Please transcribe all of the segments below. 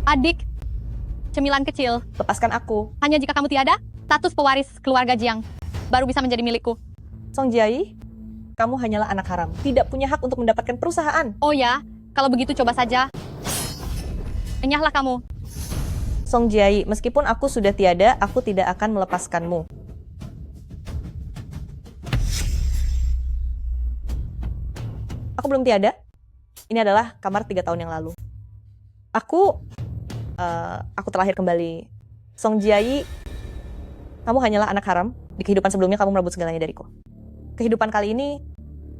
Adik, cemilan kecil. Lepaskan aku. Hanya jika kamu tiada, status pewaris keluarga Jiang baru bisa menjadi milikku. Song Jiayi, kamu hanyalah anak haram. Tidak punya hak untuk mendapatkan perusahaan. Oh ya, kalau begitu coba saja. Enyahlah kamu. Song Jiayi, meskipun aku sudah tiada, aku tidak akan melepaskanmu. Aku belum tiada. Ini adalah kamar 3 tahun yang lalu. Aku terlahir kembali. Song Jiayi, kamu hanyalah anak haram. Di kehidupan sebelumnya kamu merebut segalanya dariku. Kehidupan kali ini,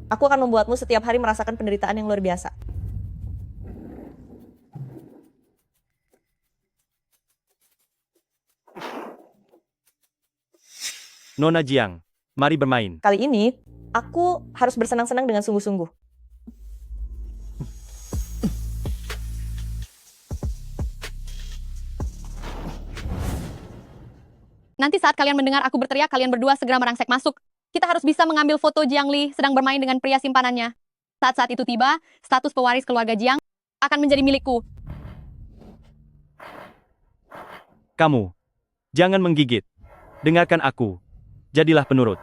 aku akan membuatmu setiap hari merasakan penderitaan yang luar biasa. Nona Jiang, mari bermain. Kali ini, aku harus bersenang-senang dengan sungguh-sungguh. Nanti saat kalian mendengar aku berteriak, kalian berdua segera merangsek masuk. Kita harus bisa mengambil foto Jiang Li sedang bermain dengan pria simpanannya. Saat-saat itu tiba, status pewaris keluarga Jiang akan menjadi milikku. Kamu, jangan menggigit. Dengarkan aku. Jadilah penurut.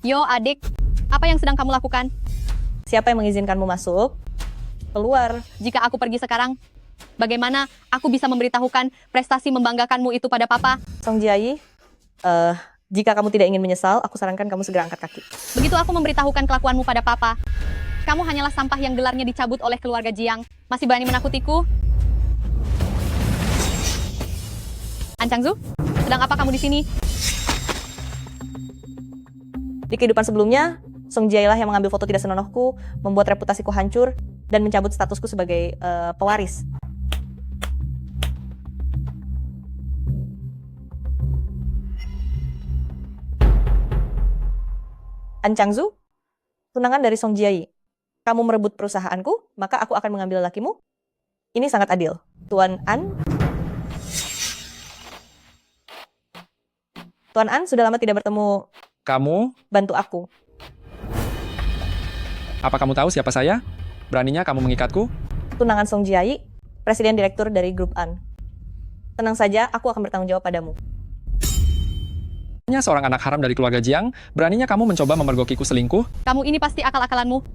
Yo adik, apa yang sedang kamu lakukan? Siapa yang mengizinkanmu masuk? Keluar. Jika aku pergi sekarang, bagaimana aku bisa memberitahukan prestasi membanggakanmu itu pada papa? Song Jiayi, jika kamu tidak ingin menyesal, aku sarankan kamu segera angkat kaki. Begitu aku memberitahukan kelakuanmu pada papa, kamu hanyalah sampah yang gelarnya dicabut oleh keluarga Jiang. Masih berani menakutiku? An Changzu, sedang apa kamu di sini? Di kehidupan sebelumnya, Song Jiayi lah yang mengambil foto tidak senonohku, membuat reputasiku hancur, dan mencabut statusku sebagai pewaris. An Changzu, tunangan dari Song Jiayi. Kamu merebut perusahaanku, maka aku akan mengambil lakimu. Ini sangat adil. Tuan An. Tuan An, sudah lama tidak bertemu. Kamu? Bantu aku. Apa kamu tahu siapa saya? Beraninya kamu mengikatku? Tunangan Song Jiayi, presiden direktur dari grup An. Tenang saja, aku akan bertanggung jawab padamu. Hanya seorang anak haram dari keluarga Jiang, beraninya kamu mencoba memergokiku selingkuh? Kamu ini pasti akal-akalanmu.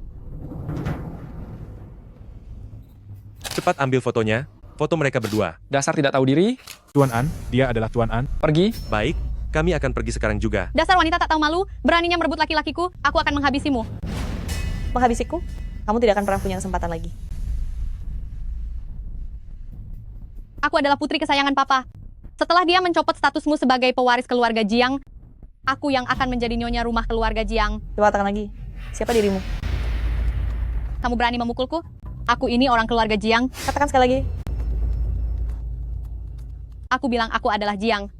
Cepat ambil fotonya, foto mereka berdua. Dasar tidak tahu diri? Tuan An, dia adalah Tuan An. Pergi. Baik, kami akan pergi sekarang juga. Dasar wanita tak tahu malu, beraninya merebut laki-lakiku, aku akan menghabisimu. Menghabisiku, kamu tidak akan pernah punya kesempatan lagi. Aku adalah putri kesayangan papa. Setelah dia mencopot statusmu sebagai pewaris keluarga Jiang, aku yang akan menjadi nyonya rumah keluarga Jiang. Coba katakan lagi, siapa dirimu? Kamu berani memukulku? Aku ini orang keluarga Jiang. Katakan sekali lagi. Aku bilang aku adalah Jiang.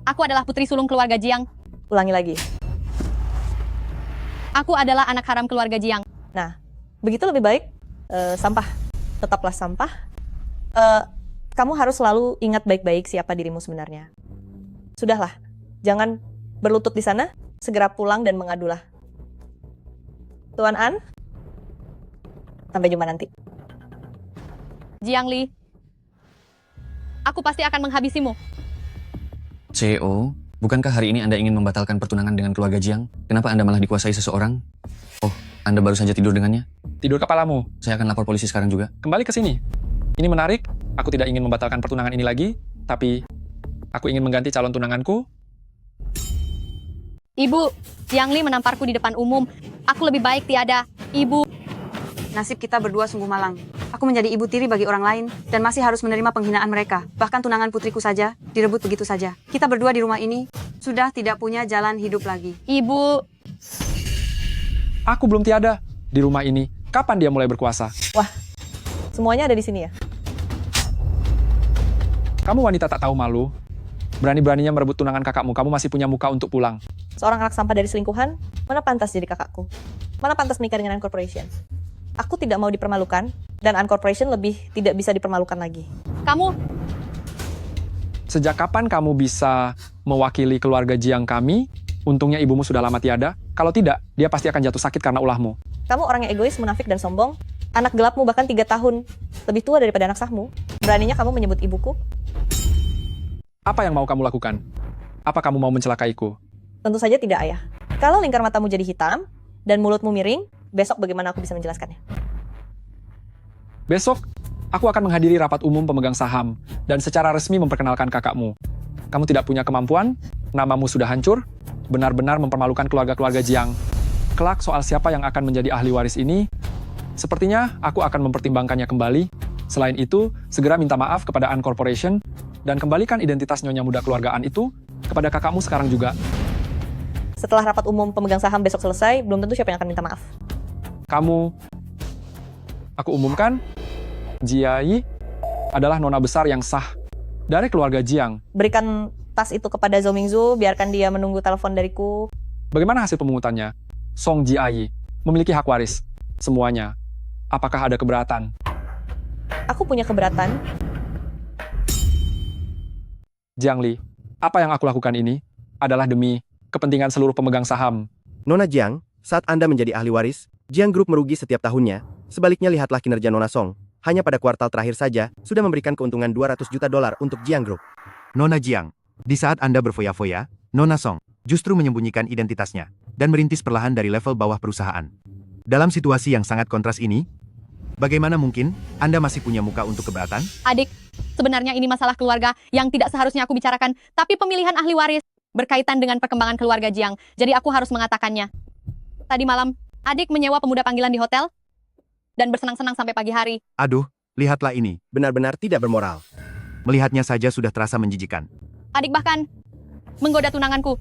Aku adalah putri sulung keluarga Jiang. Ulangi lagi. Aku adalah anak haram keluarga Jiang. Nah, begitu lebih baik. Sampah. Tetaplah sampah. Kamu harus selalu ingat baik-baik siapa dirimu sebenarnya. Sudahlah, jangan berlutut di sana. Segera pulang dan mengadulah. Tuan An, sampai jumpa nanti. Jiang Li, aku pasti akan menghabisimu. CEO, bukankah hari ini Anda ingin membatalkan pertunangan dengan keluarga Jiang? Kenapa Anda malah dikuasai seseorang? Oh, Anda baru saja tidur dengannya? Tidur kepalamu. Saya akan lapor polisi sekarang juga. Kembali ke sini. Ini menarik. Aku tidak ingin membatalkan pertunangan ini lagi, tapi aku ingin mengganti calon tunanganku. Ibu, Jiang Li menamparku di depan umum. Aku lebih baik tiada. Ibu. Nasib kita berdua sungguh malang. Aku menjadi ibu tiri bagi orang lain dan masih harus menerima penghinaan mereka. Bahkan tunangan putriku saja direbut begitu saja. Kita berdua di rumah ini sudah tidak punya jalan hidup lagi. Ibu. Aku belum tiada di rumah ini. Kapan dia mulai berkuasa? Wah, semuanya ada di sini ya? Kamu wanita tak tahu malu. Berani-beraninya merebut tunangan kakakmu. Kamu masih punya muka untuk pulang. Seorang anak sampah dari selingkuhan, mana pantas jadi kakakku? Mana pantas menikah dengan An Corporation? Aku tidak mau dipermalukan, dan An Corporation lebih tidak bisa dipermalukan lagi. Kamu. Sejak kapan kamu bisa mewakili keluarga Jiang kami Untungnya ibumu sudah lama tiada. Kalau tidak, dia pasti akan jatuh sakit karena ulahmu. Kamu orang yang egois, munafik, dan sombong. Anak gelapmu bahkan 3 tahun lebih tua daripada anak sahmu. Beraninya kamu menyebut ibuku? Apa yang mau kamu lakukan? Apa kamu mau mencelakaiku? Tentu saja tidak, ayah. Kalau lingkar matamu jadi hitam dan mulutmu miring, besok bagaimana aku bisa menjelaskannya? Besok, aku akan menghadiri rapat umum pemegang saham dan secara resmi memperkenalkan kakakmu. Kamu tidak punya kemampuan, namamu sudah hancur, benar-benar mempermalukan keluarga-keluarga Jiang. Kelak soal siapa yang akan menjadi ahli waris ini, sepertinya aku akan mempertimbangkannya kembali. Selain itu, segera minta maaf kepada An Corporation dan kembalikan identitas nyonya muda keluargaan itu kepada kakakmu sekarang juga. Setelah rapat umum pemegang saham besok selesai, belum tentu siapa yang akan minta maaf. Aku umumkan, Jiai adalah nona besar yang sah dari keluarga Jiang. Berikan tas itu kepada Zhou Mingzu, biarkan dia menunggu telepon dariku. Bagaimana hasil pemungutannya? Song Jiai memiliki hak waris. Semuanya. Apakah ada keberatan? Aku punya keberatan. Jiang Li, apa yang aku lakukan ini adalah demi kepentingan seluruh pemegang saham. Nona Jiang, saat Anda menjadi ahli waris, Jiang Group merugi setiap tahunnya. Sebaliknya lihatlah kinerja Nona Song. Hanya pada kuartal terakhir saja, sudah memberikan keuntungan $200 juta untuk Jiang Group. Nona Jiang, di saat Anda berfoya-foya, Nona Song justru menyembunyikan identitasnya dan merintis perlahan dari level bawah perusahaan. Dalam situasi yang sangat kontras ini, bagaimana mungkin Anda masih punya muka untuk keberatan? Adik, sebenarnya ini masalah keluarga yang tidak seharusnya aku bicarakan, tapi pemilihan ahli waris berkaitan dengan perkembangan keluarga Jiang, jadi aku harus mengatakannya. Tadi malam, adik menyewa pemuda panggilan di hotel dan bersenang-senang sampai pagi hari. Aduh, lihatlah ini. Benar-benar tidak bermoral. Melihatnya saja sudah terasa menjijikan. Adik bahkan menggoda tunanganku.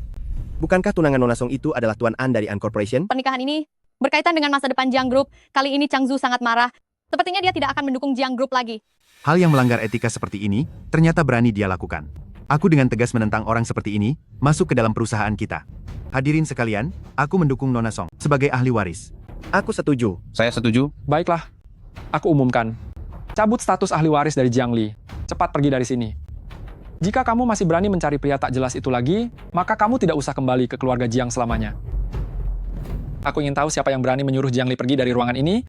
Bukankah tunangan Nona Song itu adalah Tuan An dari An Corporation? Pernikahan ini berkaitan dengan masa depan Jiang Group. Kali ini Chang Zhu sangat marah. Sepertinya dia tidak akan mendukung Jiang Group lagi. Hal yang melanggar etika seperti ini, ternyata berani dia lakukan. Aku dengan tegas menentang orang seperti ini, masuk ke dalam perusahaan kita. Hadirin sekalian, aku mendukung Nona Song sebagai ahli waris. Aku setuju. Saya setuju. Baiklah, aku umumkan. Cabut status ahli waris dari Jiang Li. Cepat pergi dari sini. Jika kamu masih berani mencari pria tak jelas itu lagi, maka kamu tidak usah kembali ke keluarga Jiang selamanya. Aku ingin tahu siapa yang berani menyuruh Jiang Li pergi dari ruangan ini.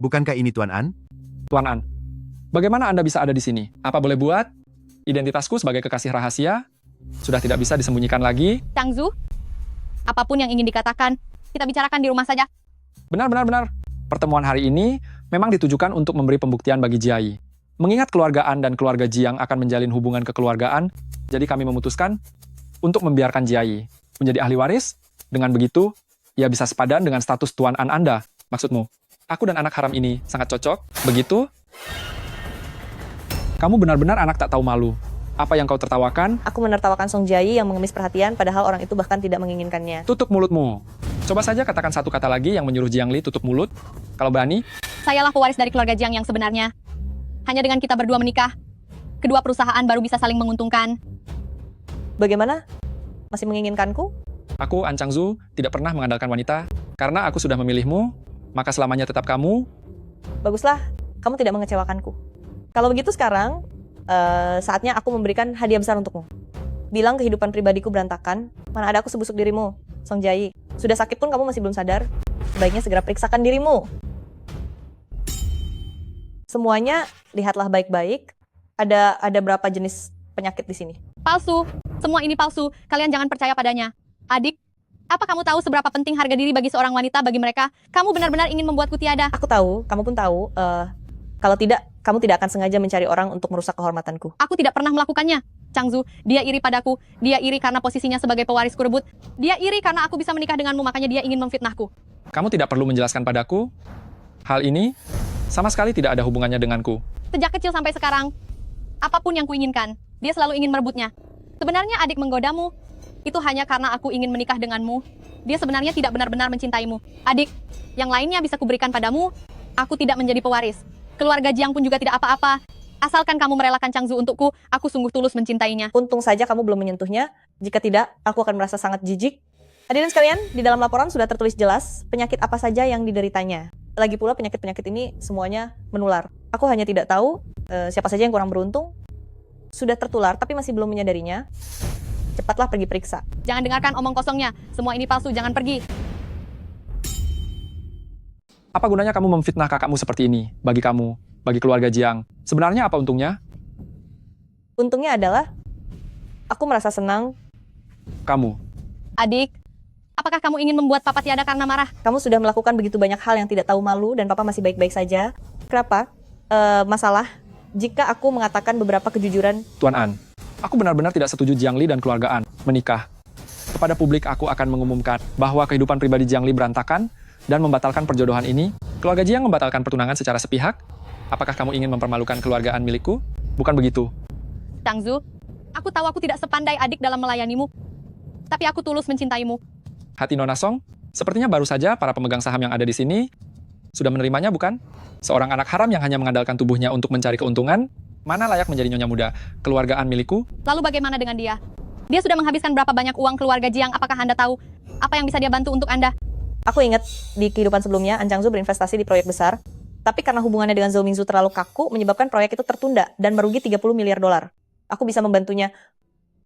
Bukankah ini Tuan An? Tuan An, bagaimana Anda bisa ada di sini? Apa boleh buat? Identitasku sebagai kekasih rahasia sudah tidak bisa disembunyikan lagi. Chang Zhu, apapun yang ingin dikatakan, kita bicarakan di rumah saja. Benar. Pertemuan hari ini memang ditujukan untuk memberi pembuktian bagi Jiai. Mengingat keluarga An dan keluarga Jiang akan menjalin hubungan kekeluargaan, jadi kami memutuskan untuk membiarkan Jiai menjadi ahli waris. Dengan begitu, ia bisa sepadan dengan status Tuan An Anda. Maksudmu, aku dan anak haram ini sangat cocok, begitu? Kamu benar-benar anak tak tahu malu. Apa yang kau tertawakan? Aku menertawakan Song Jiai yang mengemis perhatian, padahal orang itu bahkan tidak menginginkannya. Tutup mulutmu. Coba saja katakan satu kata lagi yang menyuruh Jiang Li tutup mulut. Kalau berani. Sayalah pewaris dari keluarga Jiang yang sebenarnya. Hanya dengan kita berdua menikah, kedua perusahaan baru bisa saling menguntungkan. Bagaimana? Masih menginginkanku? Aku, An Chang Zhu, tidak pernah mengandalkan wanita. Karena aku sudah memilihmu, maka selamanya tetap kamu. Baguslah, kamu tidak mengecewakanku. Kalau begitu sekarang, saatnya aku memberikan hadiah besar untukmu. Bilang kehidupan pribadiku berantakan, mana ada aku sebusuk dirimu, Song Jiai. Sudah sakit pun kamu masih belum sadar. Sebaiknya segera periksakan dirimu. Semuanya lihatlah baik-baik. Ada berapa jenis penyakit di sini? Palsu. Semua ini palsu. Kalian jangan percaya padanya. Adik, apa kamu tahu seberapa penting harga diri bagi seorang wanita bagi mereka? Kamu benar-benar ingin membuatku tiada. Aku tahu, kamu pun tahu. Kalau tidak, kamu tidak akan sengaja mencari orang untuk merusak kehormatanku. Aku tidak pernah melakukannya. Chang Zhu, dia iri padaku. Dia iri karena posisinya sebagai pewaris kurebut. Dia iri karena aku bisa menikah denganmu, makanya dia ingin memfitnahku. Kamu tidak perlu menjelaskan padaku. Hal ini sama sekali tidak ada hubungannya denganku. Sejak kecil sampai sekarang, apapun yang kuinginkan, dia selalu ingin merebutnya. Sebenarnya adik menggodamu, itu hanya karena aku ingin menikah denganmu. Dia sebenarnya tidak benar-benar mencintaimu. Adik, yang lainnya bisa kuberikan padamu, aku tidak menjadi pewaris. Keluarga Jiang pun juga tidak apa-apa. Asalkan kamu merelakan Chang Zhu untukku, aku sungguh tulus mencintainya. Untung saja kamu belum menyentuhnya. Jika tidak, aku akan merasa sangat jijik. Hadirin sekalian, di dalam laporan sudah tertulis jelas penyakit apa saja yang dideritanya. Lagi pula penyakit-penyakit ini semuanya menular. Aku hanya tidak tahu siapa saja yang kurang beruntung sudah tertular tapi masih belum menyadarinya. Cepatlah pergi periksa. Jangan dengarkan omong kosongnya. Semua ini palsu, jangan pergi. Apa gunanya kamu memfitnah kakakmu seperti ini? Bagi kamu, bagi keluarga Jiang. Sebenarnya apa untungnya? Untungnya adalah, aku merasa senang. Kamu. Adik, apakah kamu ingin membuat papa tiada karena marah? Kamu sudah melakukan begitu banyak hal yang tidak tahu malu dan papa masih baik-baik saja. Kenapa? Masalah, jika aku mengatakan beberapa kejujuran. Tuan An, aku benar-benar tidak setuju Jiang Li dan keluarga An menikah. Kepada publik aku akan mengumumkan bahwa kehidupan pribadi Jiang Li berantakan dan membatalkan perjodohan ini. Keluarga Jiang membatalkan pertunangan secara sepihak. Apakah kamu ingin mempermalukan keluarga An milikku? Bukan begitu. Changzu, aku tahu aku tidak sepandai adik dalam melayanimu. Tapi aku tulus mencintaimu. Hati Nona Song, sepertinya baru saja para pemegang saham yang ada di sini sudah menerimanya, bukan? Seorang anak haram yang hanya mengandalkan tubuhnya untuk mencari keuntungan, mana layak menjadi nyonya muda? Keluargaan milikku? Lalu bagaimana dengan dia? Dia sudah menghabiskan berapa banyak uang keluarga Jiang? Apakah Anda tahu apa yang bisa dia bantu untuk Anda? Aku ingat di kehidupan sebelumnya, An Changzu berinvestasi di proyek besar. Tapi karena hubungannya dengan Zhou Mingzu terlalu kaku, menyebabkan proyek itu tertunda dan merugi 30 miliar dolar. Aku bisa membantunya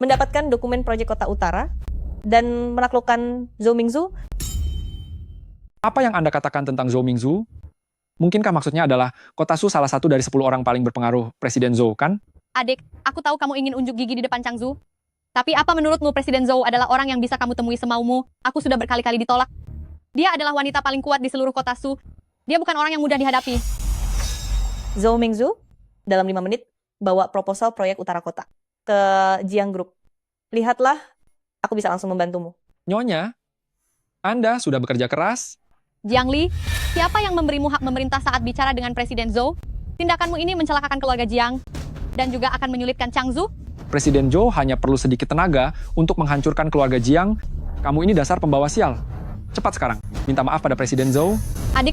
mendapatkan dokumen proyek Kota Utara dan menaklukkan Zhou Mingzu. Apa yang Anda katakan tentang Zhou Mingzu? Mungkinkah maksudnya adalah Kota Su salah satu dari 10 orang paling berpengaruh Presiden Zhou, kan? Adik, aku tahu kamu ingin unjuk gigi di depan Changzu. Tapi apa menurutmu Presiden Zhou adalah orang yang bisa kamu temui semaumu? Aku sudah berkali-kali ditolak. Dia adalah wanita paling kuat di seluruh Kota Su. Dia bukan orang yang mudah dihadapi. Zhou Mingzu dalam 5 menit bawa proposal proyek Utara Kota ke Jiang Group. Lihatlah, aku bisa langsung membantumu. Nyonya, Anda sudah bekerja keras. Jiang Li, siapa yang memberimu hak memerintah saat bicara dengan Presiden Zhou? Tindakanmu ini mencelakakan keluarga Jiang dan juga akan menyulitkan Changzu. Presiden Zhou hanya perlu sedikit tenaga untuk menghancurkan keluarga Jiang. Kamu ini dasar pembawa sial. Cepat sekarang, minta maaf pada Presiden Zhou. Adik,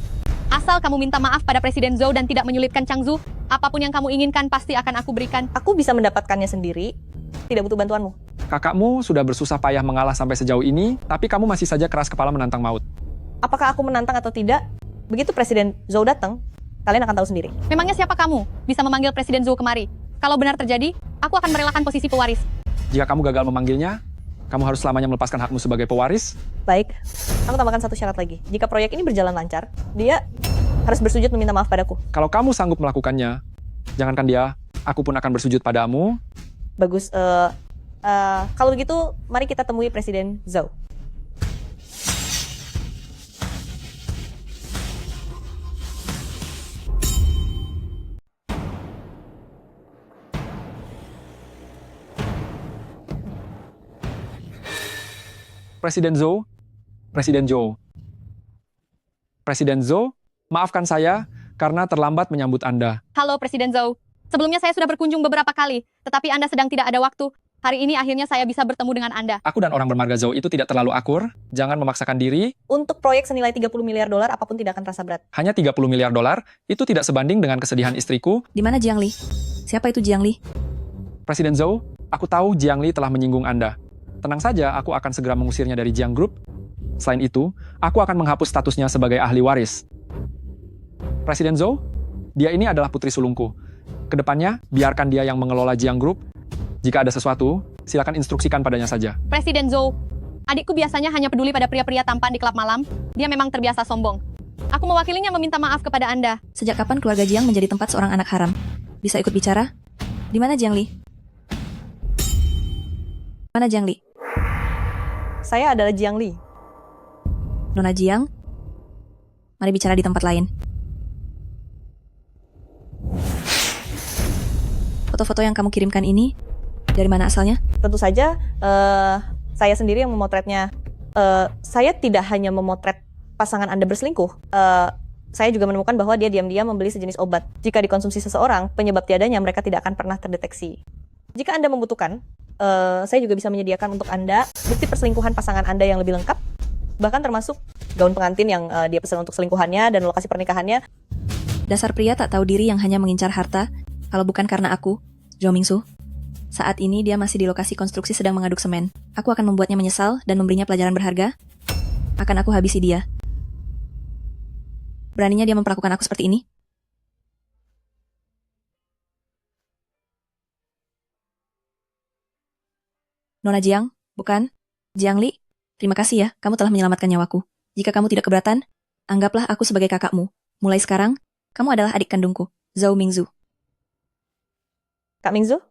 asal kamu minta maaf pada Presiden Zhou dan tidak menyulitkan Changzu, apapun yang kamu inginkan pasti akan aku berikan. Aku bisa mendapatkannya sendiri, tidak butuh bantuanmu. Kakakmu sudah bersusah payah mengalah sampai sejauh ini, tapi kamu masih saja keras kepala menantang maut. Apakah aku menantang atau tidak? Begitu Presiden Zhou datang, kalian akan tahu sendiri. Memangnya siapa kamu bisa memanggil Presiden Zhou kemari? Kalau benar terjadi, aku akan merelakan posisi pewaris. Jika kamu gagal memanggilnya, kamu harus selamanya melepaskan hakmu sebagai pewaris. Baik, aku tambahkan satu syarat lagi. Jika proyek ini berjalan lancar, dia harus bersujud meminta maaf padaku. Kalau kamu sanggup melakukannya, jangankan dia, aku pun akan bersujud padamu. Bagus, kalau begitu, mari kita temui Presiden Zhou. Presiden Zhou, Presiden Zhou. Presiden Zhou, maafkan saya karena terlambat menyambut Anda. Halo Presiden Zhou. Sebelumnya saya sudah berkunjung beberapa kali, tetapi Anda sedang tidak ada waktu. Hari ini akhirnya saya bisa bertemu dengan Anda. Aku dan orang bermarga Zhou itu tidak terlalu akur. Jangan memaksakan diri. Untuk proyek senilai 30 miliar dolar, apapun tidak akan terasa berat. Hanya 30 miliar dolar, itu tidak sebanding dengan kesedihan istriku. Di mana Jiang Li? Siapa itu Jiang Li? Presiden Zhou, aku tahu Jiang Li telah menyinggung Anda. Tenang saja, aku akan segera mengusirnya dari Jiang Group. Selain itu, aku akan menghapus statusnya sebagai ahli waris. Presiden Zhou, dia ini adalah putri sulungku. Kedepannya, biarkan dia yang mengelola Jiang Group. Jika ada sesuatu, silakan instruksikan padanya saja. Presiden Zhou, adikku biasanya hanya peduli pada pria-pria tampan di klub malam. Dia memang terbiasa sombong. Aku mewakilinya meminta maaf kepada Anda. Sejak kapan keluarga Jiang menjadi tempat seorang anak haram? Bisa ikut bicara? Di mana Jiang Li? Mana Jiang Li? Saya adalah Jiang Li. Nona Jiang? Mari bicara di tempat lain. Foto-foto yang kamu kirimkan ini, dari mana asalnya? Tentu saja, saya sendiri yang memotretnya. Saya tidak hanya memotret pasangan Anda berselingkuh. Saya juga menemukan bahwa dia diam-diam membeli sejenis obat. Jika dikonsumsi seseorang, penyebab tiadanya mereka tidak akan pernah terdeteksi. Jika Anda membutuhkan, saya juga bisa menyediakan untuk Anda bukti perselingkuhan pasangan Anda yang lebih lengkap, bahkan termasuk gaun pengantin yang dia pesan untuk selingkuhannya dan lokasi pernikahannya. Dasar pria tak tahu diri yang hanya mengincar harta, kalau bukan karena aku, Zhou Mingzu. Saat ini dia masih di lokasi konstruksi sedang mengaduk semen. Aku akan membuatnya menyesal dan memberinya pelajaran berharga. Akan aku habisi dia. Beraninya dia memperlakukan aku seperti ini? Nona Jiang, bukan? Jiang Li, terima kasih ya, kamu telah menyelamatkan nyawaku. Jika kamu tidak keberatan, anggaplah aku sebagai kakakmu. Mulai sekarang, kamu adalah adik kandungku, Zhao Mingzu. Kak Mingzu?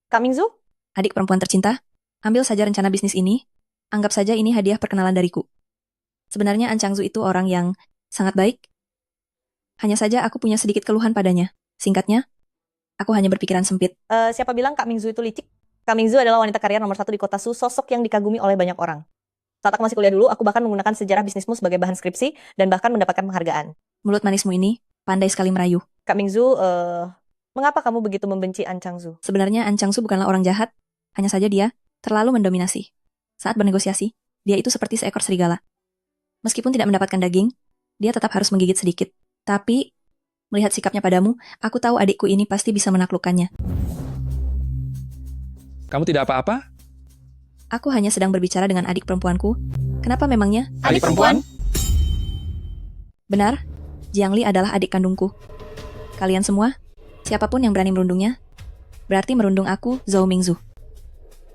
Kak Mingzu? Adik perempuan tercinta, ambil saja rencana bisnis ini. Anggap saja ini hadiah perkenalan dariku. Sebenarnya An Changzu itu orang yang sangat baik. Hanya saja aku punya sedikit keluhan padanya. Singkatnya, aku hanya berpikiran sempit. Siapa bilang Kak Mingzu itu licik? Kak Mingzu adalah wanita karier nomor 1 di kota Su, sosok yang dikagumi oleh banyak orang. Saat aku masih kuliah dulu, aku bahkan menggunakan sejarah bisnismu sebagai bahan skripsi dan bahkan mendapatkan penghargaan. Mulut manismu ini pandai sekali merayu. Kak Mingzu, mengapa kamu begitu membenci An Changzu? Sebenarnya An Changzu bukanlah orang jahat, hanya saja dia terlalu mendominasi. Saat bernegosiasi, dia itu seperti seekor serigala. Meskipun tidak mendapatkan daging, dia tetap harus menggigit sedikit. Tapi, melihat sikapnya padamu, aku tahu adikku ini pasti bisa menaklukkannya. Kamu tidak apa-apa? Aku hanya sedang berbicara dengan adik perempuanku. Kenapa memangnya? Adik perempuan? Benar, Jiang Li adalah adik kandungku. Kalian semua, siapapun yang berani merundungnya, berarti merundung aku, Zhao Mingzu.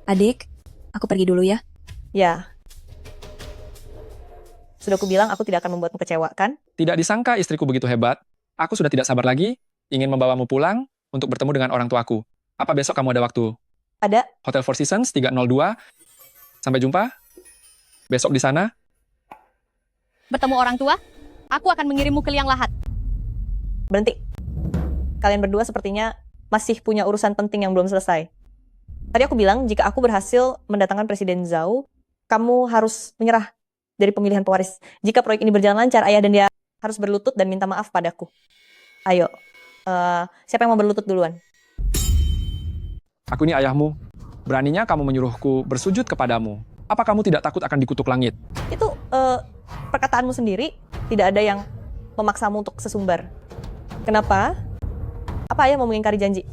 Adik, aku pergi dulu ya. Ya. Sudah aku bilang aku tidak akan membuatmu kecewa, kan? Tidak disangka istriku begitu hebat. Aku sudah tidak sabar lagi, ingin membawamu pulang untuk bertemu dengan orang tuaku. Apa besok kamu ada waktu? Ada. Hotel Four Seasons 302. Sampai jumpa. Besok di sana. Bertemu orang tua, aku akan mengirimmu ke liang lahat. Berhenti. Kalian berdua sepertinya masih punya urusan penting yang belum selesai. Tadi aku bilang, jika aku berhasil mendatangkan Presiden Zhao, kamu harus menyerah dari pemilihan pewaris. Jika proyek ini berjalan lancar, ayah dan dia harus berlutut dan minta maaf padaku. Ayo, siapa yang mau berlutut duluan? Aku ini ayahmu. Beraninya kamu menyuruhku bersujud kepadamu. Apa kamu tidak takut akan dikutuk langit? Itu perkataanmu sendiri, tidak ada yang memaksamu untuk sesumbar. Kenapa? Apa ayah mau mengingkari janji?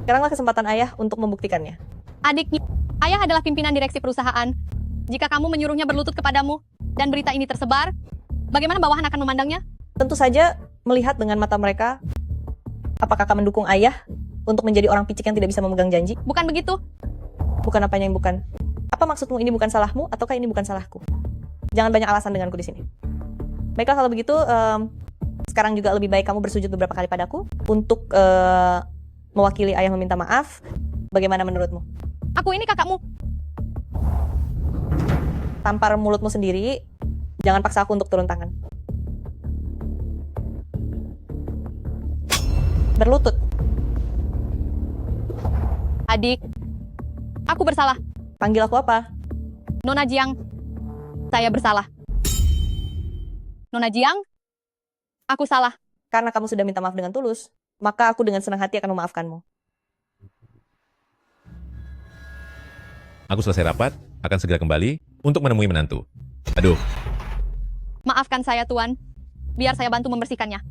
Sekaranglah kesempatan ayah untuk membuktikannya. Adiknya, ayah adalah pimpinan direksi perusahaan. Jika kamu menyuruhnya berlutut kepadamu, dan berita ini tersebar, bagaimana bawahan akan memandangnya? Tentu saja melihat dengan mata mereka, apakah kakak mendukung ayah untuk menjadi orang picik yang tidak bisa memegang janji? Bukan begitu. Bukan apanya yang bukan. Apa maksudmu ini bukan salahmu, ataukah ini bukan salahku? Jangan banyak alasan denganku di sini. Baiklah kalau begitu, sekarang juga lebih baik kamu bersujud beberapa kali padaku untuk mewakili ayah meminta maaf. Bagaimana menurutmu? Aku ini kakakmu. Tampar mulutmu sendiri, jangan paksa aku untuk turun tangan. Berlutut. Adik, aku bersalah. Panggil aku apa? Nona Jiang, saya bersalah. Nona Jiang, aku salah. Karena kamu sudah minta maaf dengan tulus, maka aku dengan senang hati akan memaafkanmu. Aku selesai rapat, akan segera kembali untuk menemui menantu. Aduh, Maafkan saya, Tuan. Biar saya bantu membersihkannya.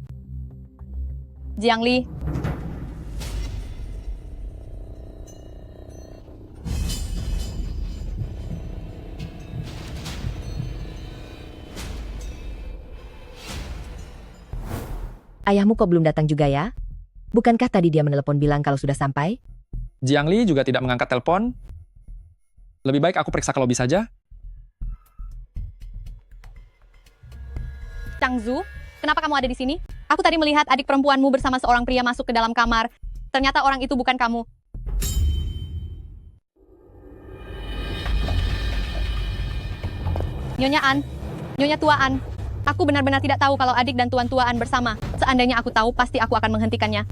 Jiang Li, Ayahmu kok belum datang juga ya? Bukankah tadi dia menelepon bilang kalau sudah sampai? Jiang Li juga tidak mengangkat telepon. Lebih baik aku periksa ke lobi saja. Changzu, kenapa kamu ada di sini? Aku tadi melihat adik perempuanmu bersama seorang pria masuk ke dalam kamar. Ternyata orang itu bukan kamu. Nyonya An, Nyonya Tua An, aku benar-benar tidak tahu kalau adik dan Tuan Tua An bersama. Seandainya aku tahu, pasti aku akan menghentikannya.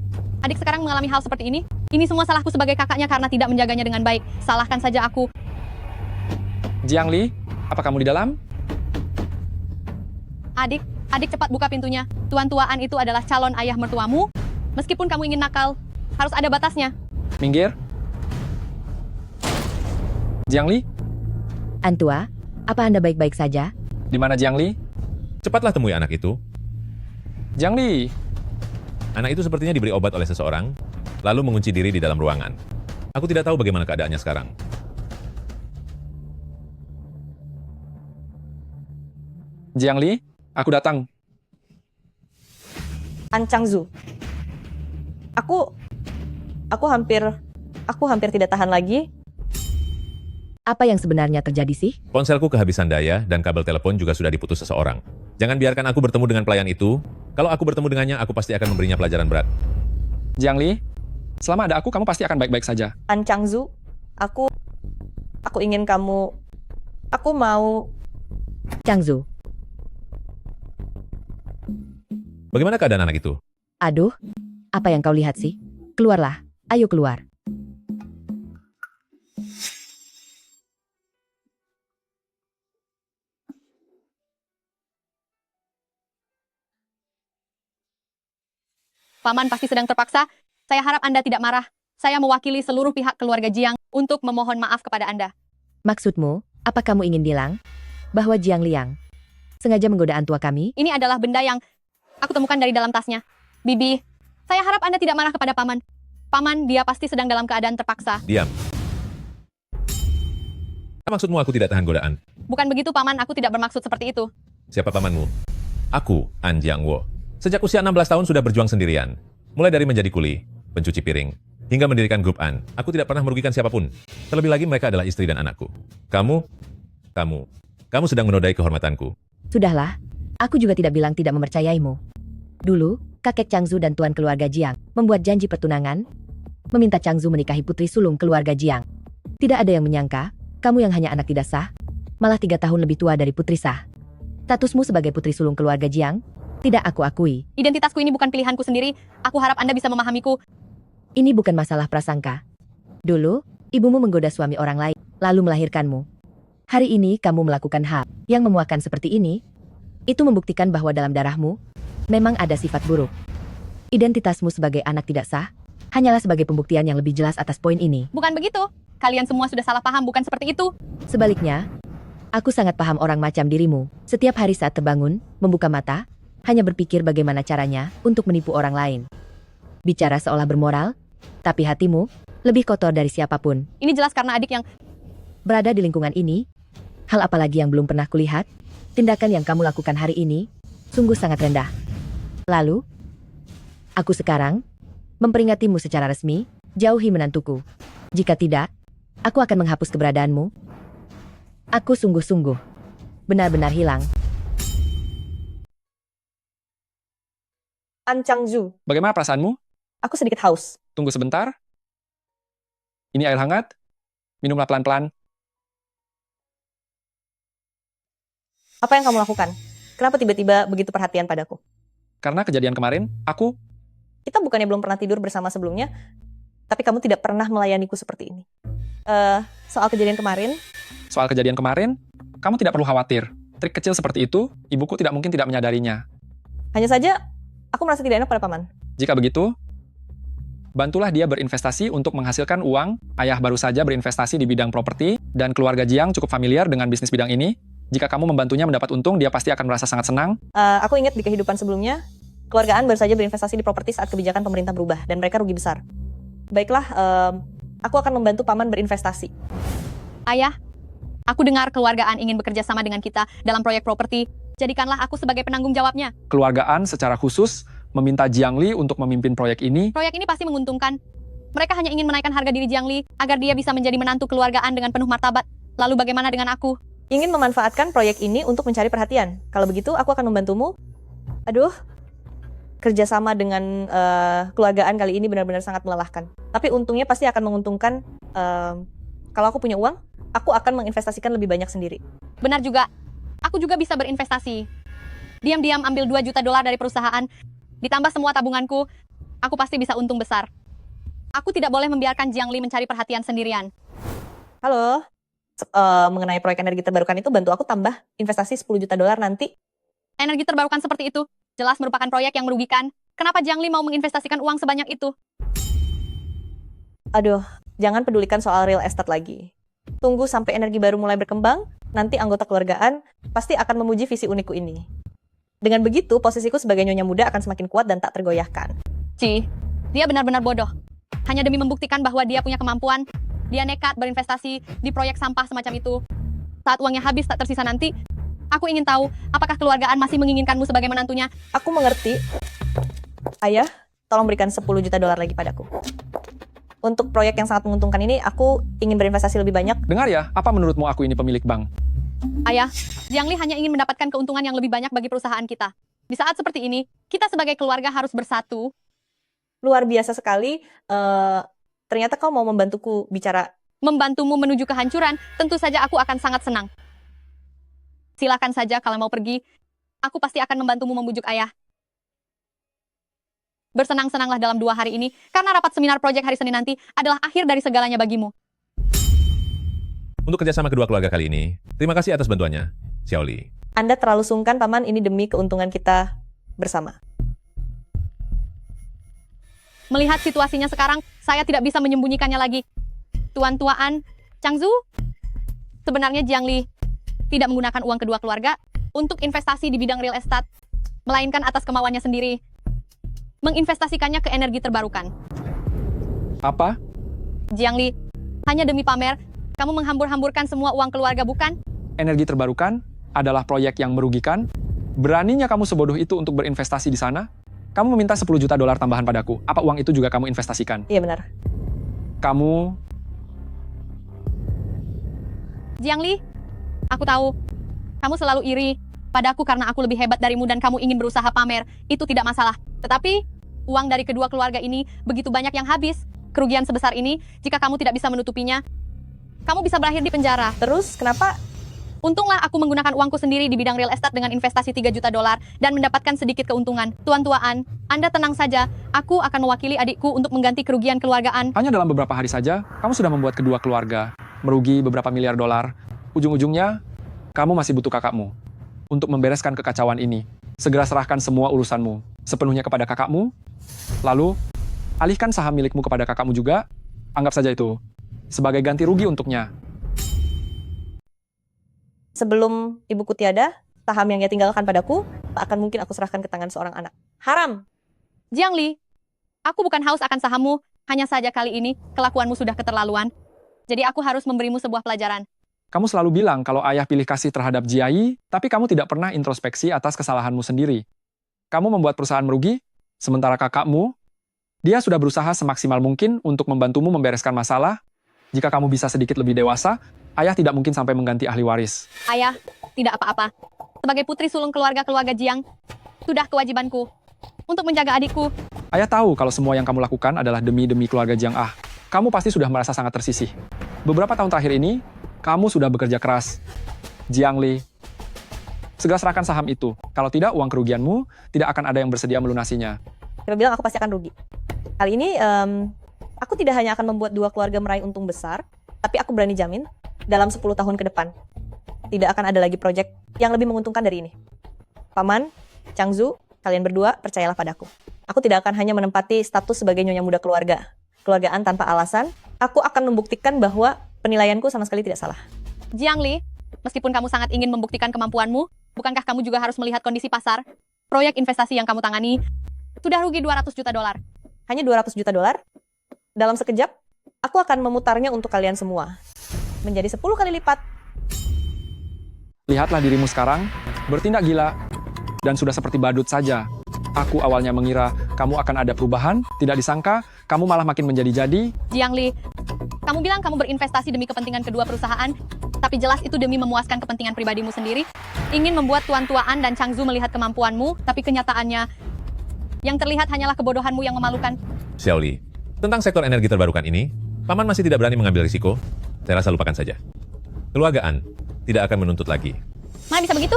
Adik sekarang mengalami hal seperti ini. Ini semua salahku sebagai kakaknya karena tidak menjaganya dengan baik. Salahkan saja aku. Jiang Li, apa kamu di dalam? Adik cepat buka pintunya. Tuan Tua An itu adalah calon ayah mertuamu. Meskipun kamu ingin nakal, harus ada batasnya. Minggir. Jiang Li, Antua, apa Anda baik-baik saja? di mana Jiang Li? cepatlah temui anak itu. Jiang Li, Anak itu sepertinya diberi obat oleh seseorang, lalu mengunci diri di dalam ruangan. Aku tidak tahu bagaimana keadaannya sekarang. Jiang Li, aku datang. An Changzu. Aku hampir Aku hampir tidak tahan lagi. Apa yang sebenarnya terjadi sih? Ponselku kehabisan daya dan kabel telepon juga sudah diputus seseorang. Jangan biarkan aku bertemu dengan pelayan itu. Kalau aku bertemu dengannya, aku pasti akan memberinya pelajaran berat. Jiangli, selama ada aku, kamu pasti akan baik-baik saja. An Changzu, aku ingin kamu, aku mau. Changzu, Bagaimana keadaan anak itu? aduh, apa yang kau lihat sih? Keluarlah, ayo keluar. Paman pasti sedang terpaksa. Saya harap Anda tidak marah. Saya mewakili seluruh pihak keluarga Jiang untuk memohon maaf kepada Anda. Maksudmu, apa kamu ingin bilang? Bahwa Jiang Liang sengaja menggoda antua kami? Ini adalah benda yang aku temukan dari dalam tasnya. Bibi, saya harap Anda tidak marah kepada Paman. Paman, dia pasti sedang dalam keadaan terpaksa. Diam. Apa maksudmu aku tidak tahan godaan? Bukan begitu, Paman. Aku tidak bermaksud seperti itu. Siapa pamanmu? Aku, An Jiangwo. Sejak usia 16 tahun sudah berjuang sendirian. Mulai dari menjadi kuli, pencuci piring, hingga mendirikan grup An. Aku tidak pernah merugikan siapapun. Terlebih lagi mereka adalah istri dan anakku. Kamu sedang menodai kehormatanku. Sudahlah, aku juga tidak bilang tidak mempercayaimu. Dulu, kakek Changzu dan tuan keluarga Jiang membuat janji pertunangan, meminta Changzu menikahi putri sulung keluarga Jiang. Tidak ada yang menyangka, kamu yang hanya anak tidak sah, malah 3 tahun lebih tua dari putri sah. Statusmu sebagai putri sulung keluarga Jiang, tidak aku akui. Identitasku ini bukan pilihanku sendiri. Aku harap Anda bisa memahamiku. Ini bukan masalah prasangka. Dulu, ibumu menggoda suami orang lain, lalu melahirkanmu. Hari ini kamu melakukan hal yang memuakkan seperti ini. Itu membuktikan bahwa dalam darahmu memang ada sifat buruk. Identitasmu sebagai anak tidak sah hanyalah sebagai pembuktian yang lebih jelas atas poin ini. Bukan begitu. Kalian semua sudah salah paham, bukan seperti itu. Sebaliknya, aku sangat paham orang macam dirimu. Setiap hari saat terbangun, membuka mata, hanya berpikir bagaimana caranya untuk menipu orang lain. Bicara seolah bermoral, tapi hatimu lebih kotor dari siapapun. Ini jelas karena adik yang... Berada di lingkungan ini, hal apalagi yang belum pernah kulihat, tindakan yang kamu lakukan hari ini, sungguh sangat rendah. Lalu, aku sekarang memperingatimu secara resmi, jauhi menantuku. Jika tidak, aku akan menghapus keberadaanmu. Aku sungguh-sungguh benar-benar hilang. An Changzu, Bagaimana perasaanmu? aku sedikit haus. Tunggu sebentar. Ini air hangat. Minumlah pelan-pelan. Apa yang kamu lakukan? Kenapa tiba-tiba begitu perhatian padaku? Karena kejadian kemarin, Kita bukannya belum pernah tidur bersama sebelumnya, tapi kamu tidak pernah melayaniku seperti ini. Soal kejadian kemarin, kamu tidak perlu khawatir. Trik kecil seperti itu, ibuku tidak mungkin tidak menyadarinya. hanya saja aku merasa tidak enak pada paman. Jika begitu, bantulah dia berinvestasi untuk menghasilkan uang. Ayah baru saja berinvestasi di bidang properti, dan keluarga Jiang cukup familiar dengan bisnis bidang ini. Jika kamu membantunya mendapat untung, dia pasti akan merasa sangat senang. Aku ingat di kehidupan sebelumnya, keluarga An baru saja berinvestasi di properti saat kebijakan pemerintah berubah, dan mereka rugi besar. Baiklah, aku akan membantu paman berinvestasi. Ayah, aku dengar keluarga An ingin bekerja sama dengan kita dalam proyek properti. Jadikanlah aku sebagai penanggung jawabnya. Keluargaan secara khusus meminta Jiangli untuk memimpin proyek ini. Proyek ini pasti menguntungkan. Mereka hanya ingin menaikkan harga diri Jiangli agar dia bisa menjadi menantu keluarga An dengan penuh martabat. Lalu bagaimana dengan aku? Ingin memanfaatkan proyek ini untuk mencari perhatian. Kalau begitu, aku akan membantumu. Aduh, kerjasama dengan keluargaan kali ini benar-benar sangat melelahkan. Tapi untungnya pasti akan menguntungkan. Kalau aku punya uang, aku akan menginvestasikan lebih banyak sendiri. Benar juga. Aku juga bisa berinvestasi. Diam-diam ambil $2 juta dari perusahaan. Ditambah semua tabunganku, aku pasti bisa untung besar. Aku tidak boleh membiarkan Jiangli mencari perhatian sendirian. Halo, mengenai proyek energi terbarukan itu, bantu aku tambah investasi $10 juta nanti. Energi terbarukan seperti itu jelas merupakan proyek yang merugikan. Kenapa Jiangli mau menginvestasikan uang sebanyak itu? Aduh, jangan pedulikan soal real estate lagi. Tunggu sampai energi baru mulai berkembang, nanti anggota keluargaan pasti akan memuji visi unikku ini. Dengan begitu, posisiku sebagai nyonya muda akan semakin kuat dan tak tergoyahkan. Dia benar-benar bodoh. Hanya demi membuktikan bahwa dia punya kemampuan, dia nekat berinvestasi di proyek sampah semacam itu. Saat uangnya habis tak tersisa nanti, aku ingin tahu apakah keluargaan masih menginginkanmu sebagai menantunya. Aku mengerti. Ayah, tolong berikan $10 juta lagi padaku. untuk proyek yang sangat menguntungkan ini, aku ingin berinvestasi lebih banyak. Dengar ya, apa menurutmu aku ini pemilik bank? Ayah, Jiang Li hanya ingin mendapatkan keuntungan yang lebih banyak bagi perusahaan kita. Di saat seperti ini, kita sebagai keluarga harus bersatu. Luar biasa sekali. Ternyata kau mau membantuku bicara. Membantumu menuju kehancuran, tentu saja aku akan sangat senang. Silakan saja kalau mau pergi. Aku pasti akan membantumu membujuk ayah. Bersenang-senanglah dalam 2 hari ini, karena rapat seminar proyek hari Senin nanti adalah akhir dari segalanya bagimu. Untuk kerjasama kedua keluarga kali ini, terima kasih atas bantuannya, Xiao Li. Anda terlalu sungkan, Paman. Ini demi keuntungan kita bersama. Melihat situasinya sekarang, saya tidak bisa menyembunyikannya lagi. Tuan-tuan, Changzu, sebenarnya Jiang Li tidak menggunakan uang kedua keluarga untuk investasi di bidang real estate, melainkan atas kemauannya sendiri. Menginvestasikannya ke energi terbarukan. Apa? Jiang Li, hanya demi pamer, kamu menghambur-hamburkan semua uang keluarga, bukan? Energi terbarukan adalah proyek yang merugikan. Beraninya kamu sebodoh itu untuk berinvestasi di sana? Kamu meminta 10 juta dolar tambahan padaku. Apa uang itu juga kamu investasikan? Iya, benar. Kamu... Jiang Li, aku tahu, kamu selalu iri padaku karena aku lebih hebat darimu dan kamu ingin berusaha pamer. Itu tidak masalah. Tetapi, uang dari kedua keluarga ini begitu banyak yang habis. Kerugian sebesar ini, jika kamu tidak bisa menutupinya, kamu bisa berakhir di penjara. Terus, kenapa? Untunglah aku menggunakan uangku sendiri di bidang real estate dengan investasi 3 juta dolar dan mendapatkan sedikit keuntungan. Tuan-tuan, Anda tenang saja. Aku akan mewakili adikku untuk mengganti kerugian keluargaan. Hanya dalam beberapa hari saja, kamu sudah membuat kedua keluarga merugi beberapa miliar dolar. Ujung-ujungnya, kamu masih butuh kakakmu untuk membereskan kekacauan ini. Segera serahkan semua urusanmu sepenuhnya kepada kakakmu, lalu alihkan saham milikmu kepada kakakmu juga. Anggap saja itu sebagai ganti rugi untuknya. Sebelum ibuku tiada, saham yang ia tinggalkan padaku, tak akan mungkin aku serahkan ke tangan seorang anak. Haram! Jiang Li, aku bukan haus akan sahammu, hanya saja kali ini kelakuanmu sudah keterlaluan. Jadi aku harus memberimu sebuah pelajaran. Kamu selalu bilang kalau ayah pilih kasih terhadap Jiayi, tapi kamu tidak pernah introspeksi atas kesalahanmu sendiri. Kamu membuat perusahaan merugi, sementara kakakmu, dia sudah berusaha semaksimal mungkin untuk membantumu membereskan masalah. Jika kamu bisa sedikit lebih dewasa, ayah tidak mungkin sampai mengganti ahli waris. Ayah, tidak apa-apa. Sebagai putri sulung keluarga-keluarga Jiang, sudah kewajibanku untuk menjaga adikku. Ayah tahu kalau semua yang kamu lakukan adalah demi keluarga Jiang Ah. Kamu pasti sudah merasa sangat tersisih. Beberapa tahun terakhir ini, kamu sudah bekerja keras. Jiang Li, segera serahkan saham itu. Kalau tidak, uang kerugianmu tidak akan ada yang bersedia melunasinya. Dia bilang aku pasti akan rugi. Kali ini, aku tidak hanya akan membuat dua keluarga meraih untung besar, tapi aku berani jamin, dalam 10 tahun ke depan, tidak akan ada lagi proyek yang lebih menguntungkan dari ini. Paman, Changzu, kalian berdua percayalah padaku. Aku tidak akan hanya menempati status sebagai nyonya muda keluargaan tanpa alasan. Aku akan membuktikan bahwa penilaianku sama sekali tidak salah. Jiang Li, meskipun kamu sangat ingin membuktikan kemampuanmu, bukankah kamu juga harus melihat kondisi pasar? Proyek investasi yang kamu tangani sudah rugi 200 juta dolar. Hanya 200 juta dolar? Dalam sekejap, aku akan memutarnya untuk kalian semua. Menjadi 10 kali lipat. Lihatlah dirimu sekarang, bertindak gila, dan sudah seperti badut saja. Aku awalnya mengira kamu akan ada perubahan, tidak disangka kamu malah makin menjadi-jadi. Jiang Li, kamu bilang kamu berinvestasi demi kepentingan kedua perusahaan, tapi jelas itu demi memuaskan kepentingan pribadimu sendiri. Ingin membuat tuan-tuan dan Changzu melihat kemampuanmu, tapi kenyataannya yang terlihat hanyalah kebodohanmu yang memalukan. Xiao Li, tentang sektor energi terbarukan ini, Paman masih tidak berani mengambil risiko. Saya rasa lupakan saja. Keluargaan tidak akan menuntut lagi. Mana bisa begitu?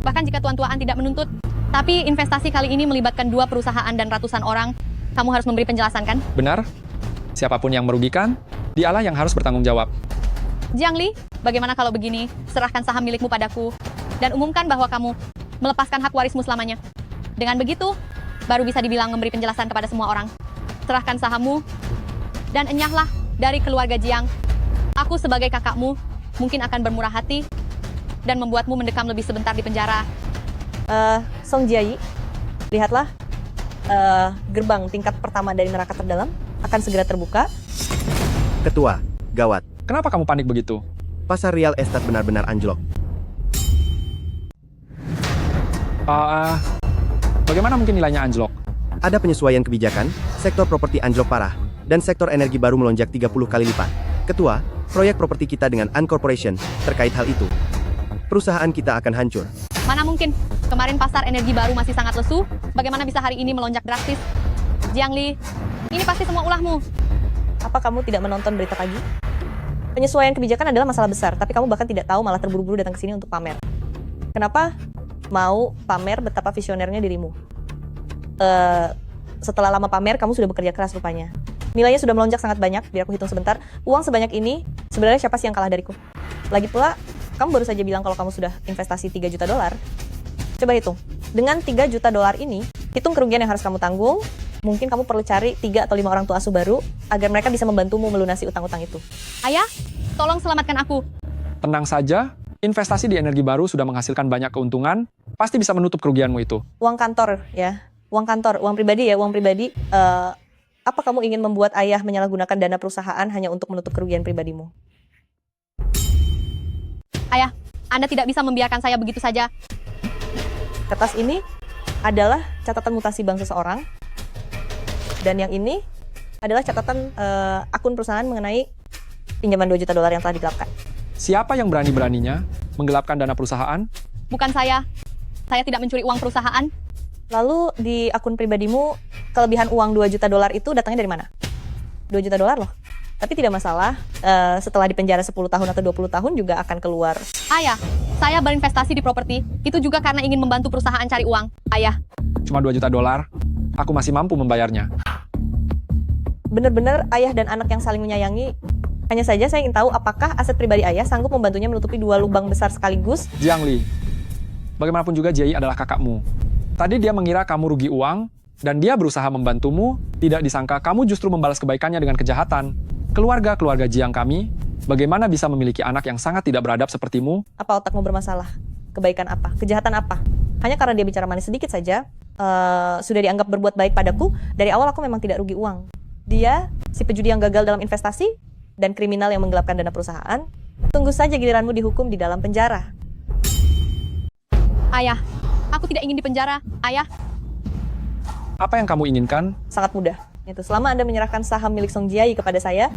Bahkan jika tuan-tuan tidak menuntut, tapi investasi kali ini melibatkan 2 perusahaan dan ratusan orang, kamu harus memberi penjelasan, kan? Benar? Siapapun yang merugikan, dialah yang harus bertanggung jawab. Jiang Li, bagaimana kalau begini? Serahkan saham milikmu padaku, dan umumkan bahwa kamu melepaskan hak warismu selamanya. Dengan begitu, baru bisa dibilang memberi penjelasan kepada semua orang. Serahkan sahammu, dan enyahlah dari keluarga Jiang. Aku sebagai kakakmu, mungkin akan bermurah hati, dan membuatmu mendekam lebih sebentar di penjara. Song Jiayi, lihatlah, gerbang tingkat pertama dari neraka terdalam akan segera terbuka. Ketua, gawat. Kenapa kamu panik begitu? Pasar real estate benar-benar anjlok. Bagaimana mungkin nilainya anjlok? Ada penyesuaian kebijakan, sektor properti anjlok parah. dan sektor energi baru melonjak 30 kali lipat. Ketua, proyek properti kita dengan An Corporation, terkait hal itu. Perusahaan kita akan hancur. Mana mungkin? Kemarin pasar energi baru masih sangat lesu. Bagaimana bisa hari ini melonjak drastis? Jiang Li, ini pasti semua ulahmu. Apa kamu tidak menonton berita pagi? Penyesuaian kebijakan adalah masalah besar, tapi kamu bahkan tidak tahu, malah terburu-buru datang ke sini untuk pamer. Kenapa mau pamer betapa visionernya dirimu? Setelah lama pamer, kamu sudah bekerja keras rupanya. Nilainya sudah melonjak sangat banyak, biar aku hitung sebentar. Uang sebanyak ini, sebenarnya siapa sih yang kalah dariku? Lagi pula, kamu baru saja bilang kalau kamu sudah investasi 3 juta dolar. Coba hitung. Dengan 3 juta dolar ini, hitung kerugian yang harus kamu tanggung. Mungkin kamu perlu cari 3 atau 5 orang tua asuh baru agar mereka bisa membantumu melunasi utang-utang itu. Ayah, tolong selamatkan aku. Tenang saja, investasi di energi baru sudah menghasilkan banyak keuntungan, pasti bisa menutup kerugianmu itu. Uang kantor ya, uang kantor, uang pribadi ya, uang pribadi. Apa kamu ingin membuat ayah menyalahgunakan dana perusahaan hanya untuk menutup kerugian pribadimu? Ayah, Anda tidak bisa membiarkan saya begitu saja. Kertas ini adalah catatan mutasi bank seseorang. Dan yang ini adalah catatan akun perusahaan mengenai pinjaman 2 juta dolar yang telah digelapkan. Siapa yang berani-beraninya menggelapkan dana perusahaan? Bukan saya. Saya tidak mencuri uang perusahaan. Lalu di akun pribadimu, kelebihan uang 2 juta dolar itu datangnya dari mana? 2 juta dolar loh. Tapi tidak masalah, setelah dipenjara 10 tahun atau 20 tahun juga akan keluar. Ayah, saya berinvestasi di properti. Itu juga karena ingin membantu perusahaan cari uang. Ayah. Cuma 2 juta dolar, aku masih mampu membayarnya. Benar-benar ayah dan anak yang saling menyayangi. Hanya saja saya ingin tahu apakah aset pribadi ayah sanggup membantunya menutupi 2 lubang besar sekaligus. Jiang Li, bagaimanapun juga Jiayi adalah kakakmu. Tadi dia mengira kamu rugi uang, dan dia berusaha membantumu, tidak disangka kamu justru membalas kebaikannya dengan kejahatan. Keluarga-keluarga Jiang kami, bagaimana bisa memiliki anak yang sangat tidak beradab sepertimu? Apa otakmu bermasalah? Kebaikan apa? Kejahatan apa? Hanya karena dia bicara manis sedikit saja, sudah dianggap berbuat baik padaku. Dari awal aku memang tidak rugi uang. Dia, si pejudi yang gagal dalam investasi, dan kriminal yang menggelapkan dana perusahaan. Tunggu saja giliranmu dihukum di dalam penjara. Ayah, aku tidak ingin dipenjara. Ayah. Apa yang kamu inginkan? Sangat mudah. Itu, selama Anda menyerahkan saham milik Song Jiayi kepada saya,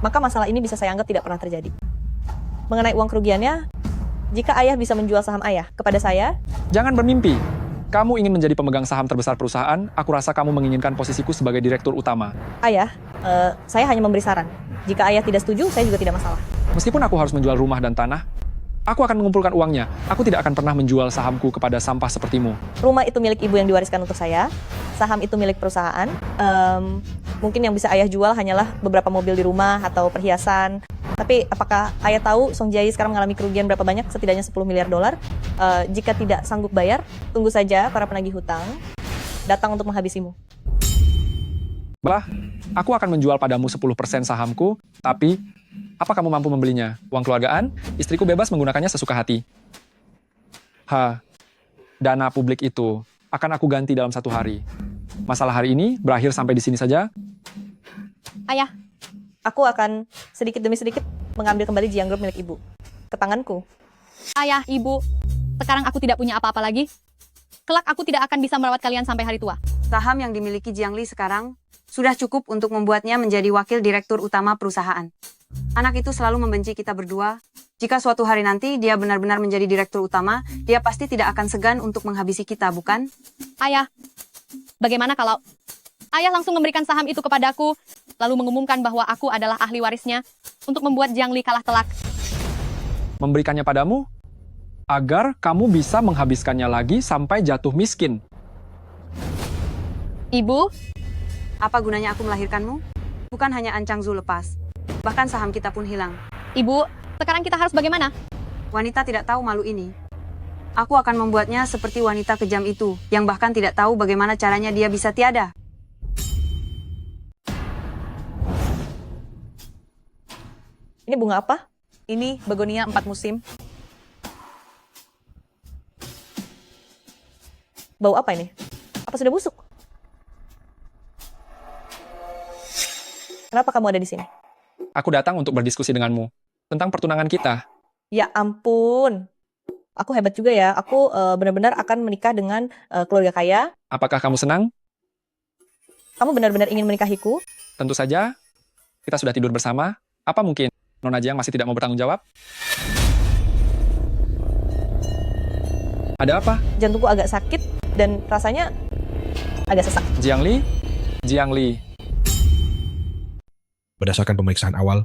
maka masalah ini bisa saya anggap tidak pernah terjadi. Mengenai uang kerugiannya, jika ayah bisa menjual saham ayah kepada saya... Jangan bermimpi. Kamu ingin menjadi pemegang saham terbesar perusahaan, aku rasa kamu menginginkan posisiku sebagai direktur utama. Ayah, saya hanya memberi saran. Jika ayah tidak setuju, saya juga tidak masalah. Meskipun aku harus menjual rumah dan tanah, aku akan mengumpulkan uangnya. Aku tidak akan pernah menjual sahamku kepada sampah sepertimu. Rumah itu milik ibu yang diwariskan untuk saya. Saham itu milik perusahaan. Mungkin yang bisa ayah jual hanyalah beberapa mobil di rumah atau perhiasan. Tapi apakah ayah tahu Song Jiayi sekarang mengalami kerugian berapa banyak? Setidaknya 10 miliar dolar. Jika tidak sanggup bayar, tunggu saja para penagih hutang datang untuk menghabisimu. Bah, aku akan menjual padamu 10% sahamku, tapi apa kamu mampu membelinya? Uang keluargaan? Istriku bebas menggunakannya sesuka hati. Dana publik itu akan aku ganti dalam 1 hari. Masalah hari ini berakhir sampai di sini saja. Ayah. Aku akan sedikit demi sedikit mengambil kembali Jiang Group milik ibu. Ke tanganku. Ayah, ibu. Sekarang aku tidak punya apa-apa lagi. Kelak aku tidak akan bisa merawat kalian sampai hari tua. Saham yang dimiliki Jiang Li sekarang sudah cukup untuk membuatnya menjadi wakil direktur utama perusahaan. Anak itu selalu membenci kita berdua. Jika suatu hari nanti dia benar-benar menjadi direktur utama, dia pasti tidak akan segan untuk menghabisi kita, bukan? Ayah, bagaimana kalau ayah langsung memberikan saham itu kepadaku, lalu mengumumkan bahwa aku adalah ahli warisnya untuk membuat Jiang Li kalah telak? Memberikannya padamu agar kamu bisa menghabiskannya lagi sampai jatuh miskin. Ibu? Apa gunanya aku melahirkanmu? Bukan hanya An Changzu lepas. Bahkan saham kita pun hilang. Ibu, sekarang kita harus bagaimana? Wanita tidak tahu malu ini. Aku akan membuatnya seperti wanita kejam itu, yang bahkan tidak tahu bagaimana caranya dia bisa tiada. Ini bunga apa? Ini begonia 4 musim. Bau apa ini? Apa sudah busuk? Kenapa kamu ada di sini? Aku datang untuk berdiskusi denganmu tentang pertunangan kita. Ya ampun. Aku hebat juga ya. Aku benar-benar akan menikah dengan keluarga kaya. Apakah kamu senang? Kamu benar-benar ingin menikahiku? Tentu saja, Kita sudah tidur bersama. Apa mungkin Nona Jiang masih tidak mau bertanggung jawab? Ada apa? Jantungku agak sakit dan rasanya agak sesak. Jiang Li? Jiang Li. Berdasarkan pemeriksaan awal,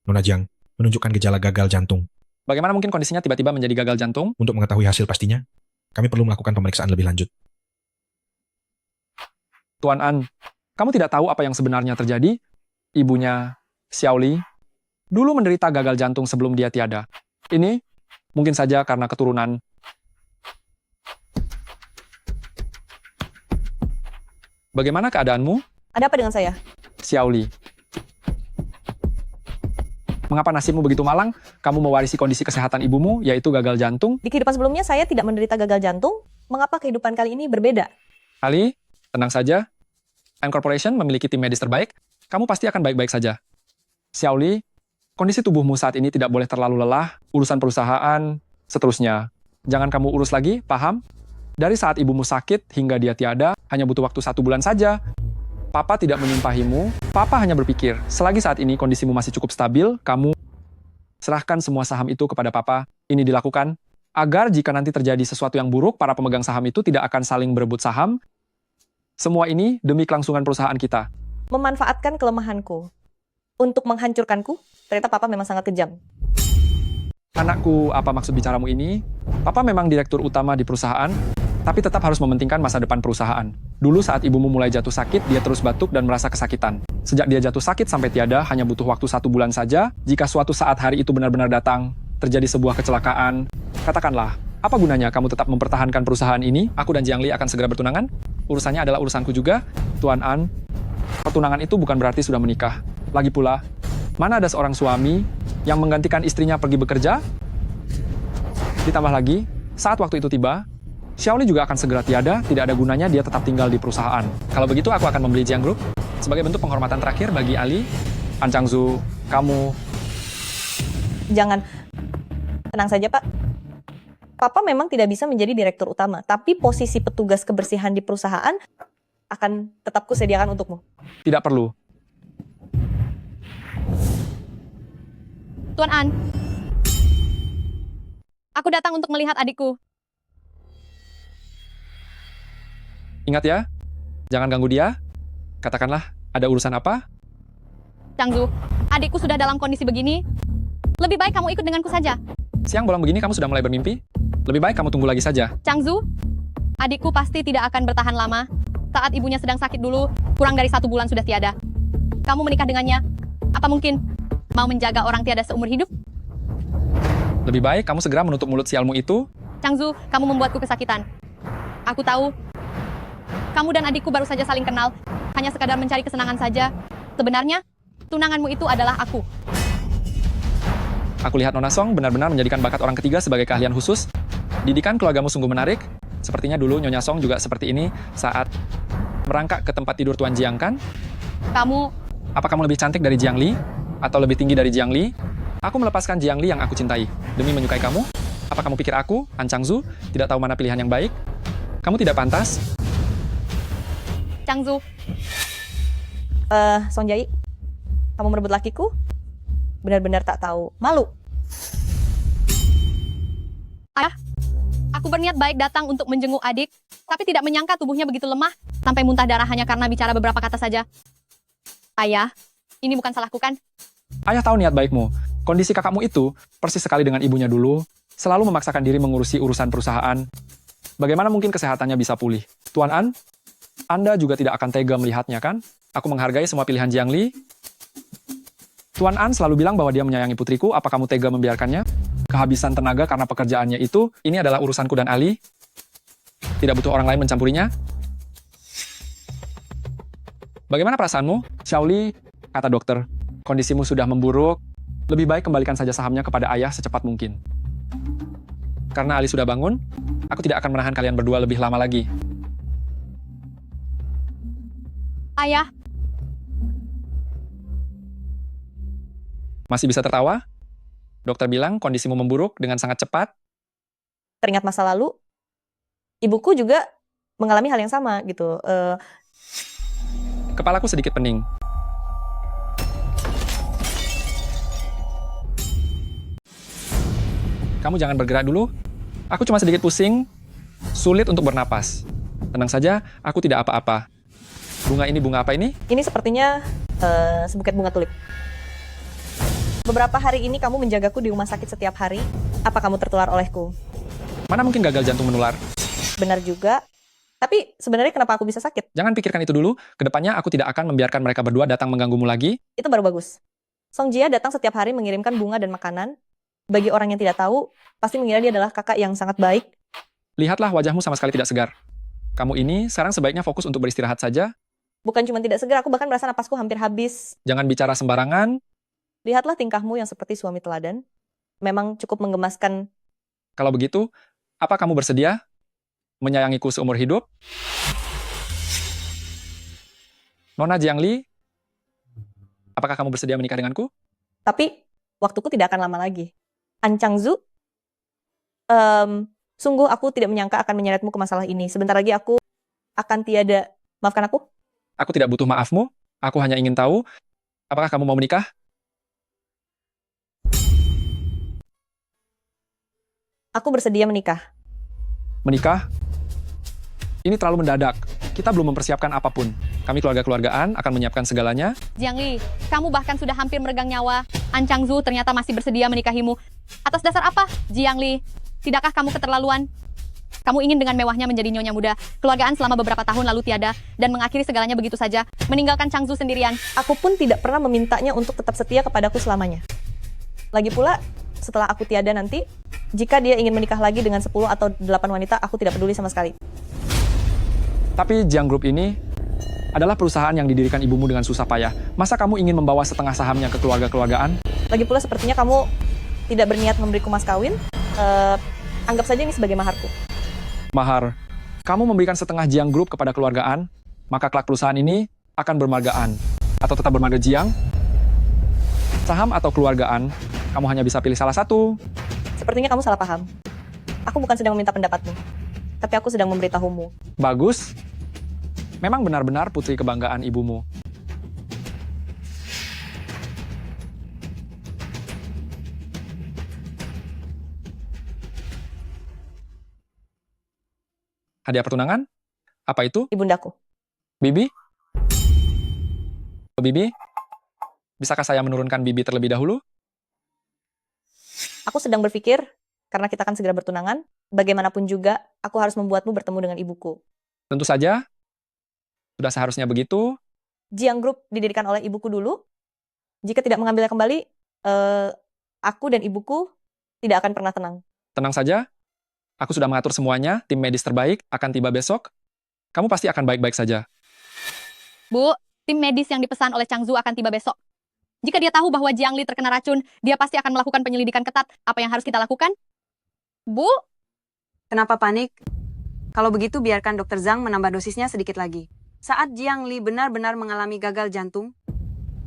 Nona Jiang menunjukkan gejala gagal jantung. Bagaimana mungkin kondisinya tiba-tiba menjadi gagal jantung? Untuk mengetahui hasil pastinya, kami perlu melakukan pemeriksaan lebih lanjut. Tuan An, kamu tidak tahu apa yang sebenarnya terjadi? Ibunya, Xiao Li, dulu menderita gagal jantung sebelum dia tiada. Ini mungkin saja karena keturunan. Bagaimana keadaanmu, Ada apa dengan saya? Xiao Li? Mengapa nasibmu begitu malang? Kamu mewarisi kondisi kesehatan ibumu, yaitu gagal jantung. Di kehidupan sebelumnya saya tidak menderita gagal jantung. Mengapa kehidupan kali ini berbeda? Ali, tenang saja. Ant Corporation memiliki tim medis terbaik. Kamu pasti akan baik-baik saja. Xiao Li, kondisi tubuhmu saat ini tidak boleh terlalu lelah, urusan perusahaan, seterusnya. Jangan kamu urus lagi, paham? Dari saat ibumu sakit hingga dia tiada, hanya butuh waktu 1 bulan saja. Papa tidak menyumpahimu, Papa hanya berpikir, selagi saat ini kondisimu masih cukup stabil, kamu serahkan semua saham itu kepada Papa. Ini dilakukan agar jika nanti terjadi sesuatu yang buruk, para pemegang saham itu tidak akan saling berebut saham. Semua ini demi kelangsungan perusahaan kita. Memanfaatkan kelemahanku untuk menghancurkanku. Ternyata Papa memang sangat kejam. Anakku, apa maksud bicaramu ini? Papa memang direktur utama di perusahaan, tapi tetap harus mementingkan masa depan perusahaan. Dulu saat ibumu mulai jatuh sakit, dia terus batuk dan merasa kesakitan. Sejak dia jatuh sakit sampai tiada, hanya butuh waktu 1 bulan saja. Jika suatu saat hari itu benar-benar datang, terjadi sebuah kecelakaan, katakanlah, apa gunanya kamu tetap mempertahankan perusahaan ini? Aku dan Jiang Li akan segera bertunangan. Urusannya adalah urusanku juga. Tuan An, pertunangan itu bukan berarti sudah menikah. Lagi pula, mana ada seorang suami yang menggantikan istrinya pergi bekerja? Ditambah lagi, saat waktu itu tiba, Xiao Li juga akan segera tiada, tidak ada gunanya dia tetap tinggal di perusahaan. Kalau begitu, aku akan membeli Jiang Group. Sebagai bentuk penghormatan terakhir bagi Ali, An Changzu, kamu... Jangan. Tenang saja, Pak. Papa memang tidak bisa menjadi direktur utama, tapi posisi petugas kebersihan di perusahaan akan tetap kusediakan untukmu. Tidak perlu. Tuan An, aku datang untuk melihat adikku. Ingat ya, jangan ganggu dia. Katakanlah, ada urusan apa? Changzu, adikku sudah dalam kondisi begini. Lebih baik kamu ikut denganku saja. Siang bolong begini kamu sudah mulai bermimpi? Lebih baik kamu tunggu lagi saja. Changzu, adikku pasti tidak akan bertahan lama. Saat ibunya sedang sakit dulu, kurang dari 1 bulan sudah tiada. Kamu menikah dengannya. Apa mungkin mau menjaga orang tiada seumur hidup? Lebih baik kamu segera menutup mulut sialmu itu. Changzu, kamu membuatku kesakitan. Aku tahu, kamu dan adikku baru saja saling kenal, hanya sekadar mencari kesenangan saja. Sebenarnya, tunanganmu itu adalah aku. Aku lihat Nona Song benar-benar menjadikan bakat orang ketiga sebagai keahlian khusus. Didikan keluargamu sungguh menarik. Sepertinya dulu Nyonya Song juga seperti ini saat merangkak ke tempat tidur Tuan Jiang, kan? Kamu... Apa kamu lebih cantik dari Jiang Li? Atau lebih tinggi dari Jiang Li? Aku melepaskan Jiang Li yang aku cintai demi menyukai kamu. Apa kamu pikir aku, An Changzu, tidak tahu mana pilihan yang baik? Kamu tidak pantas. Changzu, Song Jiayi, kamu merebut lakiku? Benar-benar tak tahu. Malu. Ayah, aku berniat baik datang untuk menjenguk adik, tapi tidak menyangka tubuhnya begitu lemah, sampai muntah darah hanya karena bicara beberapa kata saja. Ayah, ini bukan salahku kan? Ayah tahu niat baikmu. Kondisi kakakmu itu persis sekali dengan ibunya dulu, selalu memaksakan diri mengurusi urusan perusahaan. Bagaimana mungkin kesehatannya bisa pulih? Tuan An, Anda juga tidak akan tega melihatnya, kan? Aku menghargai semua pilihan Jiang Li. Tuan An selalu bilang bahwa dia menyayangi putriku, apa kamu tega membiarkannya? Kehabisan tenaga karena pekerjaannya itu, ini adalah urusanku dan Ali. Tidak butuh orang lain mencampurinya. Bagaimana perasaanmu? Xiao Li, kata dokter, kondisimu sudah memburuk. Lebih baik kembalikan saja sahamnya kepada ayah secepat mungkin. Karena Ali sudah bangun, aku tidak akan menahan kalian berdua lebih lama lagi. Ayah, masih bisa tertawa? Dokter bilang kondisimu memburuk dengan sangat cepat. Teringat masa lalu, ibuku juga mengalami hal yang sama gitu. Kepalaku sedikit pening. kamu jangan bergerak dulu. Aku cuma sedikit pusing, sulit untuk bernapas. Tenang saja, aku tidak apa-apa. Bunga ini bunga apa ini? Ini sepertinya sebuket bunga tulip. Beberapa hari ini kamu menjagaku di rumah sakit setiap hari. Apa kamu tertular olehku? Mana mungkin gagal jantung menular? Benar juga. Tapi sebenarnya kenapa aku bisa sakit? Jangan pikirkan itu dulu. Kedepannya aku tidak akan membiarkan mereka berdua datang mengganggumu lagi. Itu baru bagus. Song Jia datang setiap hari mengirimkan bunga dan makanan. Bagi orang yang tidak tahu, pasti mengira dia adalah kakak yang sangat baik. Lihatlah wajahmu sama sekali tidak segar. Kamu ini sekarang sebaiknya fokus untuk beristirahat saja. Bukan cuma tidak segar, aku bahkan merasa napasku hampir habis. Jangan bicara sembarangan. Lihatlah tingkahmu yang seperti suami teladan. Memang cukup menggemaskan. Kalau begitu, apa kamu bersedia menyayangiku seumur hidup? Nona Jiangli, apakah kamu bersedia menikah denganku? Tapi, waktuku tidak akan lama lagi. An Changzu, sungguh aku tidak menyangka akan menyeretmu ke masalah ini. Sebentar lagi aku akan tiada. Maafkan aku? Aku tidak butuh maafmu. Aku hanya ingin tahu, apakah kamu mau menikah? Aku bersedia menikah. Menikah? Ini terlalu mendadak. Kita belum mempersiapkan apapun. Kami keluarga-keluargaan akan menyiapkan segalanya. Jiangli, kamu bahkan sudah hampir meregang nyawa. An Changzu ternyata masih bersedia menikahimu. Atas dasar apa, Jiangli? Tidakkah kamu keterlaluan? Kamu ingin dengan mewahnya menjadi nyonya muda, keluargaan selama beberapa tahun lalu tiada, dan mengakhiri segalanya begitu saja, meninggalkan Changzu sendirian. Aku pun tidak pernah memintanya untuk tetap setia kepadaku selamanya. Lagi pula, setelah aku tiada nanti, jika dia ingin menikah lagi dengan 10 atau 8 wanita, aku tidak peduli sama sekali. Tapi Jiang Group ini adalah perusahaan yang didirikan ibumu dengan susah payah. Masa kamu ingin membawa setengah sahamnya ke keluarga-keluargaan? Lagi pula sepertinya kamu tidak berniat memberiku mas kawin. Anggap saja ini sebagai maharku. Mahar. Kamu memberikan setengah Jiang Group kepada keluargaan, maka kelak perusahaan ini akan bermargaan. Atau tetap bermarga Jiang? Saham atau keluargaan, kamu hanya bisa pilih salah satu. Sepertinya kamu salah paham. Aku bukan sedang meminta pendapatmu, tapi aku sedang memberitahumu. Bagus. Memang benar-benar putri kebanggaan ibumu. Hadiah pertunangan? Apa itu? Ibundaku. Bibi? Bibi? Bisakah saya menurunkan Bibi terlebih dahulu? Aku sedang berpikir, karena kita akan segera bertunangan, bagaimanapun juga, aku harus membuatmu bertemu dengan ibuku. Tentu saja. Sudah seharusnya begitu. Jiang Group didirikan oleh ibuku dulu. Jika tidak mengambilnya kembali, aku dan ibuku tidak akan pernah tenang. Tenang saja. Aku sudah mengatur semuanya. Tim medis terbaik akan tiba besok. Kamu pasti akan baik-baik saja. Bu, tim medis yang dipesan oleh Changzu akan tiba besok. Jika dia tahu bahwa Jiangli terkena racun, dia pasti akan melakukan penyelidikan ketat. Apa yang harus kita lakukan? Bu? Kenapa panik? Kalau begitu biarkan Dr. Zhang menambah dosisnya sedikit lagi. Saat Jiangli benar-benar mengalami gagal jantung,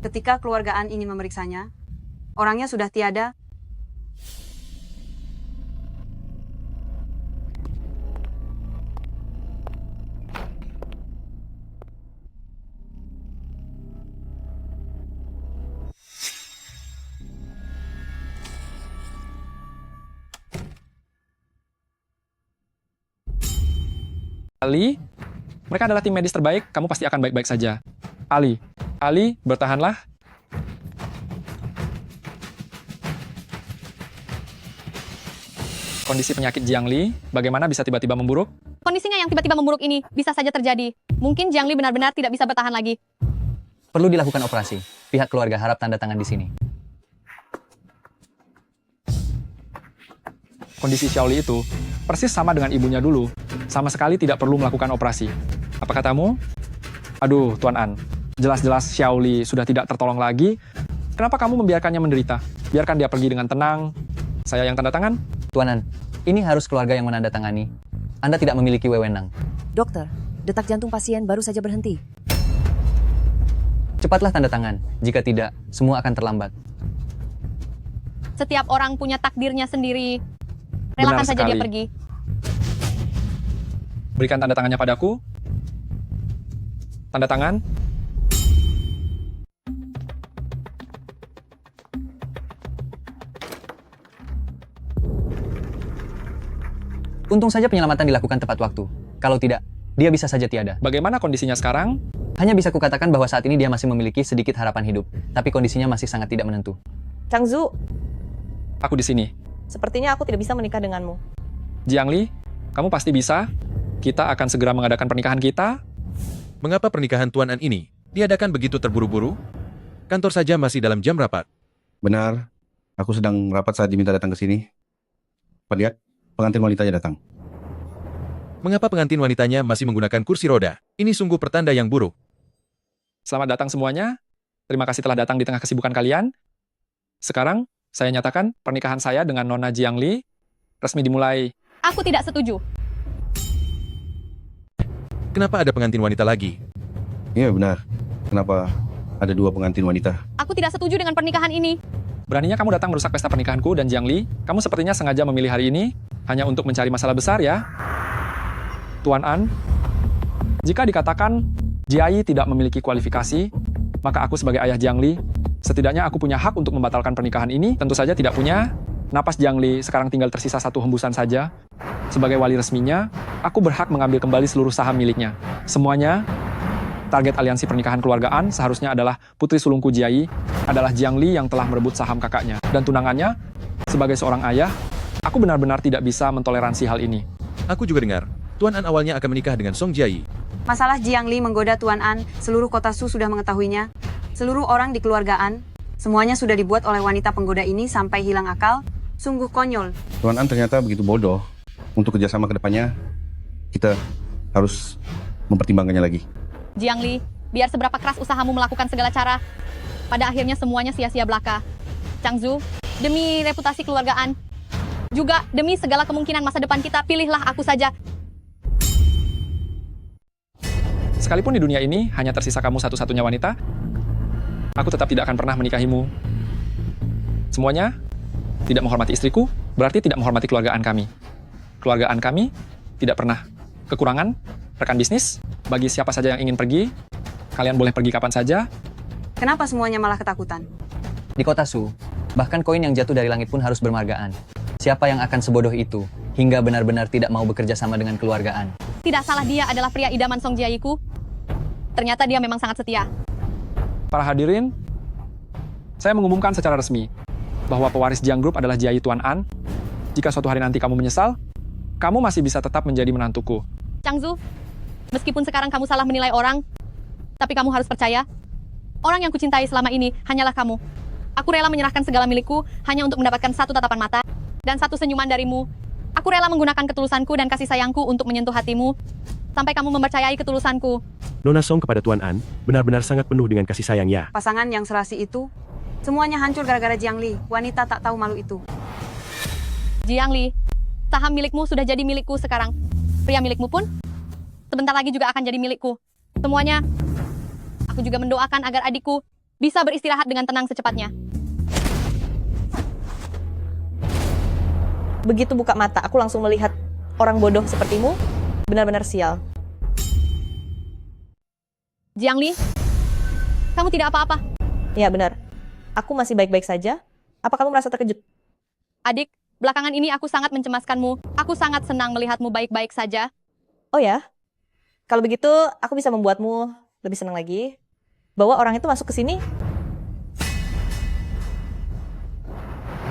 ketika keluargaan ini memeriksanya, orangnya sudah tiada. Ali, mereka adalah tim medis terbaik, kamu pasti akan baik-baik saja. Ali, bertahanlah. Kondisi penyakit Jiangli, bagaimana bisa tiba-tiba memburuk? Kondisinya yang tiba-tiba memburuk ini bisa saja terjadi. Mungkin Jiangli benar-benar tidak bisa bertahan lagi. Perlu dilakukan operasi. Pihak keluarga harap tanda tangan di sini. Kondisi Xiaoli itu persis sama dengan ibunya dulu. Sama sekali tidak perlu melakukan operasi. Apa katamu? Aduh, Tuan An. Jelas-jelas Xiaoli sudah tidak tertolong lagi. Kenapa kamu membiarkannya menderita? Biarkan dia pergi dengan tenang. Saya yang tanda tangan? Tuan An, ini harus keluarga yang menandatangani. Anda tidak memiliki wewenang. Dokter, detak jantung pasien baru saja berhenti. Cepatlah tanda tangan. Jika tidak, semua akan terlambat. Setiap orang punya takdirnya sendiri. Relakan saja dia pergi. Berikan tanda tangannya padaku. Tanda tangan. Untung saja penyelamatan dilakukan tepat waktu. Kalau tidak, dia bisa saja tiada. Bagaimana kondisinya sekarang? Hanya bisa kukatakan bahwa saat ini dia masih memiliki sedikit harapan hidup, tapi kondisinya masih sangat tidak menentu. Changzu, Aku di sini. sepertinya aku tidak bisa menikah denganmu. Jiangli, kamu pasti bisa. Kita akan segera mengadakan pernikahan kita. Mengapa pernikahan Tuan An ini diadakan begitu terburu-buru? Kantor saja masih dalam jam rapat. Benar, aku sedang rapat saat diminta datang ke sini. Lihat, pengantin wanitanya datang. Mengapa pengantin wanitanya masih menggunakan kursi roda? Ini sungguh pertanda yang buruk. Selamat datang semuanya. Terima kasih telah datang di tengah kesibukan kalian. Sekarang, saya nyatakan pernikahan saya dengan Nona Jiangli resmi dimulai. Aku tidak setuju. Kenapa ada pengantin wanita lagi? Iya benar, kenapa ada 2 pengantin wanita? Aku tidak setuju dengan pernikahan ini. Beraninya kamu datang merusak pesta pernikahanku dan Jiangli, kamu sepertinya sengaja memilih hari ini hanya untuk mencari masalah besar ya. Tuan An, jika dikatakan Jiayi tidak memiliki kualifikasi, maka aku sebagai ayah Jiangli, setidaknya aku punya hak untuk membatalkan pernikahan ini. Tentu saja tidak punya. Napas Jiangli sekarang tinggal tersisa 1 hembusan saja. Sebagai wali resminya, aku berhak mengambil kembali seluruh saham miliknya. Semuanya, target aliansi pernikahan keluargaan seharusnya adalah putri sulungku Jiayi, adalah Jiangli yang telah merebut saham kakaknya. Dan tunangannya, sebagai seorang ayah, aku benar-benar tidak bisa mentoleransi hal ini. Aku juga dengar, Tuan An awalnya akan menikah dengan Song Jiayi. Masalah Jiangli menggoda Tuan An, seluruh kota Su sudah mengetahuinya. Seluruh orang di keluargaan, semuanya sudah dibuat oleh wanita penggoda ini sampai hilang akal. Sungguh konyol. Tuan An ternyata begitu bodoh. Untuk kerjasama ke depannya, kita harus mempertimbangkannya lagi. Jiangli, biar seberapa keras usahamu melakukan segala cara, pada akhirnya semuanya sia-sia belaka. Changzu, demi reputasi keluargaan, juga demi segala kemungkinan masa depan kita, pilihlah aku saja. Sekalipun di dunia ini hanya tersisa kamu satu-satunya wanita, aku tetap tidak akan pernah menikahimu. Semuanya tidak menghormati istriku, berarti tidak menghormati keluargaan kami. Keluargaan kami tidak pernah kekurangan rekan bisnis. Bagi siapa saja yang ingin pergi, kalian boleh pergi kapan saja. Kenapa semuanya malah ketakutan? Di kota Su, bahkan koin yang jatuh dari langit pun harus bermargaan. Siapa yang akan sebodoh itu, hingga benar-benar tidak mau bekerja sama dengan keluargaan? Tidak salah, dia adalah pria idaman Song Jiayiku. Ternyata dia memang sangat setia. Para hadirin, saya mengumumkan secara resmi bahwa pewaris Jiang Group adalah Jiayi Tuan An. Jika suatu hari nanti kamu menyesal, kamu masih bisa tetap menjadi menantuku. Changzu, meskipun sekarang kamu salah menilai orang, tapi kamu harus percaya, orang yang kucintai selama ini hanyalah kamu. Aku rela menyerahkan segala milikku hanya untuk mendapatkan satu tatapan mata dan satu senyuman darimu. Aku rela menggunakan ketulusanku dan kasih sayangku untuk menyentuh hatimu, sampai kamu mempercayai ketulusanku. Nona Song kepada Tuan An benar-benar sangat penuh dengan kasih sayang ya. Pasangan yang serasi itu, semuanya hancur gara-gara Jiangli, wanita tak tahu malu itu. Jiangli, saham milikmu sudah jadi milikku sekarang. Pria milikmu pun sebentar lagi juga akan jadi milikku. Semuanya, aku juga mendoakan agar adikku bisa beristirahat dengan tenang secepatnya. Begitu buka mata, aku langsung melihat orang bodoh sepertimu, benar-benar sial. Jiangli, kamu tidak apa-apa. Ya benar, aku masih baik-baik saja. Apa kamu merasa terkejut? Adik, belakangan ini aku sangat mencemaskanmu. Aku sangat senang melihatmu baik-baik saja. Oh ya? Kalau begitu, aku bisa membuatmu lebih senang lagi. Bawa orang itu masuk ke sini.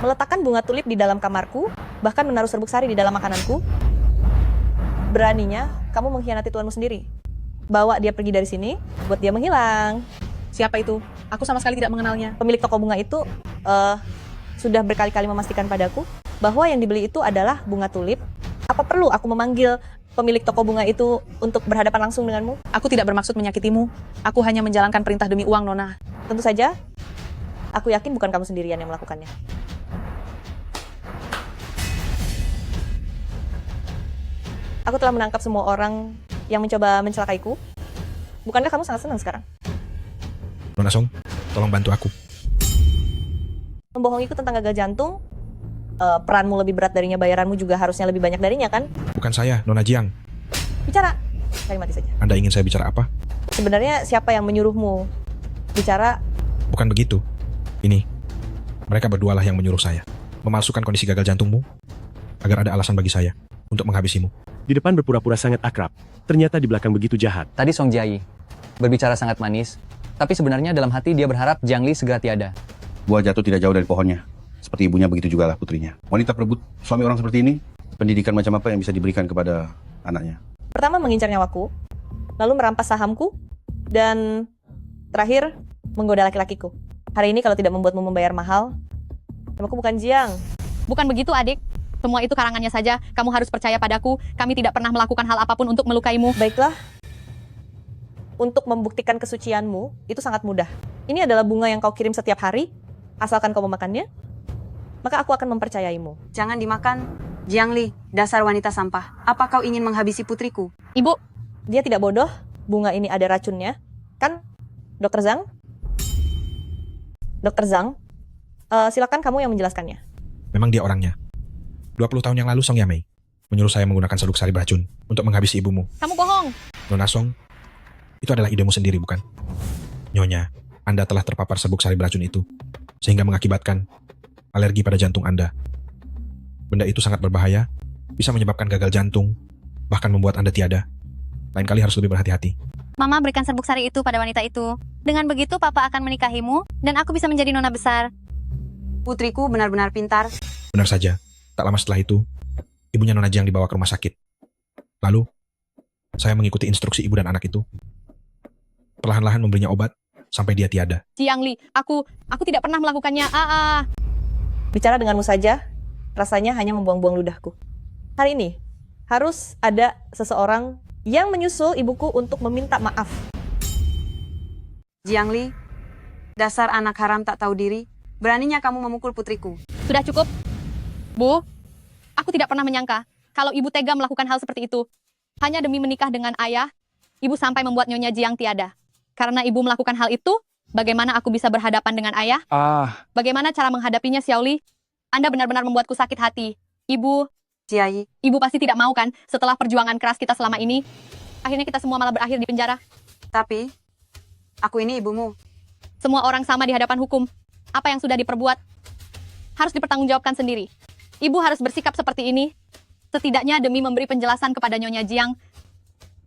Meletakkan bunga tulip di dalam kamarku, bahkan menaruh serbuk sari di dalam makananku. Beraninya, kamu mengkhianati tuanmu sendiri. Bawa dia pergi dari sini, buat dia menghilang. Siapa itu? Aku sama sekali tidak mengenalnya. Pemilik toko bunga itu sudah berkali-kali memastikan padaku bahwa yang dibeli itu adalah bunga tulip. Apa perlu aku memanggil pemilik toko bunga itu untuk berhadapan langsung denganmu? Aku tidak bermaksud menyakitimu. Aku hanya menjalankan perintah demi uang, Nona. Tentu saja, aku yakin bukan kamu sendirian yang melakukannya. Aku telah menangkap semua orang yang mencoba mencelakaiku. Bukankah kamu sangat senang sekarang? Nona Song, tolong bantu aku. Membohongiku tentang gagal jantung, peranmu lebih berat darinya, bayaranmu juga harusnya lebih banyak darinya, kan? Bukan saya, Nona Jiang. Bicara, saya mati saja. Anda ingin saya bicara apa? Sebenarnya siapa yang menyuruhmu bicara? Bukan begitu. Ini, mereka berdualah yang menyuruh saya memalsukan kondisi gagal jantungmu agar ada alasan bagi saya untuk menghabisimu. Di depan berpura-pura sangat akrab, ternyata di belakang begitu jahat. Tadi Song Jiayi berbicara sangat manis, tapi sebenarnya dalam hati dia berharap Jiang Li segera tiada. Buah jatuh tidak jauh dari pohonnya. Seperti ibunya begitu juga lah putrinya. Wanita perebut suami orang seperti ini, pendidikan macam apa yang bisa diberikan kepada anaknya? Pertama mengincar nyawaku, lalu merampas sahamku, dan terakhir menggoda laki-lakiku. Hari ini kalau tidak membuatmu membayar mahal, namaku bukan Jiang. Bukan begitu, adik. Semua itu karangannya saja. Kamu harus percaya padaku. Kami tidak pernah melakukan hal apapun untuk melukaimu. Baiklah. Untuk membuktikan kesucianmu, itu sangat mudah. Ini adalah bunga yang kau kirim setiap hari, asalkan kau memakannya, maka aku akan mempercayaimu. Jangan dimakan. Jiang Li, dasar wanita sampah. Apa kau ingin menghabisi putriku? Ibu, dia tidak bodoh. Bunga ini ada racunnya. Kan, Dr. Zhang? Dr. Zhang, silakan kamu yang menjelaskannya. Memang dia orangnya. 20 tahun yang lalu Song Yamei menyuruh saya menggunakan sabuk sari beracun untuk menghabisi ibumu. Kamu bohong. Nona Song, itu adalah idemu sendiri, bukan? Nyonya, Anda telah terpapar sabuk sari beracun itu, sehingga mengakibatkan alergi pada jantung Anda. Benda itu sangat berbahaya, bisa menyebabkan gagal jantung, bahkan membuat Anda tiada. Lain kali harus lebih berhati-hati. Mama berikan serbuk sari itu pada wanita itu. Dengan begitu papa akan menikahimu, dan aku bisa menjadi nona besar. Putriku benar-benar pintar. Benar saja, tak lama setelah itu, ibunya Nona Jiang dibawa ke rumah sakit. Lalu, saya mengikuti instruksi ibu dan anak itu. Perlahan-lahan memberinya obat, sampai dia tiada. Jiang Li, aku tidak pernah melakukannya. Bicara denganmu saja, rasanya hanya membuang-buang ludahku. Hari ini, harus ada seseorang yang menyusul ibuku untuk meminta maaf. Jiang Li, dasar anak haram tak tahu diri, beraninya kamu memukul putriku. Sudah cukup. Bu, aku tidak pernah menyangka kalau ibu tega melakukan hal seperti itu. Hanya demi menikah dengan ayah, ibu sampai membuat Nyonya Jiang tiada. Karena ibu melakukan hal itu, bagaimana aku bisa berhadapan dengan ayah? Bagaimana cara menghadapinya, Xiaoli? Anda benar-benar membuatku sakit hati. Ibu, Jiayi, ibu pasti tidak mau kan setelah perjuangan keras kita selama ini, akhirnya kita semua malah berakhir di penjara. Tapi, aku ini ibumu. Semua orang sama di hadapan hukum. Apa yang sudah diperbuat harus dipertanggungjawabkan sendiri. Ibu harus bersikap seperti ini, setidaknya demi memberi penjelasan kepada Nyonya Jiang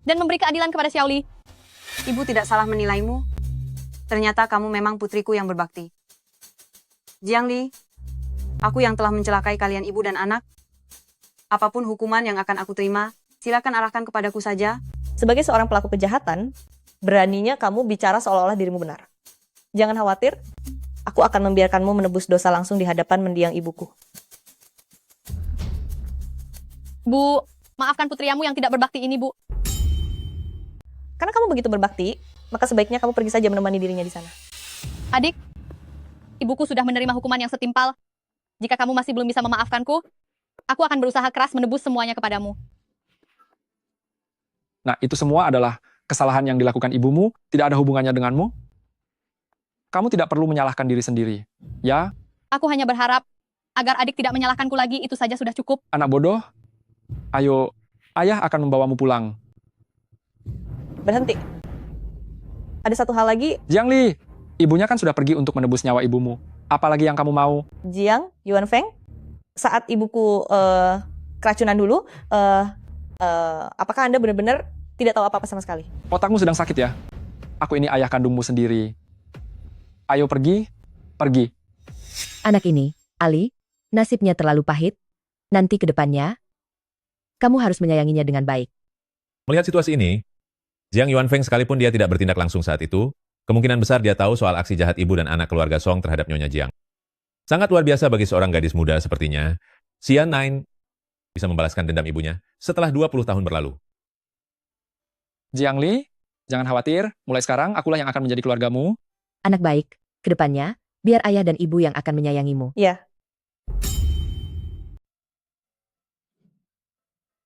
dan memberi keadilan kepada Xiaoli. Ibu tidak salah menilaimu. Ternyata kamu memang putriku yang berbakti. Jiang Li, aku yang telah mencelakai kalian ibu dan anak. Apapun hukuman yang akan aku terima, silakan arahkan kepadaku saja. Sebagai seorang pelaku kejahatan, beraninya kamu bicara seolah-olah dirimu benar. Jangan khawatir, aku akan membiarkanmu menebus dosa langsung di hadapan mendiang ibuku. Bu, maafkan putriamu yang tidak berbakti ini, Bu. Karena kamu begitu berbakti, maka sebaiknya kamu pergi saja menemani dirinya di sana. Adik, ibuku sudah menerima hukuman yang setimpal. Jika kamu masih belum bisa memaafkanku, aku akan berusaha keras menebus semuanya kepadamu. Nah, itu semua adalah kesalahan yang dilakukan ibumu, tidak ada hubungannya denganmu. Kamu tidak perlu menyalahkan diri sendiri, ya? Aku hanya berharap agar adik tidak menyalahkanku lagi, itu saja sudah cukup. Anak bodoh, ayo, ayah akan membawamu pulang. Berhenti. Ada satu hal lagi. Jiang Li, ibunya kan sudah pergi untuk menebus nyawa ibumu. Apalagi yang kamu mau? Jiang, Yuan Feng, saat ibuku keracunan dulu, apakah Anda benar-benar tidak tahu apa-apa sama sekali? Otakmu sedang sakit ya? Aku ini ayah kandungmu sendiri. Ayo pergi, pergi. Anak ini, Ali, nasibnya terlalu pahit. Nanti ke depannya, kamu harus menyayanginya dengan baik. Melihat situasi ini, Jiang Yuanfeng sekalipun dia tidak bertindak langsung saat itu, kemungkinan besar dia tahu soal aksi jahat ibu dan anak keluarga Song terhadap Nyonya Jiang. Sangat luar biasa bagi seorang gadis muda sepertinya, Xian Nine bisa membalaskan dendam ibunya setelah 20 tahun berlalu. Jiang Li, jangan khawatir, mulai sekarang akulah yang akan menjadi keluargamu. Anak baik, ke depannya, biar ayah dan ibu yang akan menyayangimu. Ya.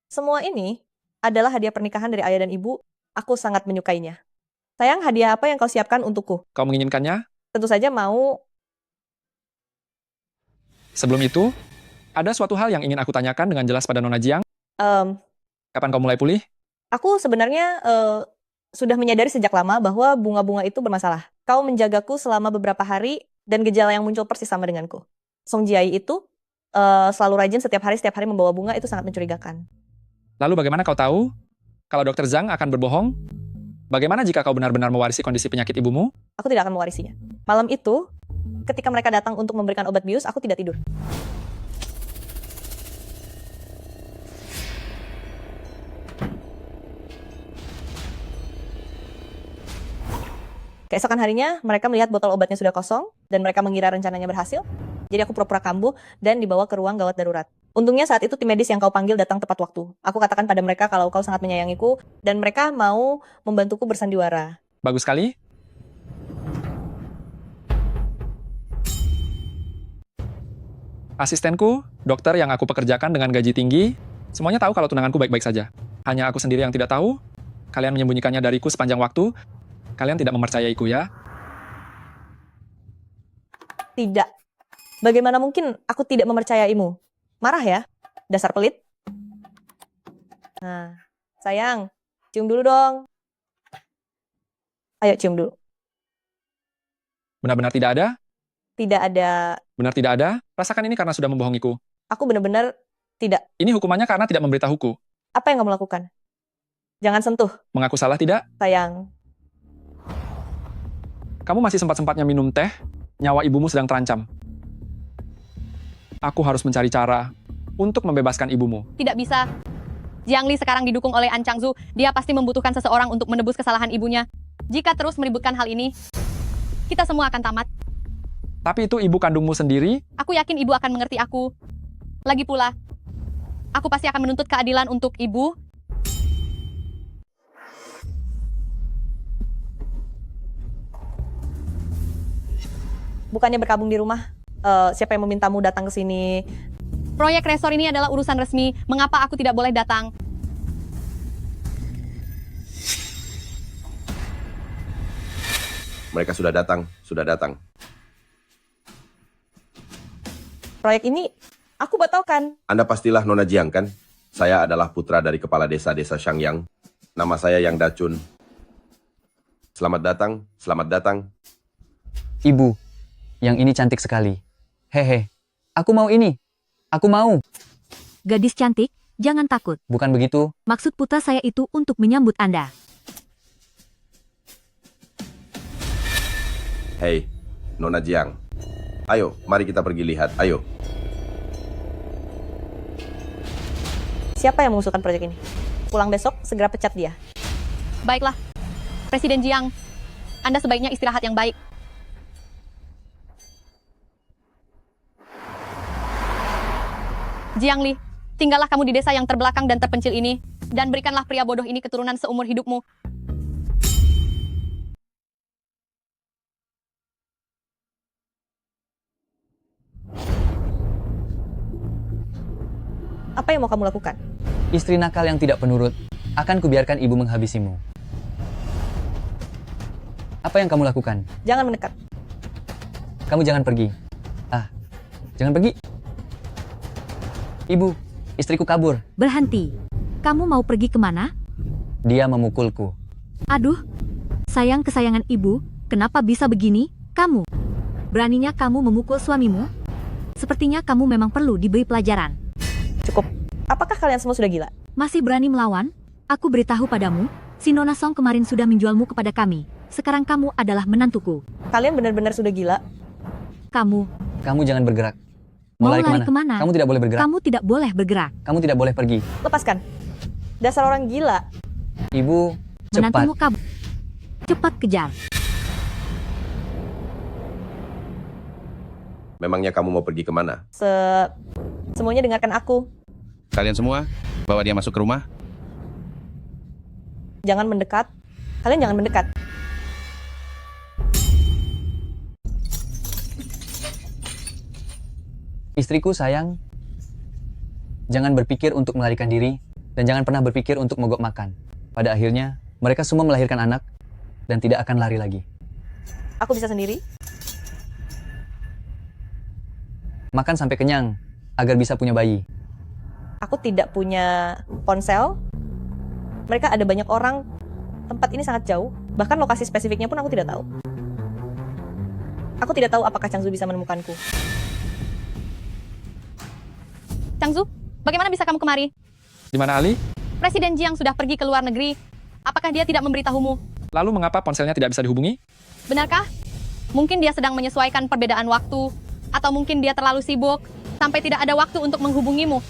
Semua ini adalah hadiah pernikahan dari ayah dan ibu. Aku sangat menyukainya. Sayang, hadiah apa yang kau siapkan untukku? Kau menginginkannya? Tentu saja mau. Sebelum itu, ada suatu hal yang ingin aku tanyakan dengan jelas pada Nona Jiang. Kapan kau mulai pulih? Aku sebenarnya sudah menyadari sejak lama bahwa bunga-bunga itu bermasalah. Kau menjagaku selama beberapa hari dan gejala yang muncul persis sama denganku. Song Jiayi itu selalu rajin setiap hari membawa bunga, itu sangat mencurigakan. Lalu bagaimana kau tahu kalau Dr. Zhang akan berbohong? Bagaimana jika kau benar-benar mewarisi kondisi penyakit ibumu? Aku tidak akan mewarisinya. Malam itu, ketika mereka datang untuk memberikan obat bius, aku tidak tidur. Keesokan harinya, mereka melihat botol obatnya sudah kosong, dan mereka mengira rencananya berhasil. Jadi aku pura-pura kambuh dan dibawa ke ruang gawat darurat. Untungnya saat itu tim medis yang kau panggil datang tepat waktu. Aku katakan pada mereka kalau kau sangat menyayangiku, dan mereka mau membantuku bersandiwara. Bagus sekali. Asistenku, dokter yang aku pekerjakan dengan gaji tinggi, semuanya tahu kalau tunanganku baik-baik saja. Hanya aku sendiri yang tidak tahu. Kalian menyembunyikannya dariku sepanjang waktu. Kalian tidak mempercayaiku ya? Tidak. Bagaimana mungkin aku tidak mempercayaimu? Marah ya? Dasar pelit. Nah, sayang, cium dulu dong. Ayo cium dulu. Benar-benar tidak ada? Tidak ada. Benar tidak ada? Rasakan ini karena sudah membohongiku. Aku benar-benar tidak. Ini hukumannya karena tidak memberitahuku. Apa yang kamu lakukan? Jangan sentuh. Mengaku salah tidak? Sayang. Kamu masih sempat-sempatnya minum teh, nyawa ibumu sedang terancam. Aku harus mencari cara untuk membebaskan ibumu. Tidak bisa. Jiang Li sekarang didukung oleh An Changzu. Dia pasti membutuhkan seseorang untuk menebus kesalahan ibunya. Jika terus meributkan hal ini, kita semua akan tamat. Tapi itu ibu kandungmu sendiri. Aku yakin ibu akan mengerti aku. Lagi pula, aku pasti akan menuntut keadilan untuk ibu. Bukannya berkabung di rumah. Siapa yang memintamu datang ke sini? Proyek resor ini adalah urusan resmi. Mengapa aku tidak boleh datang? Mereka sudah datang, sudah datang. Proyek ini aku batalkan. Anda pastilah Nona Jiang kan? Saya adalah putra dari kepala desa-desa Shangyang. Nama saya Yang Dacun. Selamat datang, selamat datang. Ibu, yang ini cantik sekali. Hehe, aku mau ini. Aku mau. Gadis cantik, jangan takut. Bukan begitu. Maksud putra saya itu untuk menyambut Anda. Hei, Nona Jiang. Ayo, mari kita pergi lihat, ayo. Siapa yang mengusulkan proyek ini? Pulang besok, segera pecat dia. Baiklah, Presiden Jiang. Anda sebaiknya istirahat yang baik. Jiang Li, tinggallah kamu di desa yang terbelakang dan terpencil ini, dan berikanlah pria bodoh ini keturunan seumur hidupmu. Apa yang mau kamu lakukan? Istri nakal yang tidak penurut, akan kubiarkan ibu menghabisimu. Apa yang kamu lakukan? Jangan mendekat. Kamu jangan pergi. Jangan pergi. Ibu, istriku kabur. Berhenti. Kamu mau pergi kemana? Dia memukulku. Aduh, sayang kesayangan ibu, kenapa bisa begini? Kamu, beraninya kamu memukul suamimu? Sepertinya kamu memang perlu diberi pelajaran. Cukup. Apakah kalian semua sudah gila? Masih berani melawan? Aku beritahu padamu, si Nona Song kemarin sudah menjualmu kepada kami. Sekarang kamu adalah menantuku. Kalian benar-benar sudah gila? Kamu jangan bergerak. Mau lari kemana? Kamu tidak boleh bergerak. Kamu tidak boleh bergerak. Kamu tidak boleh pergi. Lepaskan. Dasar orang gila. Ibu, cepat. Menantumu kabur. Cepat kejar. Memangnya kamu mau pergi kemana? Semuanya dengarkan aku. Kalian semua, bawa dia masuk ke rumah. Jangan mendekat. Kalian jangan mendekat. Istriku sayang, jangan berpikir untuk melarikan diri, dan jangan pernah berpikir untuk mogok makan. Pada akhirnya, mereka semua melahirkan anak, dan tidak akan lari lagi. Aku bisa sendiri. Makan sampai kenyang, agar bisa punya bayi. Aku tidak punya ponsel. Mereka ada banyak orang. Tempat ini sangat jauh. Bahkan lokasi spesifiknya pun aku tidak tahu. Aku tidak tahu apakah Changzu bisa menemukanku. Changzu, bagaimana bisa kamu kemari? Di mana Ali? Presiden Jiang sudah pergi ke luar negeri. Apakah dia tidak memberitahumu? Lalu mengapa ponselnya tidak bisa dihubungi? Benarkah? Mungkin dia sedang menyesuaikan perbedaan waktu. Atau mungkin dia terlalu sibuk, sampai tidak ada waktu untuk menghubungimu.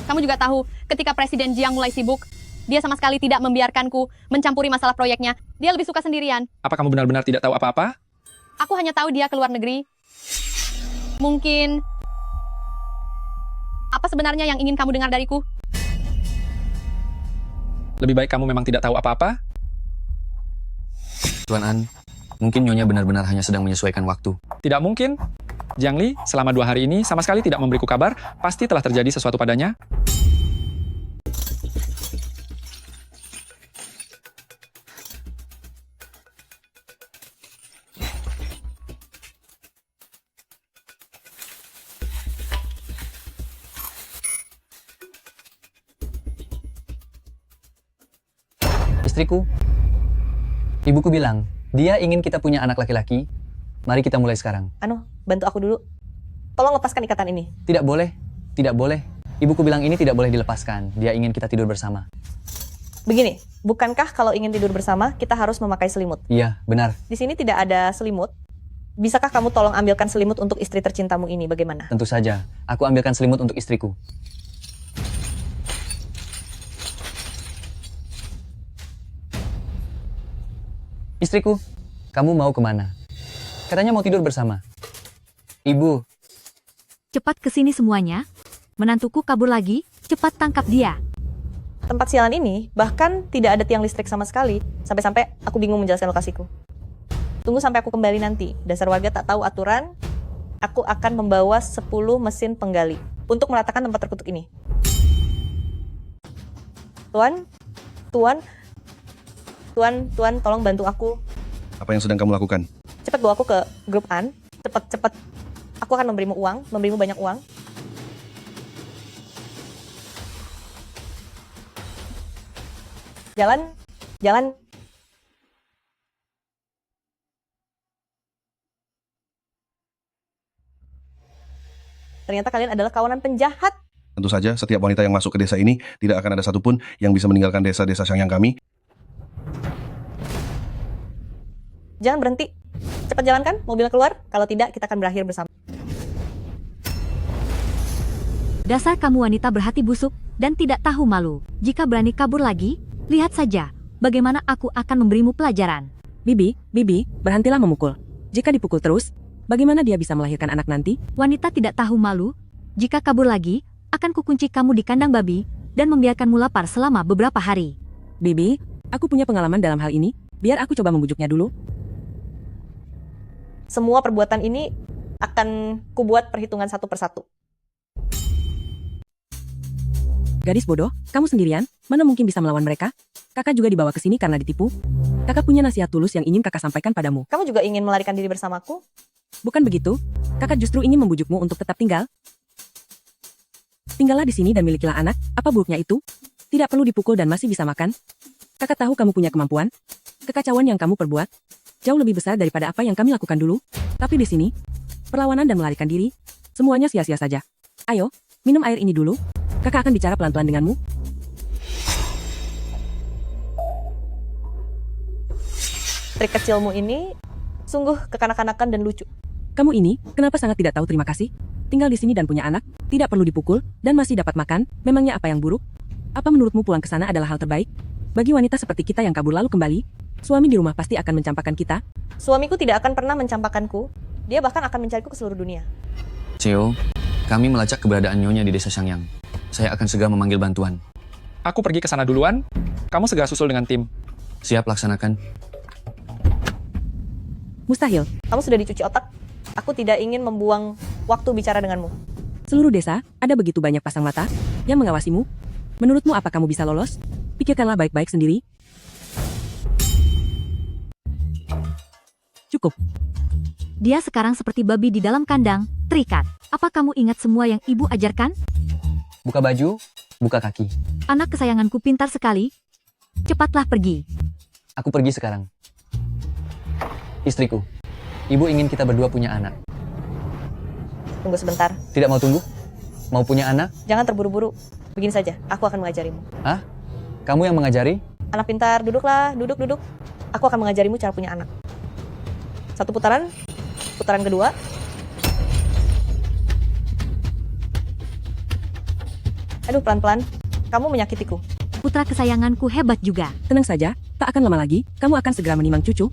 Kamu juga tahu, ketika Presiden Jiang mulai sibuk, dia sama sekali tidak membiarkanku mencampuri masalah proyeknya. Dia lebih suka sendirian. Apa kamu benar-benar tidak tahu apa-apa? Aku hanya tahu dia keluar negeri. Mungkin... Apa sebenarnya yang ingin kamu dengar dariku? Lebih baik kamu memang tidak tahu apa-apa? Tuan An, mungkin Nyonya benar-benar hanya sedang menyesuaikan waktu. Tidak mungkin. Jiang Li, selama 2 hari ini sama sekali tidak memberiku kabar, pasti telah terjadi sesuatu padanya. Istriku, ibuku bilang, dia ingin kita punya anak laki-laki. Mari kita mulai sekarang. Bantu aku dulu. Tolong lepaskan ikatan ini. Tidak boleh, tidak boleh. Ibuku bilang ini tidak boleh dilepaskan. Dia ingin kita tidur bersama. Begini, bukankah kalau ingin tidur bersama, kita harus memakai selimut? Iya, benar. Di sini tidak ada selimut. Bisakah kamu tolong ambilkan selimut untuk istri tercintamu ini, bagaimana? Tentu saja. Aku ambilkan selimut untuk istriku. Istriku, kamu mau kemana? Katanya mau tidur bersama. Ibu. Cepat kesini semuanya. Menantuku kabur lagi, cepat tangkap dia. Tempat sialan ini bahkan tidak ada tiang listrik sama sekali. Sampai-sampai aku bingung menjelaskan lokasiku. Tunggu sampai aku kembali nanti. Dasar warga tak tahu aturan. Aku akan membawa 10 mesin penggali untuk meratakan tempat terkutuk ini. Tuan, tolong bantu aku. Apa yang sedang kamu lakukan? Cepat bawa aku ke grup An. Cepat. Aku akan memberimu uang, memberimu banyak uang. Jalan. Ternyata kalian adalah kawanan penjahat. Tentu saja, setiap wanita yang masuk ke desa ini tidak akan ada satupun yang bisa meninggalkan desa-desa Shangyang kami. Jangan berhenti. Cepat jalankan, mobilnya keluar. Kalau tidak, kita akan berakhir bersama. Dasar kamu wanita berhati busuk dan tidak tahu malu. Jika berani kabur lagi, lihat saja bagaimana aku akan memberimu pelajaran. Bibi, berhentilah memukul. Jika dipukul terus, bagaimana dia bisa melahirkan anak nanti? Wanita tidak tahu malu. Jika kabur lagi, akan kukunci kamu di kandang babi dan membiarkanmu lapar selama beberapa hari. Bibi, aku punya pengalaman dalam hal ini. Biar aku coba membujuknya dulu. Semua perbuatan ini akan kubuat perhitungan satu persatu. Gadis bodoh, kamu sendirian, mana mungkin bisa melawan mereka? Kakak juga dibawa ke sini karena ditipu. Kakak punya nasihat tulus yang ingin kakak sampaikan padamu. Kamu juga ingin melarikan diri bersamaku? Bukan begitu, kakak justru ingin membujukmu untuk tetap tinggal. Tinggallah di sini dan milikilah anak, apa buruknya itu? Tidak perlu dipukul dan masih bisa makan. Kakak tahu kamu punya kemampuan. Kekacauan yang kamu perbuat jauh lebih besar daripada apa yang kami lakukan dulu. Tapi di sini, perlawanan dan melarikan diri, semuanya sia-sia saja. Ayo, minum air ini dulu. Kakak akan bicara pelan-pelan denganmu. Trik kecilmu ini sungguh kekanak-kanakan dan lucu. Kamu ini, kenapa sangat tidak tahu terima kasih? Tinggal di sini dan punya anak, tidak perlu dipukul, dan masih dapat makan, memangnya apa yang buruk? Apa menurutmu pulang ke sana adalah hal terbaik? Bagi wanita seperti kita yang kabur lalu kembali, suami di rumah pasti akan mencampakkan kita. Suamiku tidak akan pernah mencampakkanku. Dia bahkan akan mencariku ke seluruh dunia. Cheo, kami melacak keberadaan Nyonya di desa Shangyang. Saya akan segera memanggil bantuan. Aku pergi ke sana duluan, kamu segera susul dengan tim. Siap, laksanakan. Mustahil. Kamu sudah dicuci otak. Aku tidak ingin membuang waktu bicara denganmu. Seluruh desa, ada begitu banyak pasang mata yang mengawasimu. Menurutmu apa kamu bisa lolos? Pikirkanlah baik-baik sendiri. Cukup. Dia sekarang seperti babi di dalam kandang, terikat. Apa kamu ingat semua yang ibu ajarkan? Buka baju, buka kaki. Anak kesayanganku pintar sekali. Cepatlah pergi. Aku pergi sekarang. Istriku, ibu ingin kita berdua punya anak. Tunggu sebentar. Tidak mau tunggu? Mau punya anak? Jangan terburu-buru. Begini saja, aku akan mengajarimu. Hah? Kamu yang mengajari? Anak pintar, duduklah, duduk. Aku akan mengajarimu cara punya anak. 1 putaran, putaran kedua. Aduh, pelan-pelan. Kamu menyakitiku. Putra kesayanganku hebat juga. Tenang saja, tak akan lama lagi, kamu akan segera menimang cucu.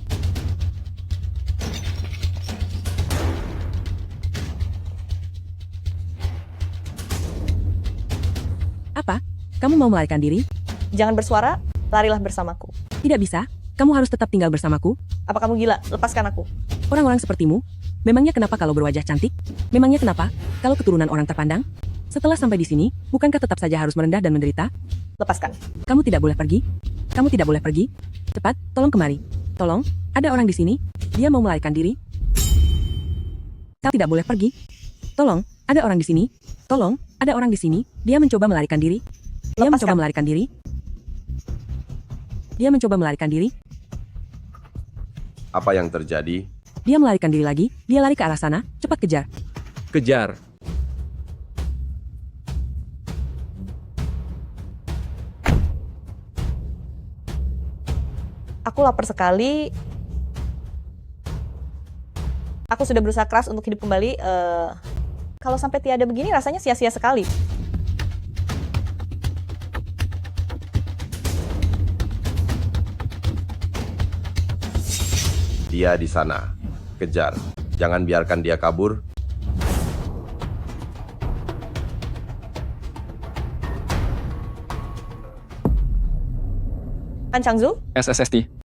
Apa? Kamu mau melarikan diri? Jangan bersuara, larilah bersamaku. Tidak bisa, kamu harus tetap tinggal bersamaku. Apa kamu gila? Lepaskan aku. Orang-orang sepertimu, memangnya kenapa kalau berwajah cantik? Memangnya kenapa kalau keturunan orang terpandang? Setelah sampai di sini, bukankah tetap saja harus merendah dan menderita? Lepaskan. Kamu tidak boleh pergi. Kamu tidak boleh pergi. Cepat, tolong kemari. Tolong, ada orang di sini. Dia mau melarikan diri. Kamu tidak boleh pergi. Tolong, ada orang di sini. Tolong, ada orang di sini. Dia mencoba melarikan diri. Dia mencoba melarikan diri. Dia mencoba melarikan diri. Apa yang terjadi? Dia melarikan diri lagi. Dia lari ke arah sana. Cepat kejar. Kejar. Aku lapar sekali. Aku sudah berusaha keras untuk hidup kembali. Kalau sampai tiada begini rasanya sia-sia sekali. Dia di sana. Kejar. Jangan biarkan dia kabur. An Changzu? SSSD.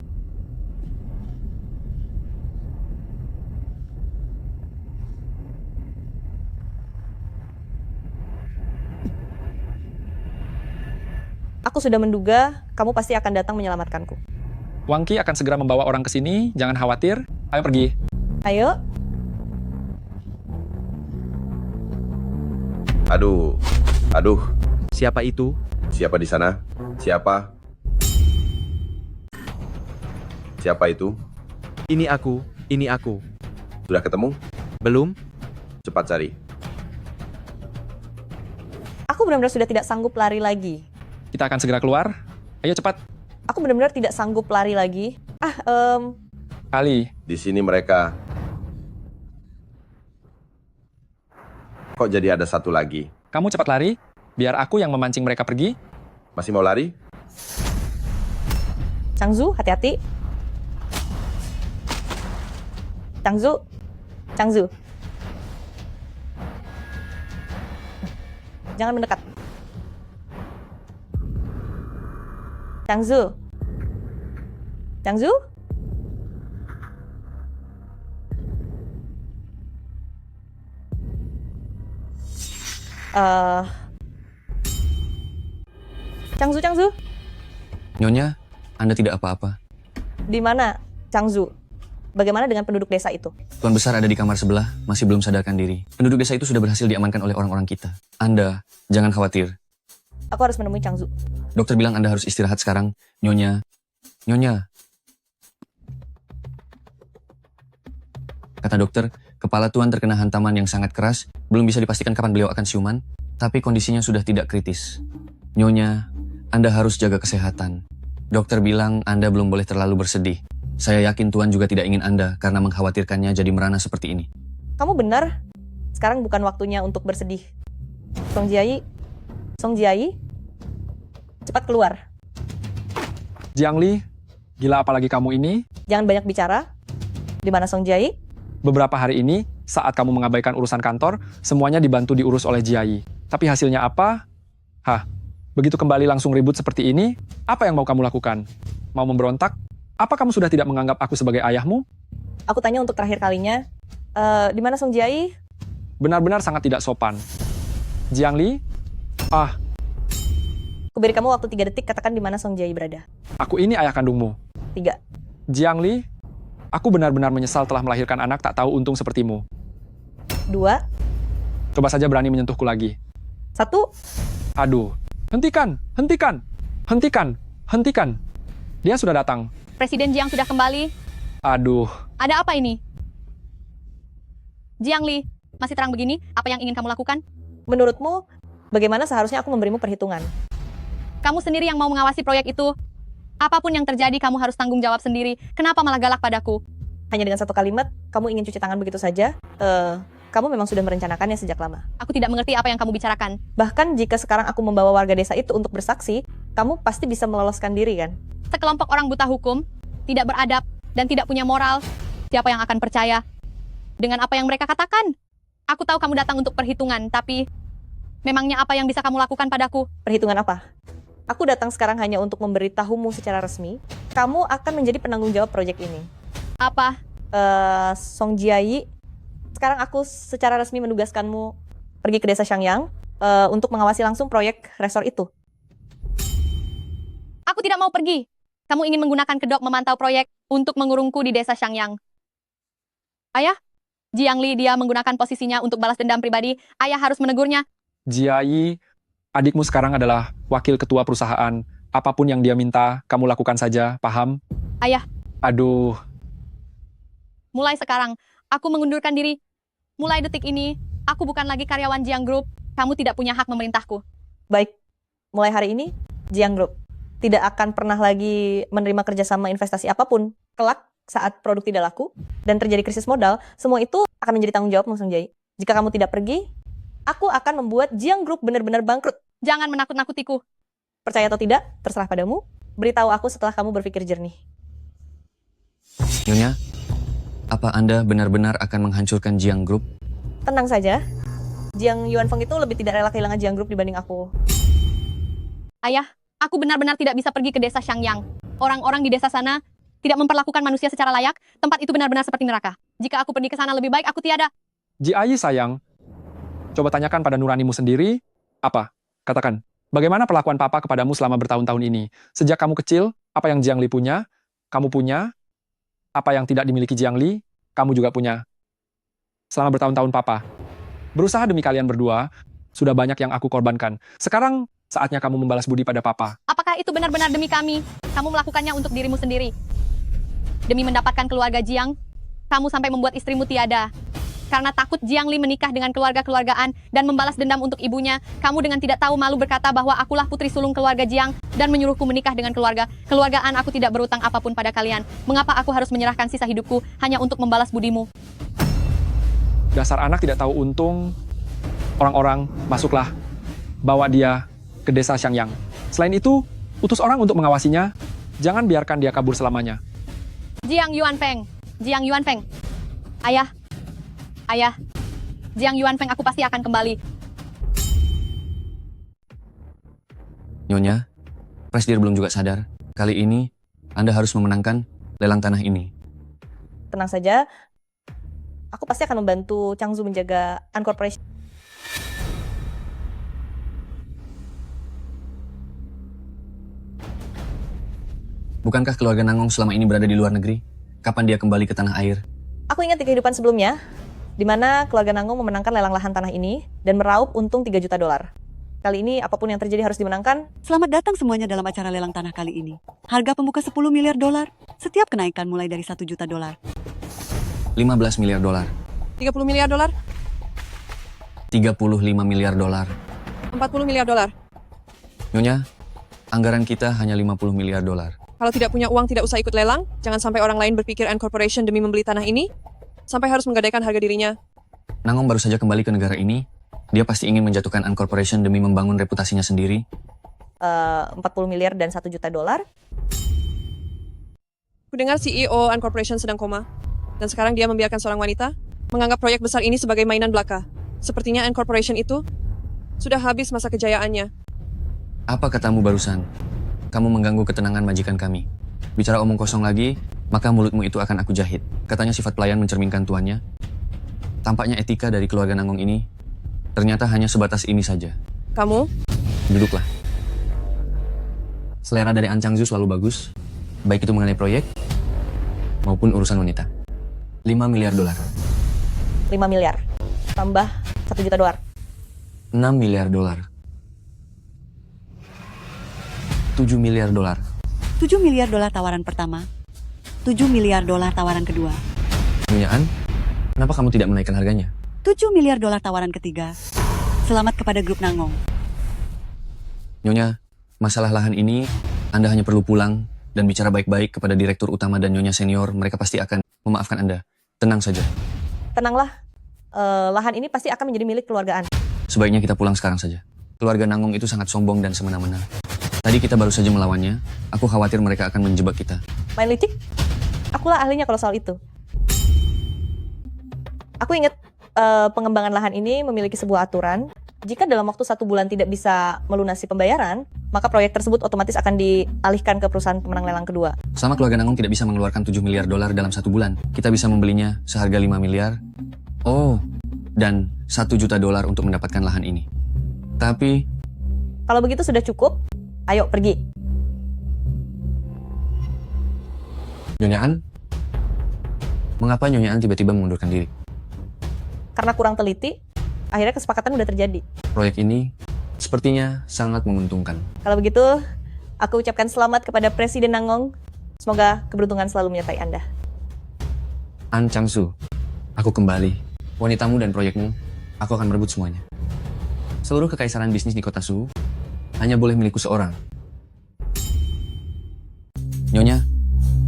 Aku sudah menduga kamu pasti akan datang menyelamatkanku. Wang Qi akan segera membawa orang ke sini, jangan khawatir. Ayo pergi. Ayo. Aduh. Siapa itu? Siapa di sana? Siapa? Siapa itu? Ini aku. Sudah ketemu? Belum? Cepat cari. Aku benar-benar sudah tidak sanggup lari lagi. Kita akan segera keluar. Ayo cepat. Aku benar-benar tidak sanggup lari lagi. Ali. Di sini mereka. Kok jadi ada satu lagi? Kamu cepat lari, biar aku yang memancing mereka pergi. Masih mau lari? Changzu, hati-hati. Changzu. Jangan mendekat. Changzu. Changzu. Nyonya, Anda tidak apa-apa. Di mana Changzu? Bagaimana dengan penduduk desa itu? Tuan Besar ada di kamar sebelah, masih belum sadarkan diri. Penduduk desa itu sudah berhasil diamankan oleh orang-orang kita. Anda, jangan khawatir. Aku harus menemui Changzu. Dokter bilang Anda harus istirahat sekarang. Nyonya. Kata dokter, kepala Tuan terkena hantaman yang sangat keras. Belum bisa dipastikan kapan beliau akan siuman, tapi kondisinya sudah tidak kritis. Nyonya, Anda harus jaga kesehatan. Dokter bilang Anda belum boleh terlalu bersedih. Saya yakin Tuan juga tidak ingin Anda karena mengkhawatirkannya jadi merana seperti ini. Kamu benar. Sekarang bukan waktunya untuk bersedih. Song Jiayi, cepat keluar. Jiang Li, gila apalagi kamu ini? Jangan banyak bicara. Di mana Song Jiayi? Beberapa hari ini, saat kamu mengabaikan urusan kantor, semuanya dibantu diurus oleh Jiayi. Tapi hasilnya apa? Begitu kembali langsung ribut seperti ini, apa yang mau kamu lakukan? Mau memberontak? Apa kamu sudah tidak menganggap aku sebagai ayahmu? Aku tanya untuk terakhir kalinya. Di mana Song Jiayi? Benar-benar sangat tidak sopan. Jiang Li? Aku beri kamu waktu 3 detik, katakan di mana Song Jiayi berada. Aku ini ayah kandungmu. 3. Jiang Li, aku benar-benar menyesal telah melahirkan anak tak tahu untung sepertimu. 2. Coba saja berani menyentuhku lagi. 1. Aduh, hentikan. Dia sudah datang. Presiden Jiang sudah kembali. Aduh. Ada apa ini? Jiang Li, masih terang begini, apa yang ingin kamu lakukan? Menurutmu, bagaimana seharusnya aku memberimu perhitungan? Kamu sendiri yang mau mengawasi proyek itu. Apapun yang terjadi, kamu harus tanggung jawab sendiri. Kenapa malah galak padaku? Hanya dengan satu kalimat, kamu ingin cuci tangan begitu saja? Kamu memang sudah merencanakannya sejak lama. Aku tidak mengerti apa yang kamu bicarakan. Bahkan jika sekarang aku membawa warga desa itu untuk bersaksi, kamu pasti bisa meloloskan diri kan? Sekelompok orang buta hukum, tidak beradab, dan tidak punya moral. Siapa yang akan percaya dengan apa yang mereka katakan? Aku tahu kamu datang untuk perhitungan, tapi memangnya apa yang bisa kamu lakukan padaku? Perhitungan apa? Aku datang sekarang hanya untuk memberitahumu secara resmi, kamu akan menjadi penanggung jawab proyek ini. Apa? Song Jiayi, sekarang aku secara resmi menugaskanmu pergi ke desa Shangyang untuk mengawasi langsung proyek resor itu. Aku tidak mau pergi. Kamu ingin menggunakan kedok memantau proyek untuk mengurungku di desa Shangyang. Ayah, Jiang Li dia menggunakan posisinya untuk balas dendam pribadi. Ayah harus menegurnya. Jiayi, adikmu sekarang adalah wakil ketua perusahaan. Apapun yang dia minta, kamu lakukan saja, paham? Ayah, Aduh, mulai sekarang, aku mengundurkan diri. Mulai detik ini, aku bukan lagi karyawan Jiang Group. Kamu tidak punya hak memerintahku. Baik, mulai hari ini, Jiang Group tidak akan pernah lagi menerima kerjasama investasi apapun. Kelak, saat produk tidak laku dan terjadi krisis modal, semua itu akan menjadi tanggung jawabmu, Song Jiayi. Jika kamu tidak pergi, aku akan membuat Jiang Group benar-benar bangkrut. Jangan menakut-nakutiku. Percaya atau tidak, terserah padamu. Beritahu aku setelah kamu berpikir jernih. Nyonya, apa Anda benar-benar akan menghancurkan Jiang Group? Tenang saja, Jiang Yuanfeng itu lebih tidak rela kehilangan Jiang Group dibanding aku. Ayah, aku benar-benar tidak bisa pergi ke desa Shangyang. Orang-orang di desa sana tidak memperlakukan manusia secara layak. Tempat itu benar-benar seperti neraka. Jika aku pergi ke sana lebih baik aku tiada. Jiayi sayang, coba tanyakan pada nuranimu sendiri, apa? Katakan, bagaimana perlakuan papa kepadamu selama bertahun-tahun ini? Sejak kamu kecil, apa yang Jiang Li punya, kamu punya. Apa yang tidak dimiliki Jiang Li, kamu juga punya. Selama bertahun-tahun papa, berusaha demi kalian berdua, sudah banyak yang aku korbankan. Sekarang, saatnya kamu membalas budi pada papa. Apakah itu benar-benar demi kami? Kamu melakukannya untuk dirimu sendiri. Demi mendapatkan keluarga Jiang, kamu sampai membuat istrimu tiada. Karena takut Jiang Li menikah dengan keluarga-keluargaan dan membalas dendam untuk ibunya, kamu dengan tidak tahu malu berkata bahwa akulah putri sulung keluarga Jiang dan menyuruhku menikah dengan keluargaan. Aku tidak berutang apapun pada kalian. Mengapa aku harus menyerahkan sisa hidupku hanya untuk membalas budimu? Dasar anak tidak tahu untung. Orang-orang, masuklah. Bawa dia ke desa Shangyang. Selain itu, utus orang untuk mengawasinya. Jangan biarkan dia kabur selamanya. Jiang Yuanfeng. Jiang Yuanfeng. Ayah. Ayah. Jiang Yuanfeng, aku pasti akan kembali. Nyonya, Presidir belum juga sadar. Kali ini, Anda harus memenangkan lelang tanah ini. Tenang saja, aku pasti akan membantu Changzu menjaga Uncorporation. Bukankah keluarga Nangong selama ini berada di luar negeri? Kapan dia kembali ke tanah air? Aku ingat di kehidupan sebelumnya, di mana keluarga Nangong memenangkan lelang lahan tanah ini dan meraup untung 3 juta dolar. Kali ini apapun yang terjadi harus dimenangkan. Selamat datang semuanya dalam acara lelang tanah kali ini. Harga pembuka 10 miliar dolar. Setiap kenaikan mulai dari 1 juta dolar. 15 miliar dolar. 30 miliar dolar. 35 miliar dolar. 40 miliar dolar. Nyonya, anggaran kita hanya 50 miliar dolar. Kalau tidak punya uang tidak usah ikut lelang. Jangan sampai orang lain berpikir Ant Corporation demi membeli tanah ini sampai harus menggadaikan harga dirinya. Nangong baru saja kembali ke negara ini. Dia pasti ingin menjatuhkan Ant Corporation demi membangun reputasinya sendiri. 40 miliar dan 1 juta dolar. Kudengar CEO Ant Corporation sedang koma. Dan sekarang dia membiarkan seorang wanita menganggap proyek besar ini sebagai mainan belaka. Sepertinya Ant Corporation itu sudah habis masa kejayaannya. Apa katamu barusan? Kamu mengganggu ketenangan majikan kami. Bicara omong kosong lagi, maka mulutmu itu akan aku jahit. Katanya sifat pelayan mencerminkan tuannya. Tampaknya etika dari keluarga Nangong ini ternyata hanya sebatas ini saja. Kamu? Duduklah. Selera dari An Changzu selalu bagus, baik itu mengenai proyek maupun urusan wanita. 5 miliar dolar. 5 miliar. Tambah 1 juta dolar. 6 miliar dolar. 7 miliar dolar. 7 miliar dolar tawaran pertama. 7 miliar dolar tawaran kedua. Nyonya An, kenapa kamu tidak menaikkan harganya? 7 miliar dolar tawaran ketiga. Selamat kepada grup Nangong. Nyonya, Masalah lahan ini, Anda hanya perlu pulang dan bicara baik-baik kepada direktur utama dan nyonya senior. Mereka pasti akan memaafkan Anda. Tenang saja. Tenanglah, lahan ini pasti akan menjadi milik keluarga Anda. Sebaiknya kita pulang sekarang saja. Keluarga Nangong itu sangat sombong dan semena-mena. Tadi kita baru saja melawannya. Aku khawatir mereka akan menjebak kita. Main licik? Akulah ahlinya kalau soal itu. Aku ingat pengembangan lahan ini memiliki sebuah aturan. Jika dalam waktu 1 bulan tidak bisa melunasi pembayaran, maka proyek tersebut otomatis akan dialihkan ke perusahaan pemenang lelang kedua. Selama keluarga Nangong tidak bisa mengeluarkan 7 miliar dolar dalam 1 bulan, kita bisa membelinya seharga 5 miliar. Oh, dan 1 juta dolar untuk mendapatkan lahan ini. Tapi, kalau begitu sudah cukup, ayo pergi. Nyonya An? Mengapa Nyonya An tiba-tiba mengundurkan diri? Karena kurang teliti, akhirnya kesepakatan udah terjadi. Proyek ini sepertinya sangat menguntungkan. Kalau begitu, aku ucapkan selamat kepada Presiden Nangong. Semoga keberuntungan selalu menyertai Anda. An Changsu, aku kembali. Wanitamu dan proyekmu, aku akan merebut semuanya. Seluruh kekaisaran bisnis di kota Su hanya boleh milikku seorang. Nyonya,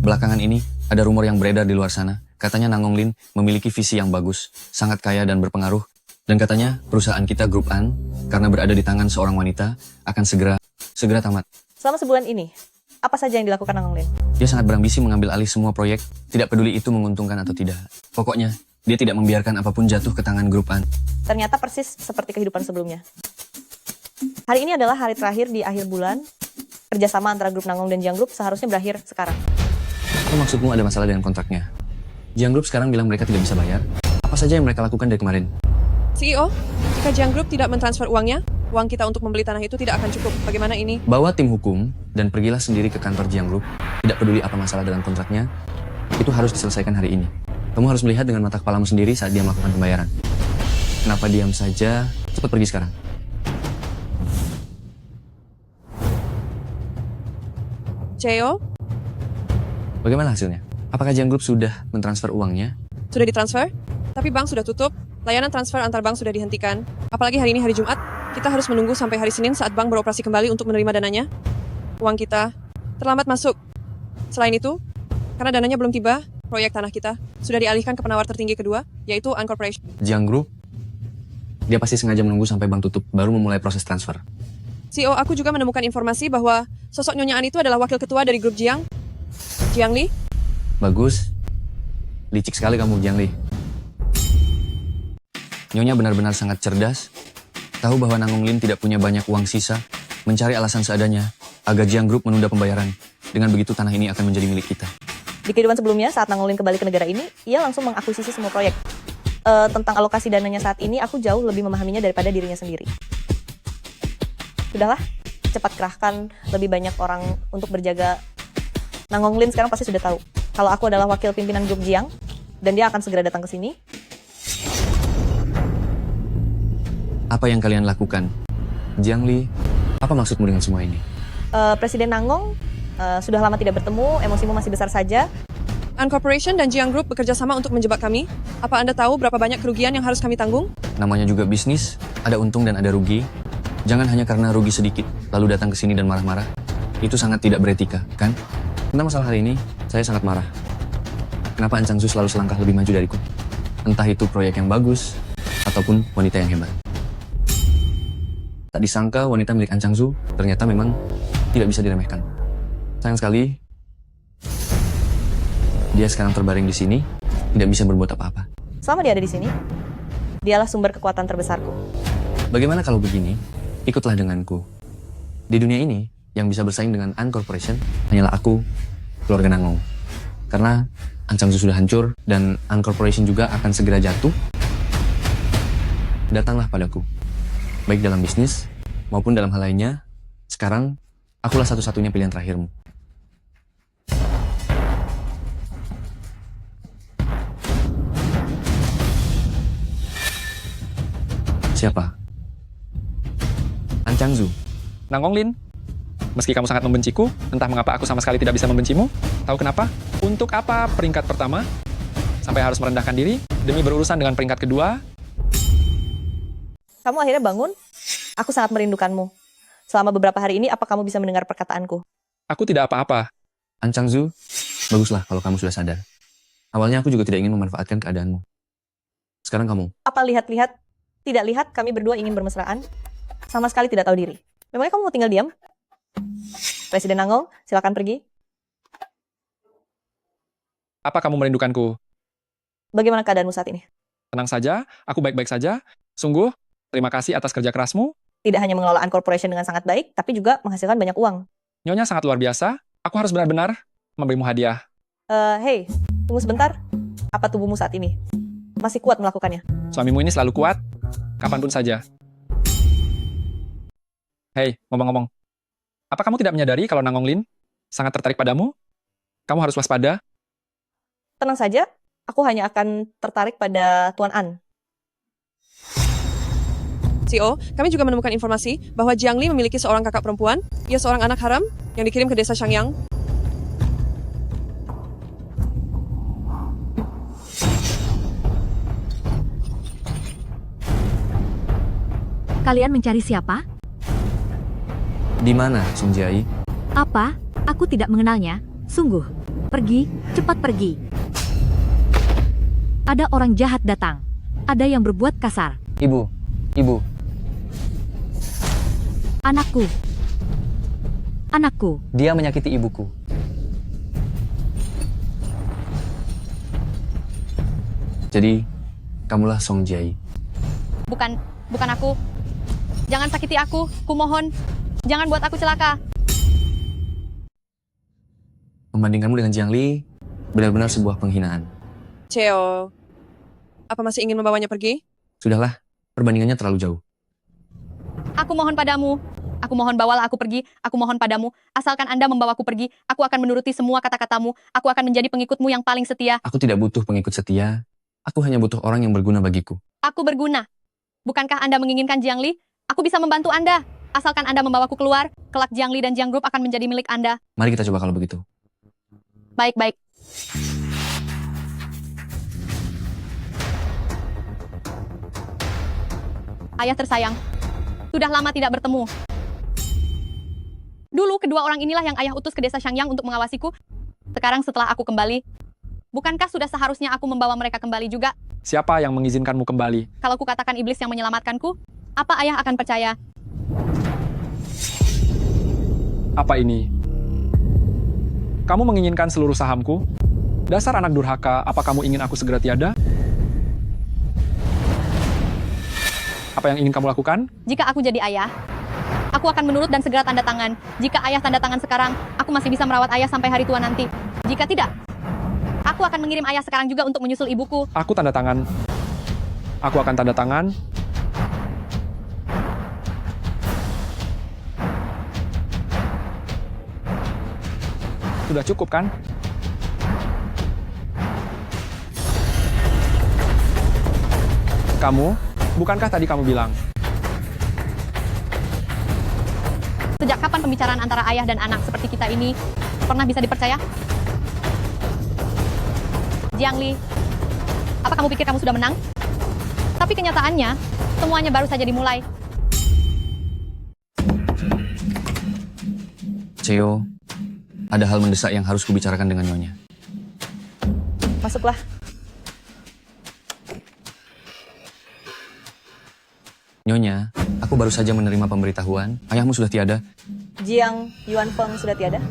belakangan ini ada rumor yang beredar di luar sana. Katanya Nangong Lin memiliki visi yang bagus, sangat kaya dan berpengaruh. Dan katanya perusahaan kita Grup An, karena berada di tangan seorang wanita, akan segera tamat. Selama sebulan ini, apa saja yang dilakukan Nangong Lin? Dia sangat berambisi mengambil alih semua proyek, tidak peduli itu menguntungkan atau tidak. Pokoknya, dia tidak membiarkan apapun jatuh ke tangan Grup An. Ternyata persis seperti kehidupan sebelumnya. Hari ini adalah hari terakhir di akhir bulan. Kerjasama antara Grup Nangong dan Jiang Group seharusnya berakhir sekarang. Apa maksudmu ada masalah dengan kontraknya? Jiang Group sekarang bilang mereka tidak bisa bayar. Apa saja yang mereka lakukan dari kemarin? CEO, jika Jiang Group tidak mentransfer uangnya, uang kita untuk membeli tanah itu tidak akan cukup. Bagaimana ini? Bawa tim hukum dan pergilah sendiri ke kantor Jiang Group. Tidak peduli apa masalah dalam kontraknya, itu harus diselesaikan hari ini. Kamu harus melihat dengan mata kepalamu sendiri saat dia melakukan pembayaran. Kenapa diam saja? Cepat pergi sekarang. CEO, Bagaimana hasilnya? Apakah Jiang Group sudah mentransfer uangnya? sudah ditransfer, tapi bank sudah tutup. Layanan transfer antar bank sudah dihentikan. Apalagi hari ini hari Jumat, kita harus menunggu sampai hari Senin saat bank beroperasi kembali untuk menerima dananya. Uang kita terlambat masuk. Selain itu, karena dananya belum tiba, proyek tanah kita sudah dialihkan ke penawar tertinggi kedua, yaitu An Corporation. Jiang Group? Dia pasti sengaja menunggu sampai bank tutup, baru memulai proses transfer. CEO, aku juga menemukan informasi bahwa sosok Nyonya An itu adalah wakil ketua dari grup Jiang Li. Bagus. Licik sekali kamu, Jiang Li. Nyonya benar-benar sangat cerdas. Tahu bahwa Nangong Lin tidak punya banyak uang sisa, mencari alasan seadanya agar Jiang Group menunda pembayaran. Dengan begitu tanah ini akan menjadi milik kita. Di kehidupan sebelumnya, saat Nangong Lin kembali ke negara ini, ia langsung mengakuisisi semua proyek. Tentang alokasi dananya saat ini, aku jauh lebih memahaminya daripada dirinya sendiri. Sudahlah, cepat kerahkan lebih banyak orang untuk berjaga. Nangong Lin sekarang pasti sudah tahu kalau aku adalah wakil pimpinan grup Jiang, dan dia akan segera datang ke sini. Apa yang kalian lakukan? Jiang Li, apa maksudmu dengan semua ini? Presiden Nangong, sudah lama tidak bertemu, emosimu masih besar saja. An Corporation dan Jiang Group bekerja sama untuk menjebak kami. Apa Anda tahu berapa banyak kerugian yang harus kami tanggung? Namanya juga bisnis, ada untung dan ada rugi. Jangan hanya karena rugi sedikit, lalu datang ke sini dan marah-marah. Itu sangat tidak beretika, kan? Tentang masalah hari ini, saya sangat marah. Kenapa An Changsu selalu selangkah lebih maju dariku? Entah itu proyek yang bagus, ataupun wanita yang hebat. Tak disangka wanita milik An Changsu ternyata memang tidak bisa diremehkan. Sayang sekali, dia sekarang terbaring di sini, tidak bisa berbuat apa-apa. Selama dia ada di sini, dialah sumber kekuatan terbesarku. Bagaimana kalau begini? Ikutlah denganku. Di dunia ini, yang bisa bersaing dengan An Corporation hanyalah aku, keluarga Nangong. Karena An Changsu sudah hancur dan An Corporation juga akan segera jatuh. Datanglah padaku. Baik dalam bisnis maupun dalam hal lainnya, sekarang akulah satu-satunya pilihan terakhirmu. Siapa? An Changsu. Nangong Lin, meski kamu sangat membenciku, entah mengapa aku sama sekali tidak bisa membencimu. Tahu kenapa? Untuk apa peringkat pertama sampai harus merendahkan diri demi berurusan dengan peringkat kedua? Kamu akhirnya bangun. Aku sangat merindukanmu. Selama beberapa hari ini, apa kamu bisa mendengar perkataanku? Aku tidak apa-apa. An Changzu, baguslah kalau kamu sudah sadar. Awalnya aku juga tidak ingin memanfaatkan keadaanmu. Sekarang kamu. Apa lihat-lihat, tidak lihat kami berdua ingin bermesraan? Sama sekali tidak tahu diri. Memangnya kamu mau tinggal diam? Presiden Nangong, silakan pergi. Apa kamu merindukanku? Bagaimana keadaanmu saat ini? Tenang saja, aku baik-baik saja. Sungguh, terima kasih atas kerja kerasmu. Tidak hanya mengelola An Corporation dengan sangat baik, tapi juga menghasilkan banyak uang. Nyonya sangat luar biasa. Aku harus benar-benar memberimu hadiah. Hei, tunggu sebentar. Apa tubuhmu saat ini? Masih kuat melakukannya? Suamimu ini selalu kuat, kapanpun saja. Hei, ngomong-ngomong. Apa kamu tidak menyadari kalau Nangong Lin sangat tertarik padamu? Kamu harus waspada. Tenang saja, aku hanya akan tertarik pada Tuan An. CEO, kami juga menemukan informasi bahwa Jiang Li memiliki seorang kakak perempuan. Ia seorang anak haram yang dikirim ke desa Shangyang. Kalian mencari siapa? Di mana, Song Jiayi? Apa? Aku tidak mengenalnya. Sungguh. Pergi, cepat pergi. Ada orang jahat datang. Ada yang berbuat kasar. Ibu. Anakku. Anakku. Dia menyakiti ibuku. Jadi, kamulah Song Jiayi. Bukan aku. Jangan sakiti aku, kumohon. Jangan buat aku celaka. Membandingkanmu dengan Jiang Li, benar-benar sebuah penghinaan. CEO, apa masih ingin membawanya pergi? Sudahlah, perbandingannya terlalu jauh. Aku mohon padamu. Aku mohon bawalah aku pergi. Aku mohon padamu. Asalkan Anda membawaku pergi, aku akan menuruti semua kata-katamu. Aku akan menjadi pengikutmu yang paling setia. Aku tidak butuh pengikut setia. Aku hanya butuh orang yang berguna bagiku. Aku berguna. Bukankah Anda menginginkan Jiang Li? Aku bisa membantu Anda. Asalkan Anda membawaku keluar, kelak Jiang Li dan Jiang Group akan menjadi milik Anda. Mari kita coba kalau begitu. Baik-baik. Ayah tersayang, sudah lama tidak bertemu. Dulu kedua orang inilah yang ayah utus ke desa Shangyang untuk mengawasiku. Sekarang setelah aku kembali, bukankah sudah seharusnya aku membawa mereka kembali juga? Siapa yang mengizinkanmu kembali? Kalau kukatakan iblis yang menyelamatkanku, apa ayah akan percaya? Apa ini? Kamu menginginkan seluruh sahamku? Dasar anak durhaka, apa kamu ingin aku segera tiada? Apa yang ingin kamu lakukan? Jika aku jadi ayah, aku akan menurut dan segera tanda tangan. Jika ayah tanda tangan sekarang, aku masih bisa merawat ayah sampai hari tua nanti. Jika tidak, aku akan mengirim ayah sekarang juga untuk menyusul ibuku. Aku tanda tangan. Aku akan tanda tangan. Sudah cukup kan? Kamu, bukankah tadi kamu bilang? Sejak kapan pembicaraan antara ayah dan anak seperti kita ini pernah bisa dipercaya? Jiang Li, apa kamu pikir kamu sudah menang? Tapi kenyataannya, semuanya baru saja dimulai. Cheo, ada hal mendesak yang harus kubicarakan dengan Nyonya. Masuklah. Nyonya, aku baru saja menerima pemberitahuan. Ayahmu sudah tiada. Jiang Yuanfeng sudah tiada.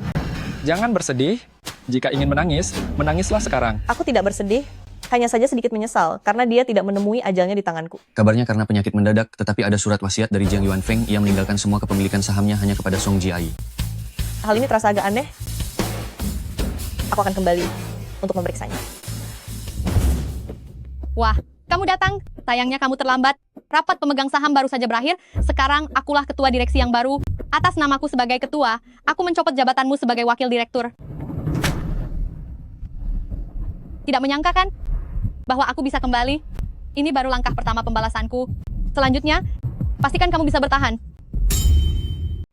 Jangan bersedih. Jika ingin menangis, menangislah sekarang. Aku tidak bersedih, hanya saja sedikit menyesal karena dia tidak menemui ajalnya di tanganku. Kabarnya karena penyakit mendadak, tetapi ada surat wasiat dari Jiang Yuanfeng. Ia meninggalkan semua kepemilikan sahamnya hanya kepada Song Jiayi. Hal ini terasa agak aneh. Aku akan kembali untuk memeriksanya. Wah, kamu datang. Sayangnya kamu terlambat. Rapat pemegang saham baru saja berakhir. Sekarang akulah ketua direksi yang baru. Atas namaku sebagai ketua, aku mencopot jabatanmu sebagai wakil direktur. Tidak menyangka kan bahwa aku bisa kembali? Ini baru langkah pertama pembalasanku. Selanjutnya, pastikan kamu bisa bertahan.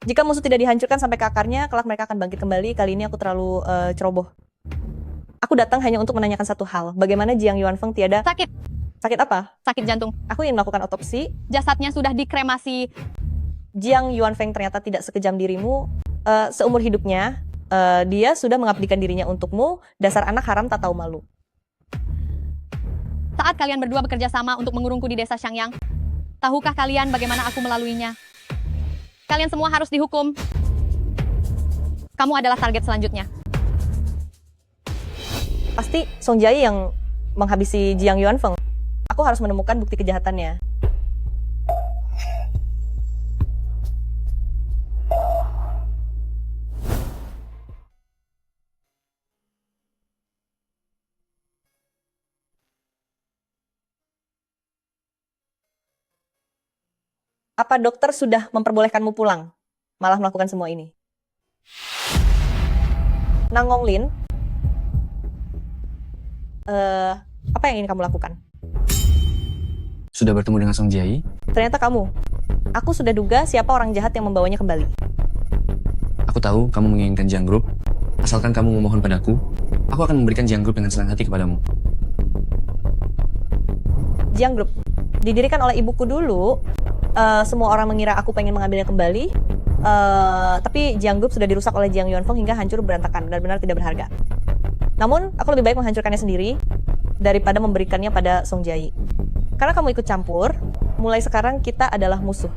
Jika musuh tidak dihancurkan sampai ke akarnya, kelak mereka akan bangkit kembali. Kali ini aku terlalu ceroboh. Aku datang hanya untuk menanyakan satu hal. Bagaimana Jiang Yuanfeng tiada... Sakit. Sakit apa? Sakit jantung. Aku ingin melakukan otopsi. Jasadnya sudah dikremasi. Jiang Yuanfeng ternyata tidak sekejam dirimu, seumur hidupnya, dia sudah mengabdikan dirinya untukmu, dasar anak haram tak tahu malu. Saat kalian berdua bekerja sama untuk mengurungku di desa Shangyang, tahukah kalian bagaimana aku melaluinya? Kalian semua harus dihukum. Kamu adalah target selanjutnya. Pasti Song Jiayi yang menghabisi Jiang Yuanfeng. Aku harus menemukan bukti kejahatannya. Apa dokter sudah memperbolehkanmu pulang, malah melakukan semua ini? Nang Ngonglin, apa yang ingin kamu lakukan? Sudah bertemu dengan Song Jiayi? Ternyata kamu. Aku sudah duga siapa orang jahat yang membawanya kembali. Aku tahu kamu menginginkan Jiang Group. Asalkan kamu memohon padaku, aku akan memberikan Jiang Group dengan senang hati kepadamu. Jiang Group didirikan oleh ibuku dulu. Semua orang mengira aku pengen mengambilnya kembali, tapi Jiang Group sudah dirusak oleh Jiang Yuanfeng hingga hancur berantakan, benar-benar tidak berharga. Namun, aku lebih baik menghancurkannya sendiri daripada memberikannya pada Song Jiayi. Karena kamu ikut campur, mulai sekarang kita adalah musuh.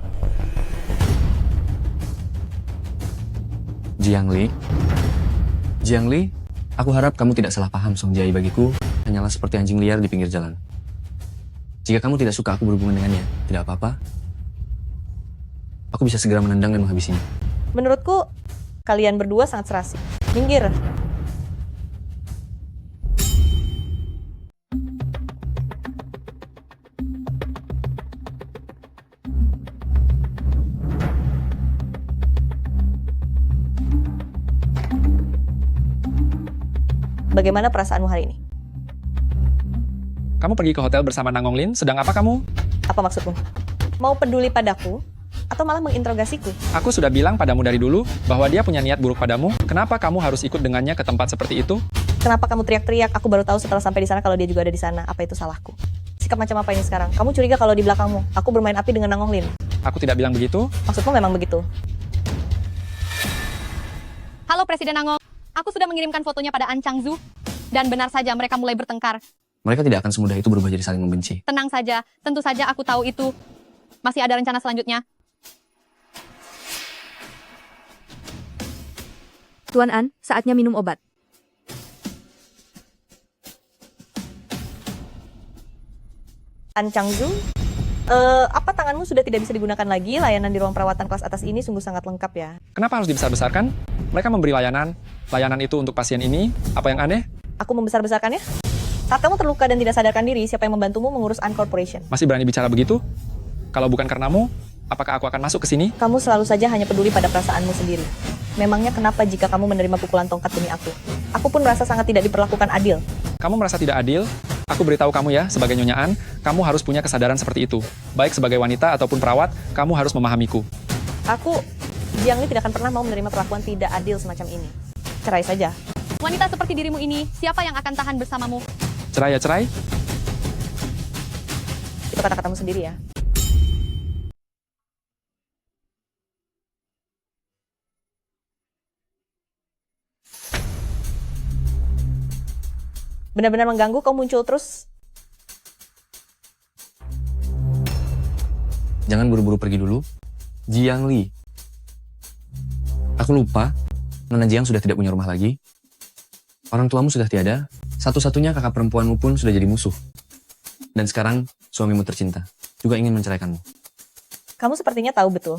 Jiang Li, aku harap kamu tidak salah paham. Song Jiayi bagiku hanyalah seperti anjing liar di pinggir jalan. Jika kamu tidak suka aku berhubungan dengannya, tidak apa-apa. Aku bisa segera menendang dan menghabisinya. Menurutku, kalian berdua sangat serasi. Minggir. Bagaimana perasaanmu hari ini? Kamu pergi ke hotel bersama Nang Ngonglin, sedang apa kamu? Apa maksudmu? Mau peduli padaku? Atau malah menginterogasiku? Aku sudah bilang padamu dari dulu bahwa dia punya niat buruk padamu. Kenapa kamu harus ikut dengannya ke tempat seperti itu? Kenapa kamu teriak-teriak? Aku baru tahu setelah sampai di sana kalau dia juga ada di sana. Apa itu salahku? Sikap macam apa ini sekarang? Kamu curiga kalau di belakangmu aku bermain api dengan Nang Ngonglin? Aku tidak bilang begitu. Maksudmu memang begitu? Halo Presiden Nangong, aku sudah mengirimkan fotonya pada An Changzu, dan benar saja mereka mulai bertengkar. Mereka tidak akan semudah itu berubah jadi saling membenci. Tenang saja, tentu saja aku tahu itu. Masih ada rencana selanjutnya. Tuan An, saatnya minum obat. An Changzu, apa tanganmu sudah tidak bisa digunakan lagi? Layanan di ruang perawatan kelas atas ini sungguh sangat lengkap ya. Kenapa harus dibesar-besarkan? Mereka memberi layanan itu untuk pasien ini. Apa yang aneh? Aku membesar-besarkannya? Saat kamu terluka dan tidak sadarkan diri, siapa yang membantumu mengurus An Corporation? Masih berani bicara begitu? Kalau bukan karenamu, apakah aku akan masuk ke sini? Kamu selalu saja hanya peduli pada perasaanmu sendiri. Memangnya kenapa jika kamu menerima pukulan tongkat demi aku? Aku pun merasa sangat tidak diperlakukan adil. Kamu merasa tidak adil? Aku beritahu kamu ya, sebagai Nyonya An, kamu harus punya kesadaran seperti itu. Baik sebagai wanita ataupun perawat, kamu harus memahamiku. Jiang Li tidak akan pernah mau menerima perlakuan tidak adil semacam ini. Cerai saja. Wanita seperti dirimu ini, siapa yang akan tahan bersamamu? Cerai ya cerai? Itu kata-katamu sendiri ya. Benar-benar mengganggu kau muncul terus. Jangan buru-buru pergi dulu. Jiang Li. Aku lupa, Nona Jiang sudah tidak punya rumah lagi. Orang tuamu sudah tiada. Satu-satunya kakak perempuanmu pun sudah jadi musuh. Dan sekarang suamimu tercinta juga ingin menceraikanmu. Kamu sepertinya tahu betul.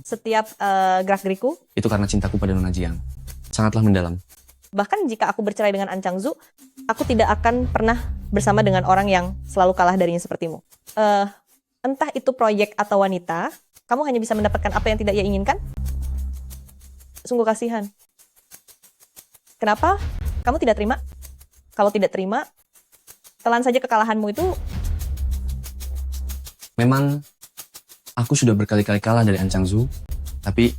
Setiap gerak-geriku. Itu karena cintaku pada Nona Jiang. Sangatlah mendalam. Bahkan jika aku bercerai dengan An Changzu, aku tidak akan pernah bersama dengan orang yang selalu kalah darinya sepertimu. Entah itu proyek atau wanita, kamu hanya bisa mendapatkan apa yang tidak ia inginkan? Sungguh kasihan. Kenapa kamu tidak terima? Kalau tidak terima, telan saja kekalahanmu itu. Memang aku sudah berkali-kali kalah dari An Changzu, tapi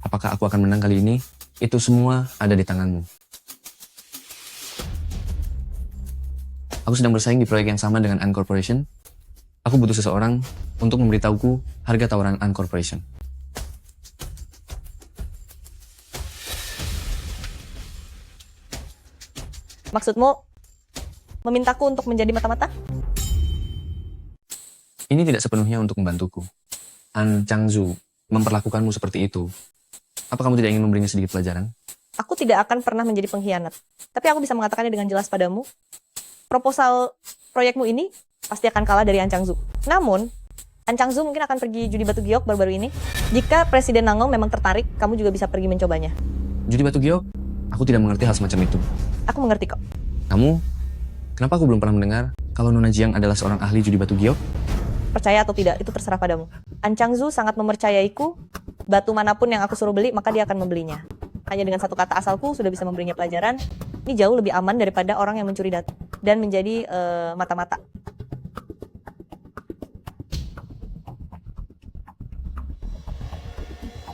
apakah aku akan menang kali ini? Itu semua ada di tanganmu. Aku sedang bersaing di proyek yang sama dengan An Corporation. Aku butuh seseorang untuk memberitahuku harga tawaran An Corporation. Maksudmu, memintaku untuk menjadi mata-mata? Ini tidak sepenuhnya untuk membantuku. An Changzu memperlakukanmu seperti itu. Apa kamu tidak ingin memberinya sedikit pelajaran? Aku tidak akan pernah menjadi pengkhianat. Tapi aku bisa mengatakannya dengan jelas padamu. Proposal proyekmu ini pasti akan kalah dari An Changzu. Namun, An Changzu mungkin akan pergi judi batu giok baru-baru ini. Jika Presiden Nangong memang tertarik, kamu juga bisa pergi mencobanya. Judi batu giok? Aku tidak mengerti hal semacam itu. Aku mengerti kok. Kamu? Kenapa aku belum pernah mendengar kalau Nona Jiang adalah seorang ahli judi batu giok? Percaya atau tidak, itu terserah padamu. An Changzu sangat mempercayaiku. Batu manapun yang aku suruh beli, maka dia akan membelinya. Hanya dengan satu kata asalku sudah bisa memberinya pelajaran. Ini jauh lebih aman daripada orang yang mencuri data dan menjadi mata-mata.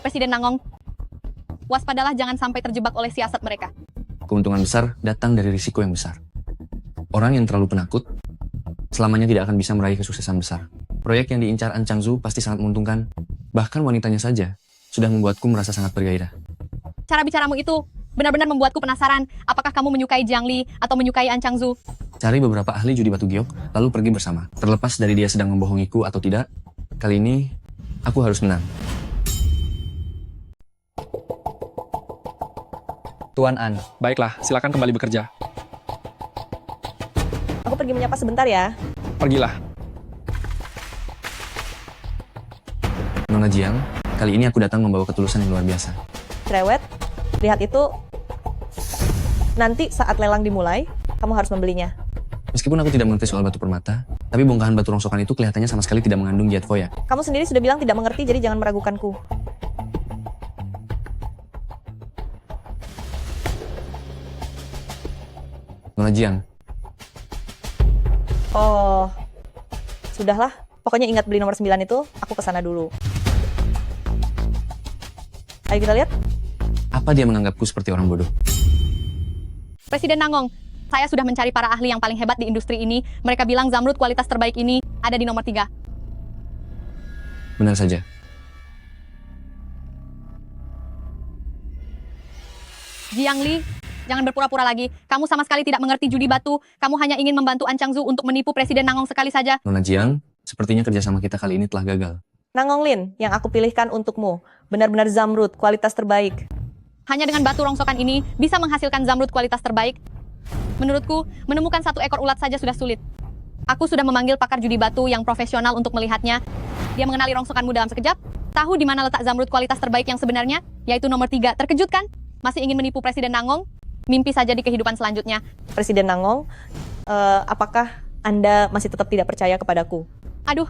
Presiden Nangong, waspadalah jangan sampai terjebak oleh siasat mereka. Keuntungan besar datang dari risiko yang besar. Orang yang terlalu penakut selamanya tidak akan bisa meraih kesuksesan besar. Proyek yang diincar An Changzu pasti sangat menguntungkan. Bahkan wanitanya saja sudah membuatku merasa sangat bergairah. Cara bicaramu itu benar-benar membuatku penasaran. Apakah kamu menyukai Jiang Li atau menyukai An Changzu? Cari beberapa ahli judi batu giok, lalu pergi bersama. Terlepas dari dia sedang membohongiku atau tidak, kali ini aku harus menang. Tuan An. Baiklah, silakan kembali bekerja. Aku pergi menyapa sebentar ya. Pergilah. Nona Jiang, kali ini aku datang membawa ketulusan yang luar biasa. Cerewet, lihat itu. Nanti saat lelang dimulai, kamu harus membelinya. Meskipun aku tidak mengerti soal batu permata, tapi bongkahan batu rongsokan itu kelihatannya sama sekali tidak mengandung zat foya. Kamu sendiri sudah bilang tidak mengerti, jadi jangan meragukanku. Nona Jiang. Oh, sudahlah. Pokoknya ingat beli nomor 9 itu, aku kesana dulu. Ayo kita lihat. Apa dia menganggapku seperti orang bodoh? Presiden Nangong, saya sudah mencari para ahli yang paling hebat di industri ini. Mereka bilang zamrud kualitas terbaik ini ada di nomor 3. Benar saja. Jiang Li, jangan berpura-pura lagi. Kamu sama sekali tidak mengerti judi batu. Kamu hanya ingin membantu An Changzu untuk menipu Presiden Nangong sekali saja. Nona Jiang, sepertinya kerjasama kita kali ini telah gagal. Nangong Lin, yang aku pilihkan untukmu. Benar-benar zamrud, kualitas terbaik. Hanya dengan batu rongsokan ini bisa menghasilkan zamrud kualitas terbaik. Menurutku, menemukan satu ekor ulat saja sudah sulit. Aku sudah memanggil pakar judi batu yang profesional untuk melihatnya. Dia mengenali rongsokanmu dalam sekejap, tahu di mana letak zamrud kualitas terbaik yang sebenarnya, yaitu nomor 3. Terkejut kan? Masih ingin menipu Presiden Nangong? Mimpi saja di kehidupan selanjutnya. Presiden Nangong, apakah Anda masih tetap tidak percaya kepadaku? Aduh,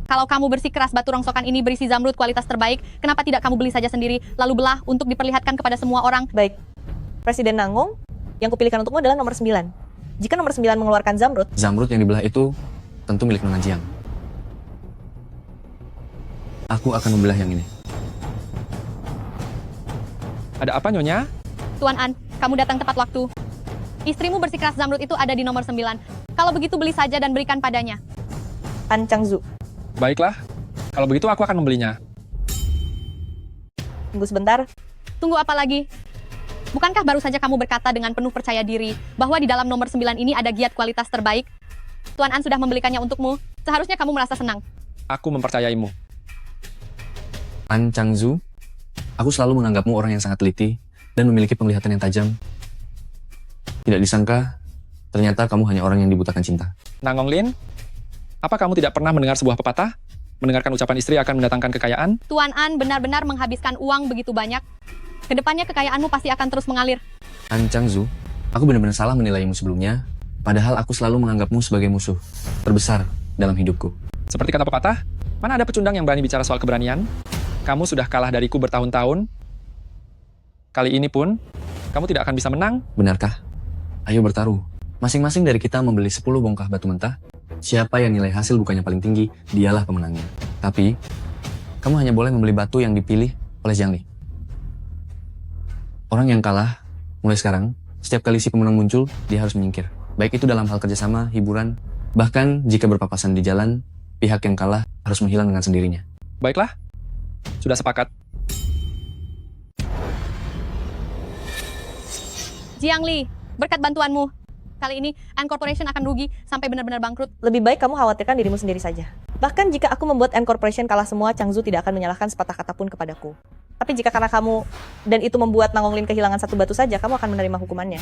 kalau kamu bersikeras batu rongsokan ini berisi zamrud kualitas terbaik, kenapa tidak kamu beli saja sendiri, lalu belah untuk diperlihatkan kepada semua orang? Baik, Presiden Nangong, yang kupilihkan untukmu adalah nomor 9. Jika nomor 9 mengeluarkan zamrud... Zamrud yang dibelah itu tentu milik Nona Jiang. Aku akan membelah yang ini. Ada apa, Nyonya? Tuan An, kamu datang tepat waktu. Istrimu bersikeras zamrud itu ada di nomor 9. Kalau begitu beli saja dan berikan padanya. An Changzu. Baiklah, kalau begitu aku akan membelinya. Tunggu sebentar. Tunggu apa lagi? Bukankah baru saja kamu berkata dengan penuh percaya diri bahwa di dalam nomor 9 ini ada giat kualitas terbaik? Tuan An sudah membelikannya untukmu. Seharusnya kamu merasa senang. Aku mempercayaimu. An Changzu, aku selalu menganggapmu orang yang sangat teliti dan memiliki penglihatan yang tajam. Tidak disangka, ternyata kamu hanya orang yang dibutakan cinta. Nangong Lin, apa kamu tidak pernah mendengar sebuah pepatah? Mendengarkan ucapan istri akan mendatangkan kekayaan? Tuan An benar-benar menghabiskan uang begitu banyak. Kedepannya kekayaanmu pasti akan terus mengalir. An Changzu, aku benar-benar salah menilaimu sebelumnya, padahal aku selalu menganggapmu sebagai musuh terbesar dalam hidupku. Seperti kata pepatah, mana ada pecundang yang berani bicara soal keberanian? Kamu sudah kalah dariku bertahun-tahun. Kali ini pun, kamu tidak akan bisa menang. Benarkah? Ayo bertaruh. Masing-masing dari kita membeli 10 bongkah batu mentah. Siapa yang nilai hasil bukannya paling tinggi, dialah pemenangnya. Tapi, kamu hanya boleh membeli batu yang dipilih oleh Jiang Li. Orang yang kalah, mulai sekarang, setiap kali si pemenang muncul, dia harus menyingkir. Baik itu dalam hal kerjasama, hiburan, bahkan jika berpapasan di jalan, pihak yang kalah harus menghilang dengan sendirinya. Baiklah, sudah sepakat. Jiang Li, berkat bantuanmu, Kali ini Ant Corporation akan rugi sampai benar-benar bangkrut. Lebih baik kamu khawatirkan dirimu sendiri saja. Bahkan jika aku membuat Ant Corporation kalah semua, Changzu tidak akan menyalahkan sepatah kata pun kepadaku. Tapi jika karena kamu dan itu membuat Nangonglin kehilangan satu batu saja, kamu akan menerima hukumannya.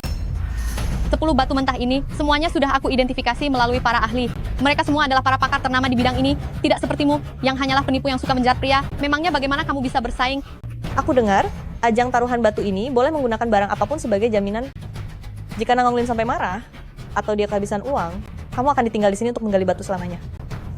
10 batu mentah ini, semuanya sudah aku identifikasi melalui para ahli. Mereka semua adalah para pakar ternama di bidang ini, tidak sepertimu, yang hanyalah penipu yang suka menjerat pria. Memangnya bagaimana kamu bisa bersaing? Aku dengar, ajang taruhan batu ini boleh menggunakan barang apapun sebagai jaminan. Jika Nangonglin sampai marah, atau dia kehabisan uang, kamu akan ditinggal di sini untuk menggali batu selamanya.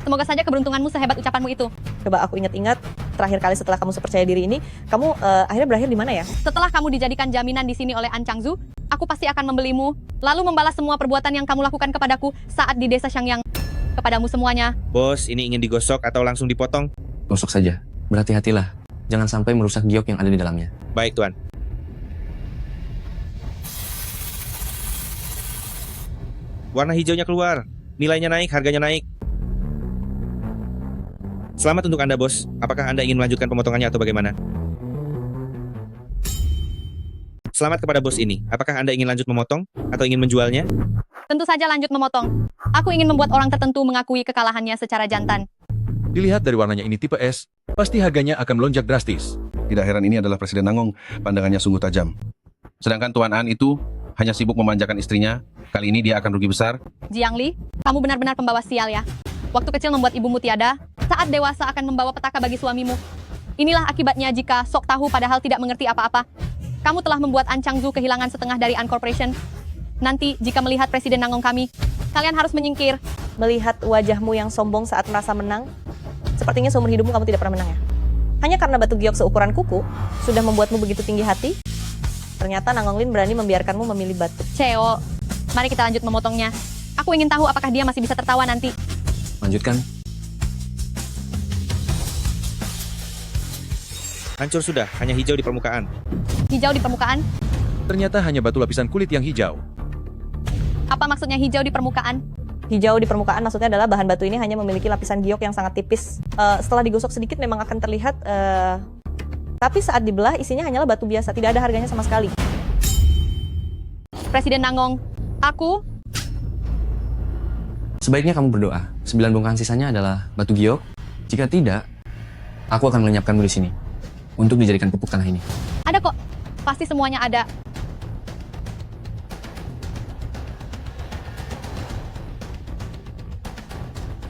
Semoga saja keberuntunganmu sehebat ucapanmu itu. Coba aku ingat-ingat, terakhir kali setelah kamu sepercaya diri ini, kamu akhirnya berakhir di mana ya? Setelah kamu dijadikan jaminan di sini oleh An Changzu, aku pasti akan membelimu, lalu membalas semua perbuatan yang kamu lakukan kepadaku saat di desa Shangyang. Kepadamu semuanya. Bos, ini ingin digosok atau langsung dipotong? Gosok saja. Berhati-hatilah. Jangan sampai merusak giok yang ada di dalamnya. Baik, Tuan. Warna hijaunya keluar. Nilainya naik, harganya naik. Selamat untuk Anda, Bos. Apakah Anda ingin melanjutkan pemotongannya atau bagaimana? Selamat kepada bos ini. Apakah Anda ingin lanjut memotong atau ingin menjualnya? Tentu saja lanjut memotong. Aku ingin membuat orang tertentu mengakui kekalahannya secara jantan. Dilihat dari warnanya ini tipe S, pasti harganya akan melonjak drastis. Tidak heran ini adalah Presiden Nangong, pandangannya sungguh tajam. Sedangkan Tuan An itu hanya sibuk memanjakan istrinya. Kali ini dia akan rugi besar. Jiang Li, kamu benar-benar pembawa sial ya. Waktu kecil membuat ibumu tiada, saat dewasa akan membawa petaka bagi suamimu. Inilah akibatnya jika sok tahu padahal tidak mengerti apa-apa. Kamu telah membuat An Changzu kehilangan setengah dari An Corporation. Nanti jika melihat Presiden Nangong kami, kalian harus menyingkir. Melihat wajahmu yang sombong saat merasa menang, sepertinya seumur hidupmu kamu tidak pernah menang ya. Hanya karena batu giok seukuran kuku sudah membuatmu begitu tinggi hati. Ternyata Nangonglin berani membiarkanmu memilih batu. Ceo, mari kita lanjut memotongnya. Aku ingin tahu apakah dia masih bisa tertawa nanti. Lanjutkan. Hancur sudah, hanya hijau di permukaan. Hijau di permukaan? Ternyata hanya batu lapisan kulit yang hijau. Apa maksudnya hijau di permukaan? Hijau di permukaan maksudnya adalah bahan batu ini hanya memiliki lapisan giok yang sangat tipis. Setelah digosok sedikit memang akan terlihat, tapi saat dibelah isinya hanyalah batu biasa, tidak ada harganya sama sekali. Presiden Nangong, aku... Sebaiknya kamu berdoa. 9 bongkahan sisanya adalah batu giok. Jika tidak, aku akan melenyapkanmu di sini untuk dijadikan pupuk tanah ini. Ada kok, pasti semuanya ada.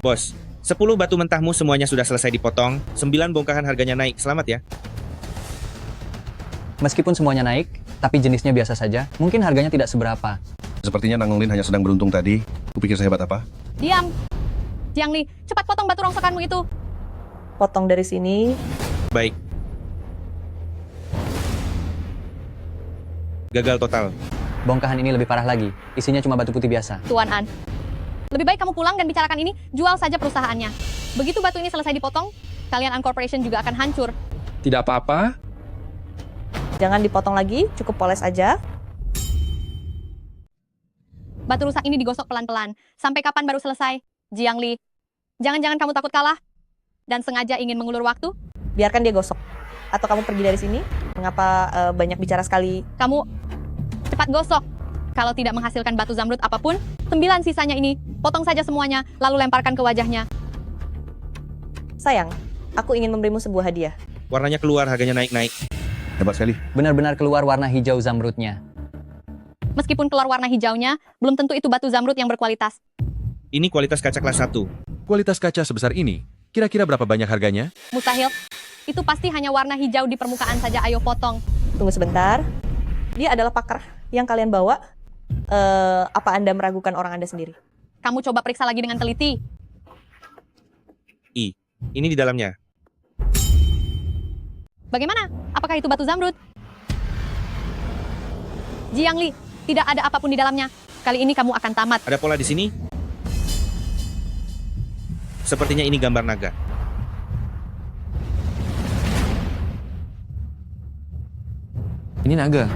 Bos, 10 batu mentahmu semuanya sudah selesai dipotong, 9 bongkahan harganya naik. Selamat ya. Meskipun semuanya naik, tapi jenisnya biasa saja, mungkin harganya tidak seberapa. Sepertinya Nangonglin hanya sedang beruntung tadi. Kupikir sehebat apa? Diam. Jiang Li, cepat potong batu rongsokanmu itu. Potong dari sini. Baik. Gagal total. Bongkahan ini lebih parah lagi. Isinya cuma batu putih biasa. Tuan An, lebih baik kamu pulang dan bicarakan ini, jual saja perusahaannya. Begitu batu ini selesai dipotong, kalian An Corporation juga akan hancur. Tidak apa-apa. Jangan dipotong lagi, cukup poles aja. Batu rusak ini digosok pelan-pelan. Sampai kapan baru selesai? Jiang Li, jangan-jangan kamu takut kalah dan sengaja ingin mengulur waktu? Biarkan dia gosok. Atau kamu pergi dari sini? Mengapa banyak bicara sekali? Kamu cepat gosok. Kalau tidak menghasilkan batu zamrud apapun, 9 sisanya ini, potong saja semuanya, lalu lemparkan ke wajahnya. Sayang, aku ingin memberimu sebuah hadiah. Warnanya keluar, harganya naik-naik. Hebat sekali. Benar-benar keluar warna hijau zamrudnya. Meskipun keluar warna hijaunya, belum tentu itu batu zamrud yang berkualitas. Ini kualitas kaca kelas 1. Kualitas kaca sebesar ini, kira-kira berapa banyak harganya? Mustahil. Itu pasti hanya warna hijau di permukaan saja, ayo potong. Tunggu sebentar. Dia adalah pakar yang kalian bawa. Apa Anda meragukan orang Anda sendiri? Kamu coba periksa lagi dengan teliti. Ini di dalamnya. Bagaimana? Apakah itu batu zamrud? Jiang Li, tidak ada apapun di dalamnya. Kali ini kamu akan tamat. Ada pola di sini? Sepertinya ini gambar naga. Ini naga.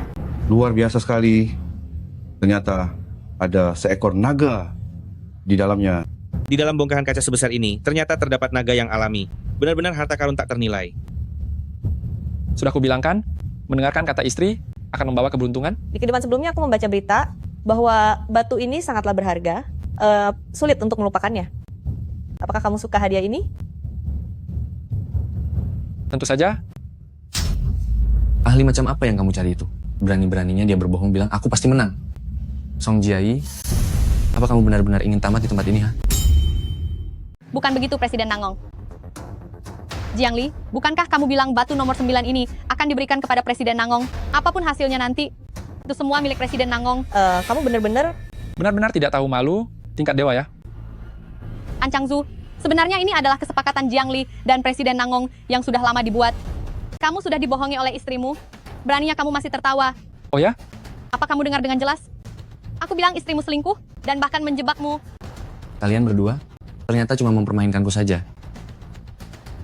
Luar biasa sekali. Ternyata ada seekor naga di dalamnya. Di dalam bongkahan kaca sebesar ini, ternyata terdapat naga yang alami. Benar-benar harta karun tak ternilai. Sudah kubilangkan, mendengarkan kata istri akan membawa keberuntungan. Di kehidupan sebelumnya aku membaca berita, bahwa batu ini sangatlah berharga, sulit untuk melupakannya. Apakah kamu suka hadiah ini? Tentu saja. Ahli macam apa yang kamu cari itu? Berani-beraninya dia berbohong bilang aku pasti menang. Song Jiayi, apa kamu benar-benar ingin tamat di tempat ini, ha? Bukan begitu, Presiden Nangong. Jiang Li, bukankah kamu bilang batu nomor 9 ini akan diberikan kepada Presiden Nangong? Apapun hasilnya nanti, itu semua milik Presiden Nangong. Kamu benar-benar... Benar-benar tidak tahu malu, tingkat dewa ya? An Changzu, sebenarnya ini adalah kesepakatan Jiang Li dan Presiden Nangong yang sudah lama dibuat. Kamu sudah dibohongi oleh istrimu. Beraninya kamu masih tertawa. Oh ya? Apa kamu dengar dengan jelas? Aku bilang istrimu selingkuh dan bahkan menjebakmu. Kalian berdua ternyata cuma mempermainkanku saja.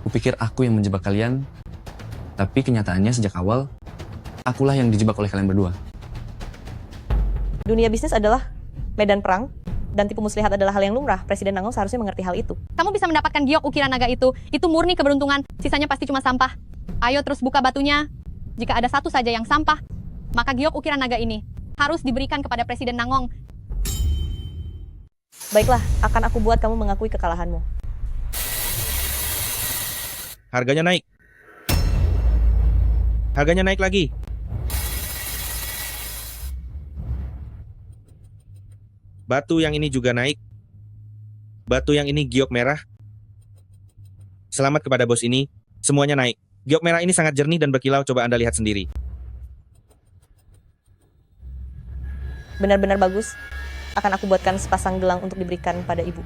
Kupikir aku yang menjebak kalian, tapi kenyataannya sejak awal, akulah yang dijebak oleh kalian berdua. Dunia bisnis adalah medan perang, dan tipu muslihat adalah hal yang lumrah. Presiden Nangong seharusnya mengerti hal itu. Kamu bisa mendapatkan giok ukiran naga itu murni keberuntungan, sisanya pasti cuma sampah. Ayo terus buka batunya. Jika ada satu saja yang sampah, maka giok ukiran naga ini harus diberikan kepada Presiden Nangong. Baiklah, akan aku buat kamu mengakui kekalahanmu. Harganya naik. Harganya naik lagi. Batu yang ini juga naik. Batu yang ini giok merah. Selamat kepada bos ini, semuanya naik. Giok merah ini sangat jernih dan berkilau, coba Anda lihat sendiri. Benar-benar bagus. Akan aku buatkan sepasang gelang untuk diberikan pada ibu.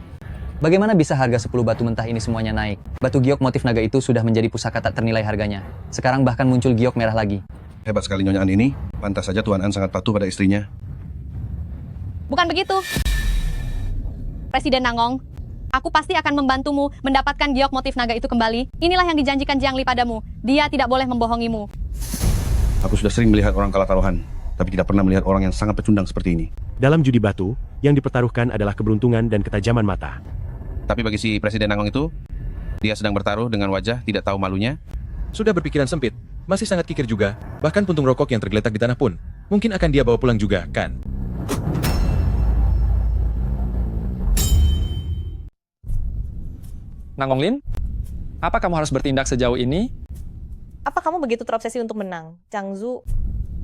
Bagaimana bisa harga 10 batu mentah ini semuanya naik? Batu giok motif naga itu sudah menjadi pusaka tak ternilai harganya. Sekarang bahkan muncul giok merah lagi. Hebat sekali Nyonya An ini. Pantas saja Tuan An sangat patuh pada istrinya. Bukan begitu. Presiden Nangong, aku pasti akan membantumu mendapatkan giok motif naga itu kembali. Inilah yang dijanjikan Jiang Li padamu. Dia tidak boleh membohongimu. Aku sudah sering melihat orang kalah taruhan, tapi tidak pernah melihat orang yang sangat pecundang seperti ini. Dalam judi batu, yang dipertaruhkan adalah keberuntungan dan ketajaman mata. Tapi bagi si Presiden Nangong itu, dia sedang bertaruh dengan wajah tidak tahu malunya. Sudah berpikiran sempit, masih sangat kikir juga, bahkan puntung rokok yang tergeletak di tanah pun, mungkin akan dia bawa pulang juga, kan? Nangong Lin, apa kamu harus bertindak sejauh ini? Apa kamu begitu terobsesi untuk menang? Changzu,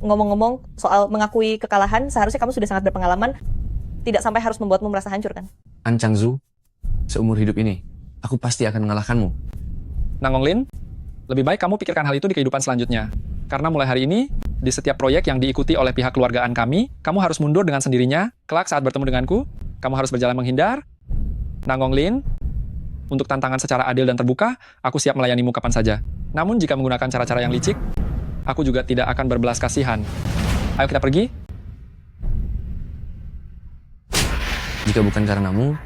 ngomong-ngomong soal mengakui kekalahan, seharusnya kamu sudah sangat berpengalaman, tidak sampai harus membuatmu merasa hancur, kan? An Changzu, seumur hidup ini, aku pasti akan mengalahkanmu. Nangong Lin, lebih baik kamu pikirkan hal itu di kehidupan selanjutnya. Karena mulai hari ini, di setiap proyek yang diikuti oleh pihak keluargaan kami, kamu harus mundur dengan sendirinya. Kelak saat bertemu denganku, kamu harus berjalan menghindar. Nangong Lin, untuk tantangan secara adil dan terbuka, aku siap melayanimu kapan saja. Namun jika menggunakan cara-cara yang licik, aku juga tidak akan berbelas kasihan. Ayo kita pergi. Jika bukan karenamu,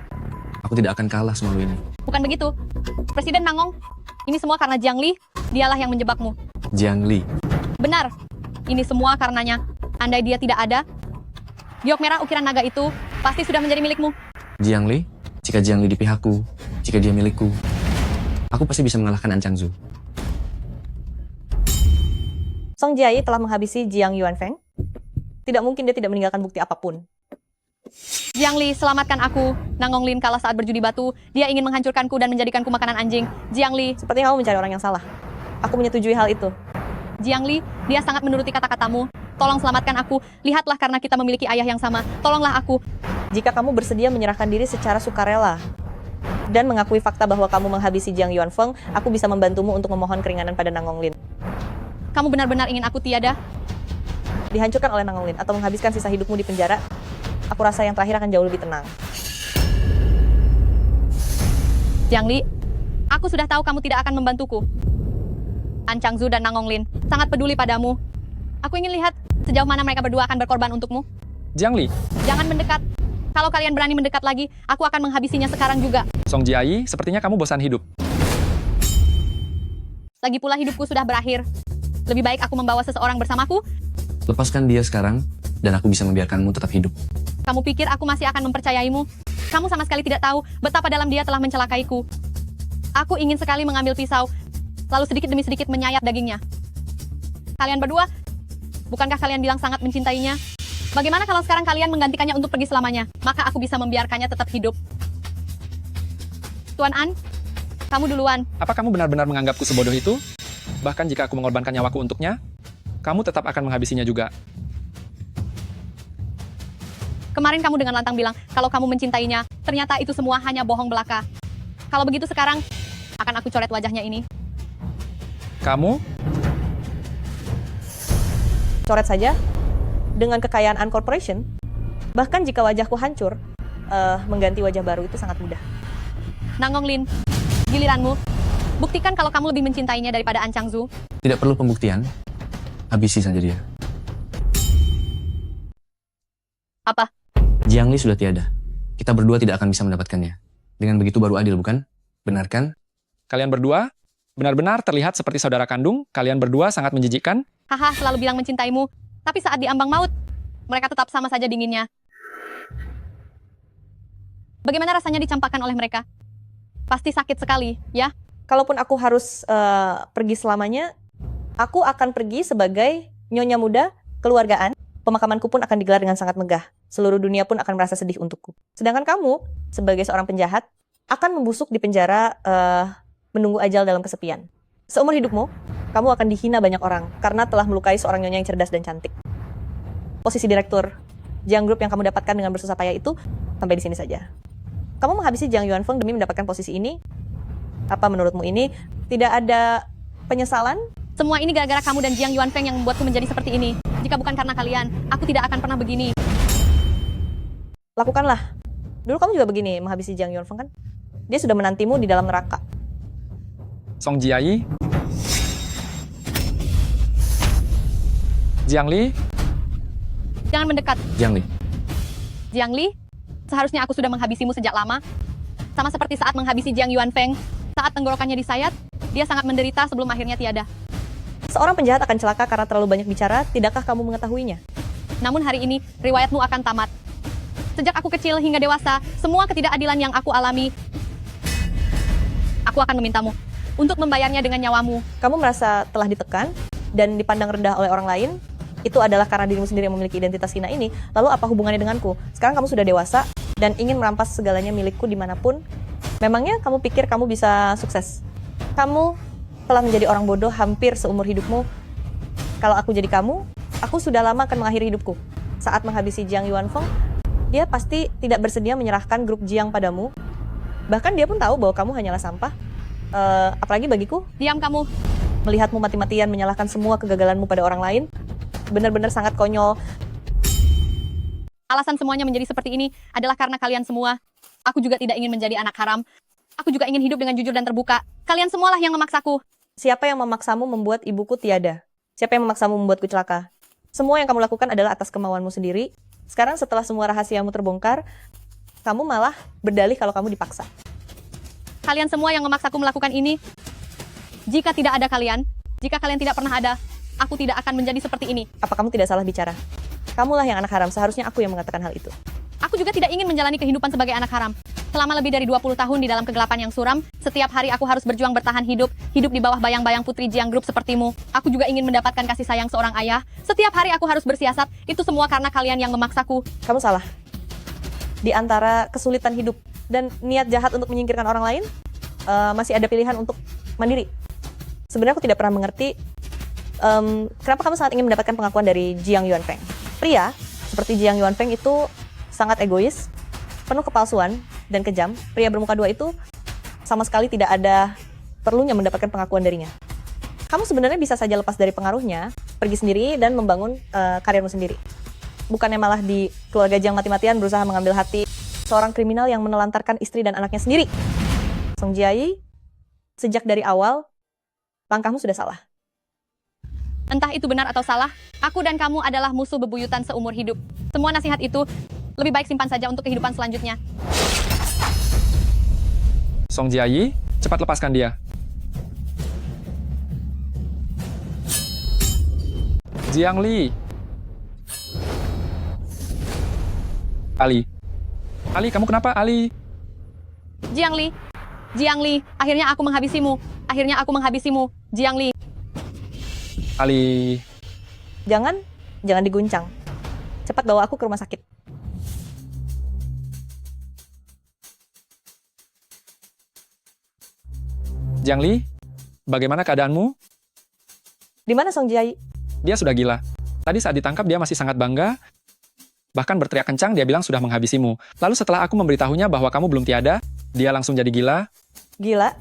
aku tidak akan kalah semalu ini. Bukan begitu. Presiden Nangong, ini semua karena Jiang Li, dialah yang menjebakmu. Jiang Li. Benar. Ini semua karenanya. Andai dia tidak ada, giok merah ukiran naga itu pasti sudah menjadi milikmu. Jiang Li, jika Jiang Li di pihakku, jika dia milikku, aku pasti bisa mengalahkan An Changzu. Song Jiayi telah menghabisi Jiang Yuanfeng. Tidak mungkin dia tidak meninggalkan bukti apapun. Jiang Li, selamatkan aku. Nangong Lin kalah saat berjudi batu. Dia ingin menghancurkanku dan menjadikanku makanan anjing. Jiang Li. Sepertinya kamu mencari orang yang salah. Aku menyetujui hal itu. Jiang Li, dia sangat menuruti kata-katamu. Tolong selamatkan aku. Lihatlah karena kita memiliki ayah yang sama. Tolonglah aku. Jika kamu bersedia menyerahkan diri secara sukarela dan mengakui fakta bahwa kamu menghabisi Jiang Yuanfeng, aku bisa membantumu untuk memohon keringanan pada Nangong Lin. Kamu benar-benar ingin aku tiada? Dihancurkan oleh Nangong Lin atau menghabiskan sisa hidupmu di penjara? Aku rasa yang terakhir akan jauh lebih tenang. Jiang Li, aku sudah tahu kamu tidak akan membantuku. An Changzu dan Nangong Lin sangat peduli padamu. Aku ingin lihat sejauh mana mereka berdua akan berkorban untukmu. Jiang Li. Jangan mendekat. Kalau kalian berani mendekat lagi, aku akan menghabisinya sekarang juga. Song Jiayi, sepertinya kamu bosan hidup. Lagi pula hidupku sudah berakhir. Lebih baik aku membawa seseorang bersamaku. Lepaskan dia sekarang, dan aku bisa membiarkanmu tetap hidup. Kamu pikir aku masih akan mempercayaimu? Kamu sama sekali tidak tahu betapa dalam dia telah mencelakaiku. Aku ingin sekali mengambil pisau, lalu sedikit demi sedikit menyayat dagingnya. Kalian berdua, bukankah kalian bilang sangat mencintainya? Bagaimana kalau sekarang kalian menggantikannya untuk pergi selamanya? Maka aku bisa membiarkannya tetap hidup. Tuan An, kamu duluan. Apa kamu benar-benar menganggapku sebodoh itu? Bahkan jika aku mengorbankan nyawaku untuknya, kamu tetap akan menghabisinya juga. Kemarin kamu dengan lantang bilang kalau kamu mencintainya, ternyata itu semua hanya bohong belaka. Kalau begitu sekarang, akan aku coret wajahnya ini. Kamu? Coret saja. Dengan kekayaan An Corporation, bahkan jika wajahku hancur, mengganti wajah baru itu sangat mudah. Nanggong Lin, giliranmu. Buktikan kalau kamu lebih mencintainya daripada An Changzu. Tidak perlu pembuktian. Habisi saja dia. Apa? Jiang Li sudah tiada. Kita berdua tidak akan bisa mendapatkannya. Dengan begitu baru adil, bukan? Benar kan? Kalian berdua benar-benar terlihat seperti saudara kandung. Kalian berdua sangat menjijikkan. Haha, selalu bilang mencintaimu. Tapi saat di ambang maut, mereka tetap sama saja dinginnya. Bagaimana rasanya dicampakkan oleh mereka? Pasti sakit sekali, ya? Kalaupun aku harus pergi selamanya, aku akan pergi sebagai nyonya muda, keluargaan. Pemakamanku pun akan digelar dengan sangat megah. Seluruh dunia pun akan merasa sedih untukku. Sedangkan kamu, sebagai seorang penjahat, akan membusuk di penjara menunggu ajal dalam kesepian. Seumur hidupmu, kamu akan dihina banyak orang karena telah melukai seorang nyonya yang cerdas dan cantik. Posisi direktur Jiang Group yang kamu dapatkan dengan bersusah payah itu sampai di sini saja. Kamu menghabisi Jiang Yuanfeng demi mendapatkan posisi ini. Apa menurutmu ini tidak ada penyesalan? Semua ini gara-gara kamu dan Jiang Yuanfeng yang membuatku menjadi seperti ini. Jika bukan karena kalian, aku tidak akan pernah begini. Lakukanlah. Dulu kamu juga begini menghabisi Jiang Yuanfeng kan? Dia sudah menantimu di dalam neraka. Song Jiayi, Jiang Li, Jangan mendekat. Jiang Li. Jiang Li, seharusnya aku sudah menghabisimu sejak lama. Sama seperti saat menghabisi Jiang Yuanfeng. Saat tenggorokannya disayat, dia sangat menderita sebelum akhirnya tiada. Seorang penjahat akan celaka karena terlalu banyak bicara, tidakkah kamu mengetahuinya? Namun hari ini, riwayatmu akan tamat. Sejak aku kecil hingga dewasa, semua ketidakadilan yang aku alami, aku akan memintamu untuk membayarnya dengan nyawamu. Kamu merasa telah ditekan dan dipandang rendah oleh orang lain, itu adalah karena dirimu sendiri yang memiliki identitas hina ini. Lalu apa hubungannya denganku? Sekarang kamu sudah dewasa dan ingin merampas segalanya milikku dimanapun. Memangnya kamu pikir kamu bisa sukses? Kamu telah menjadi orang bodoh hampir seumur hidupmu. Kalau aku jadi kamu, aku sudah lama akan mengakhiri hidupku. Saat menghabisi Jiang Yuanfeng, dia pasti tidak bersedia menyerahkan grup Jiang padamu. Bahkan dia pun tahu bahwa kamu hanyalah sampah. Apalagi bagiku. Diam kamu. Melihatmu mati-matian menyalahkan semua kegagalanmu pada orang lain, benar-benar sangat konyol. Alasan semuanya menjadi seperti ini adalah karena kalian semua. Aku juga tidak ingin menjadi anak haram. Aku juga ingin hidup dengan jujur dan terbuka. Kalian semualah yang memaksaku. Siapa yang memaksamu membuat ibuku tiada? Siapa yang memaksamu membuatku celaka? Semua yang kamu lakukan adalah atas kemauanmu sendiri. Sekarang setelah semua rahasiamu terbongkar, kamu malah berdalih kalau kamu dipaksa. Kalian semua yang memaksaku melakukan ini. Jika tidak ada kalian, jika kalian tidak pernah ada, aku tidak akan menjadi seperti ini. Apa kamu tidak salah bicara? Kamulah yang anak haram, seharusnya aku yang mengatakan hal itu. Aku juga tidak ingin menjalani kehidupan sebagai anak haram. Selama lebih dari 20 tahun di dalam kegelapan yang suram, setiap hari aku harus berjuang bertahan hidup di bawah bayang-bayang putri Jiang Group sepertimu. Aku juga ingin mendapatkan kasih sayang seorang ayah. Setiap hari aku harus bersiasat, itu semua karena kalian yang memaksaku. Kamu salah. Di antara kesulitan hidup dan niat jahat untuk menyingkirkan orang lain, masih ada pilihan untuk mandiri. Sebenarnya aku tidak pernah mengerti kenapa kamu sangat ingin mendapatkan pengakuan dari Jiang Yuanfeng. Pria seperti Jiang Yuanfeng itu sangat egois, penuh kepalsuan dan kejam. Pria bermuka dua itu sama sekali tidak ada perlunya mendapatkan pengakuan darinya. Kamu sebenarnya bisa saja lepas dari pengaruhnya, pergi sendiri dan membangun karirmu sendiri. Bukannya malah di keluarga Jiang mati-matian berusaha mengambil hati seorang kriminal yang menelantarkan istri dan anaknya sendiri. Song Jiayi, sejak dari awal, langkahmu sudah salah. Entah itu benar atau salah, aku dan kamu adalah musuh bebuyutan seumur hidup. Semua nasihat itu lebih baik simpan saja untuk kehidupan selanjutnya. Song Jiayi, cepat lepaskan dia. Jiang Li. Ali. Ali, kamu kenapa, Ali? Jiang Li. Jiang Li, akhirnya aku menghabisimu. Akhirnya aku menghabisimu, Jiang Li. Ali. Jangan diguncang. Cepat bawa aku ke rumah sakit. Jiang Li, bagaimana keadaanmu? Di mana Song Jiayi? Dia sudah gila. Tadi saat ditangkap dia masih sangat bangga, bahkan berteriak kencang dia bilang sudah menghabisimu. Lalu setelah aku memberitahunya bahwa kamu belum tiada, dia langsung jadi gila. Gila?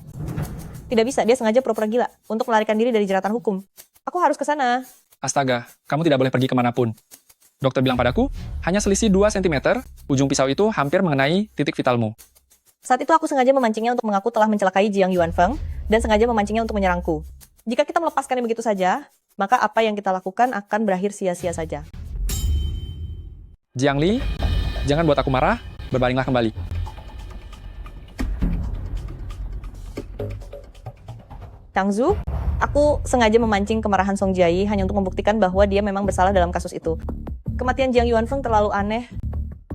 Tidak bisa, dia sengaja pura-pura gila untuk melarikan diri dari jeratan hukum. Aku harus ke sana. Astaga, kamu tidak boleh pergi kemanapun. Dokter bilang padaku, hanya selisih 2 cm, ujung pisau itu hampir mengenai titik vitalmu. Saat itu aku sengaja memancingnya untuk mengaku telah mencelakai Jiang Yuanfeng dan sengaja memancingnya untuk menyerangku. Jika kita melepaskannya begitu saja, maka apa yang kita lakukan akan berakhir sia-sia saja. Jiang Li, jangan buat aku marah, berbalinglah kembali. Changzu, aku sengaja memancing kemarahan Song Jiayi hanya untuk membuktikan bahwa dia memang bersalah dalam kasus itu. Kematian Jiang Yuanfeng terlalu aneh,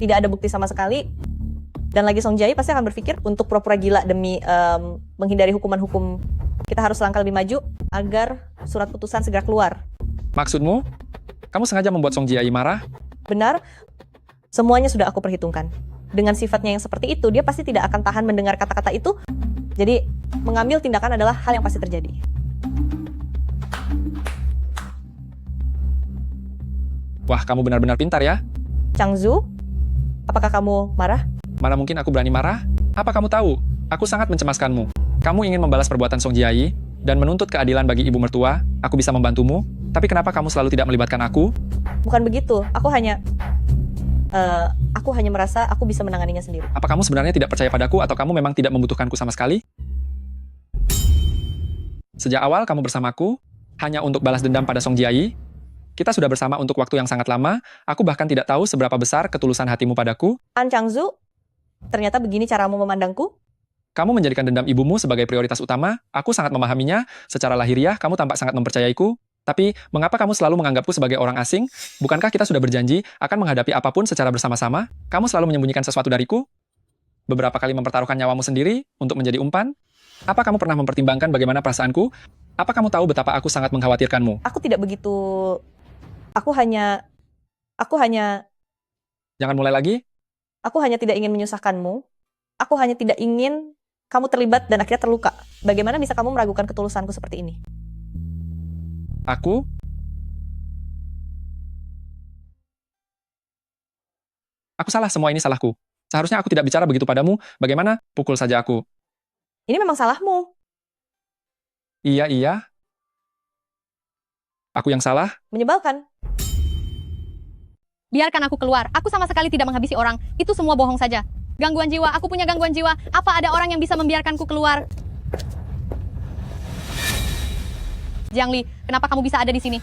tidak ada bukti sama sekali, dan lagi Song Jiayi pasti akan berpikir untuk pura-pura gila demi menghindari hukuman-hukum. Kita harus langkah lebih maju agar surat putusan segera keluar. Maksudmu, kamu sengaja membuat Song Jiayi marah? Benar, semuanya sudah aku perhitungkan. Dengan sifatnya yang seperti itu, dia pasti tidak akan tahan mendengar kata-kata itu. Jadi, mengambil tindakan adalah hal yang pasti terjadi. Wah, kamu benar-benar pintar ya. Changzu, apakah kamu marah? Mana mungkin aku berani marah? Apa kamu tahu? Aku sangat mencemaskanmu. Kamu ingin membalas perbuatan Song Jiayi dan menuntut keadilan bagi ibu mertua. Aku bisa membantumu, tapi kenapa kamu selalu tidak melibatkan aku? Bukan begitu, aku hanya merasa aku bisa menanganinya sendiri. Apa kamu sebenarnya tidak percaya padaku atau kamu memang tidak membutuhkanku sama sekali? Sejak awal kamu bersamaku, hanya untuk balas dendam pada Song Jiayi. Kita sudah bersama untuk waktu yang sangat lama, aku bahkan tidak tahu seberapa besar ketulusan hatimu padaku. An Changzu, ternyata begini caramu memandangku? Kamu menjadikan dendam ibumu sebagai prioritas utama, aku sangat memahaminya, secara lahiriah kamu tampak sangat mempercayaiku, tapi mengapa kamu selalu menganggapku sebagai orang asing? Bukankah kita sudah berjanji akan menghadapi apapun secara bersama-sama? Kamu selalu menyembunyikan sesuatu dariku? Beberapa kali mempertaruhkan nyawamu sendiri untuk menjadi umpan? Apa kamu pernah mempertimbangkan bagaimana perasaanku? Apa kamu tahu betapa aku sangat mengkhawatirkanmu? Aku tidak begitu... Aku hanya... Jangan mulai lagi. Aku hanya tidak ingin menyusahkanmu. Aku hanya tidak ingin kamu terlibat dan akhirnya terluka. Bagaimana bisa kamu meragukan ketulusanku seperti ini? Aku salah, semua ini salahku. Seharusnya aku tidak bicara begitu padamu. Bagaimana? Pukul saja aku. Ini memang salahmu. Iya. Aku yang salah? Menyebalkan. Biarkan aku keluar. Aku sama sekali tidak menghabisi orang. Itu semua bohong saja. Gangguan jiwa, aku punya gangguan jiwa. Apa ada orang yang bisa membiarkanku keluar? Jiang Li, kenapa kamu bisa ada di sini?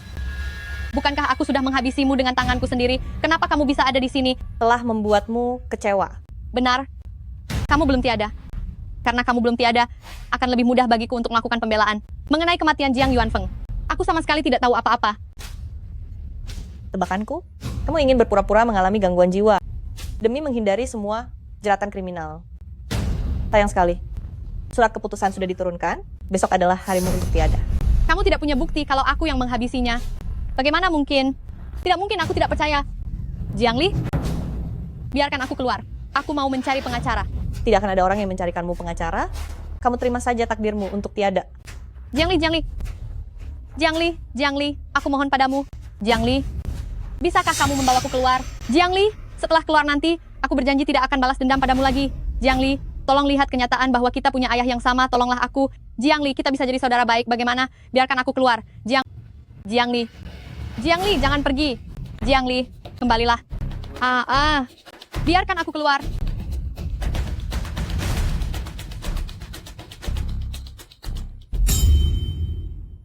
Bukankah aku sudah menghabisimu dengan tanganku sendiri? Kenapa kamu bisa ada di sini? Telah membuatmu kecewa. Benar. Kamu belum tiada. Karena kamu belum tiada, akan lebih mudah bagiku untuk melakukan pembelaan. Mengenai kematian Jiang Yuanfeng, aku sama sekali tidak tahu apa-apa. Tebakanku, kamu ingin berpura-pura mengalami gangguan jiwa demi menghindari semua jeratan kriminal. Sayang sekali. Surat keputusan sudah diturunkan. Besok adalah harimu untuk tiada. Kamu tidak punya bukti kalau aku yang menghabisinya. Bagaimana mungkin? Tidak mungkin, aku tidak percaya. Jiang Li, biarkan aku keluar. Aku mau mencari pengacara. Tidak akan ada orang yang mencarikanmu pengacara. Kamu terima saja takdirmu untuk tiada. Jiang Li, aku mohon padamu. Jiang Li, bisakah kamu membawaku keluar? Jiang Li, setelah keluar nanti, aku berjanji tidak akan balas dendam padamu lagi. Jiang Li, tolong lihat kenyataan bahwa kita punya ayah yang sama, tolonglah aku. Jiang Li, kita bisa jadi saudara baik, bagaimana? Biarkan aku keluar. Jiang Li, jangan pergi. Jiang Li, kembalilah. Biarkan aku keluar.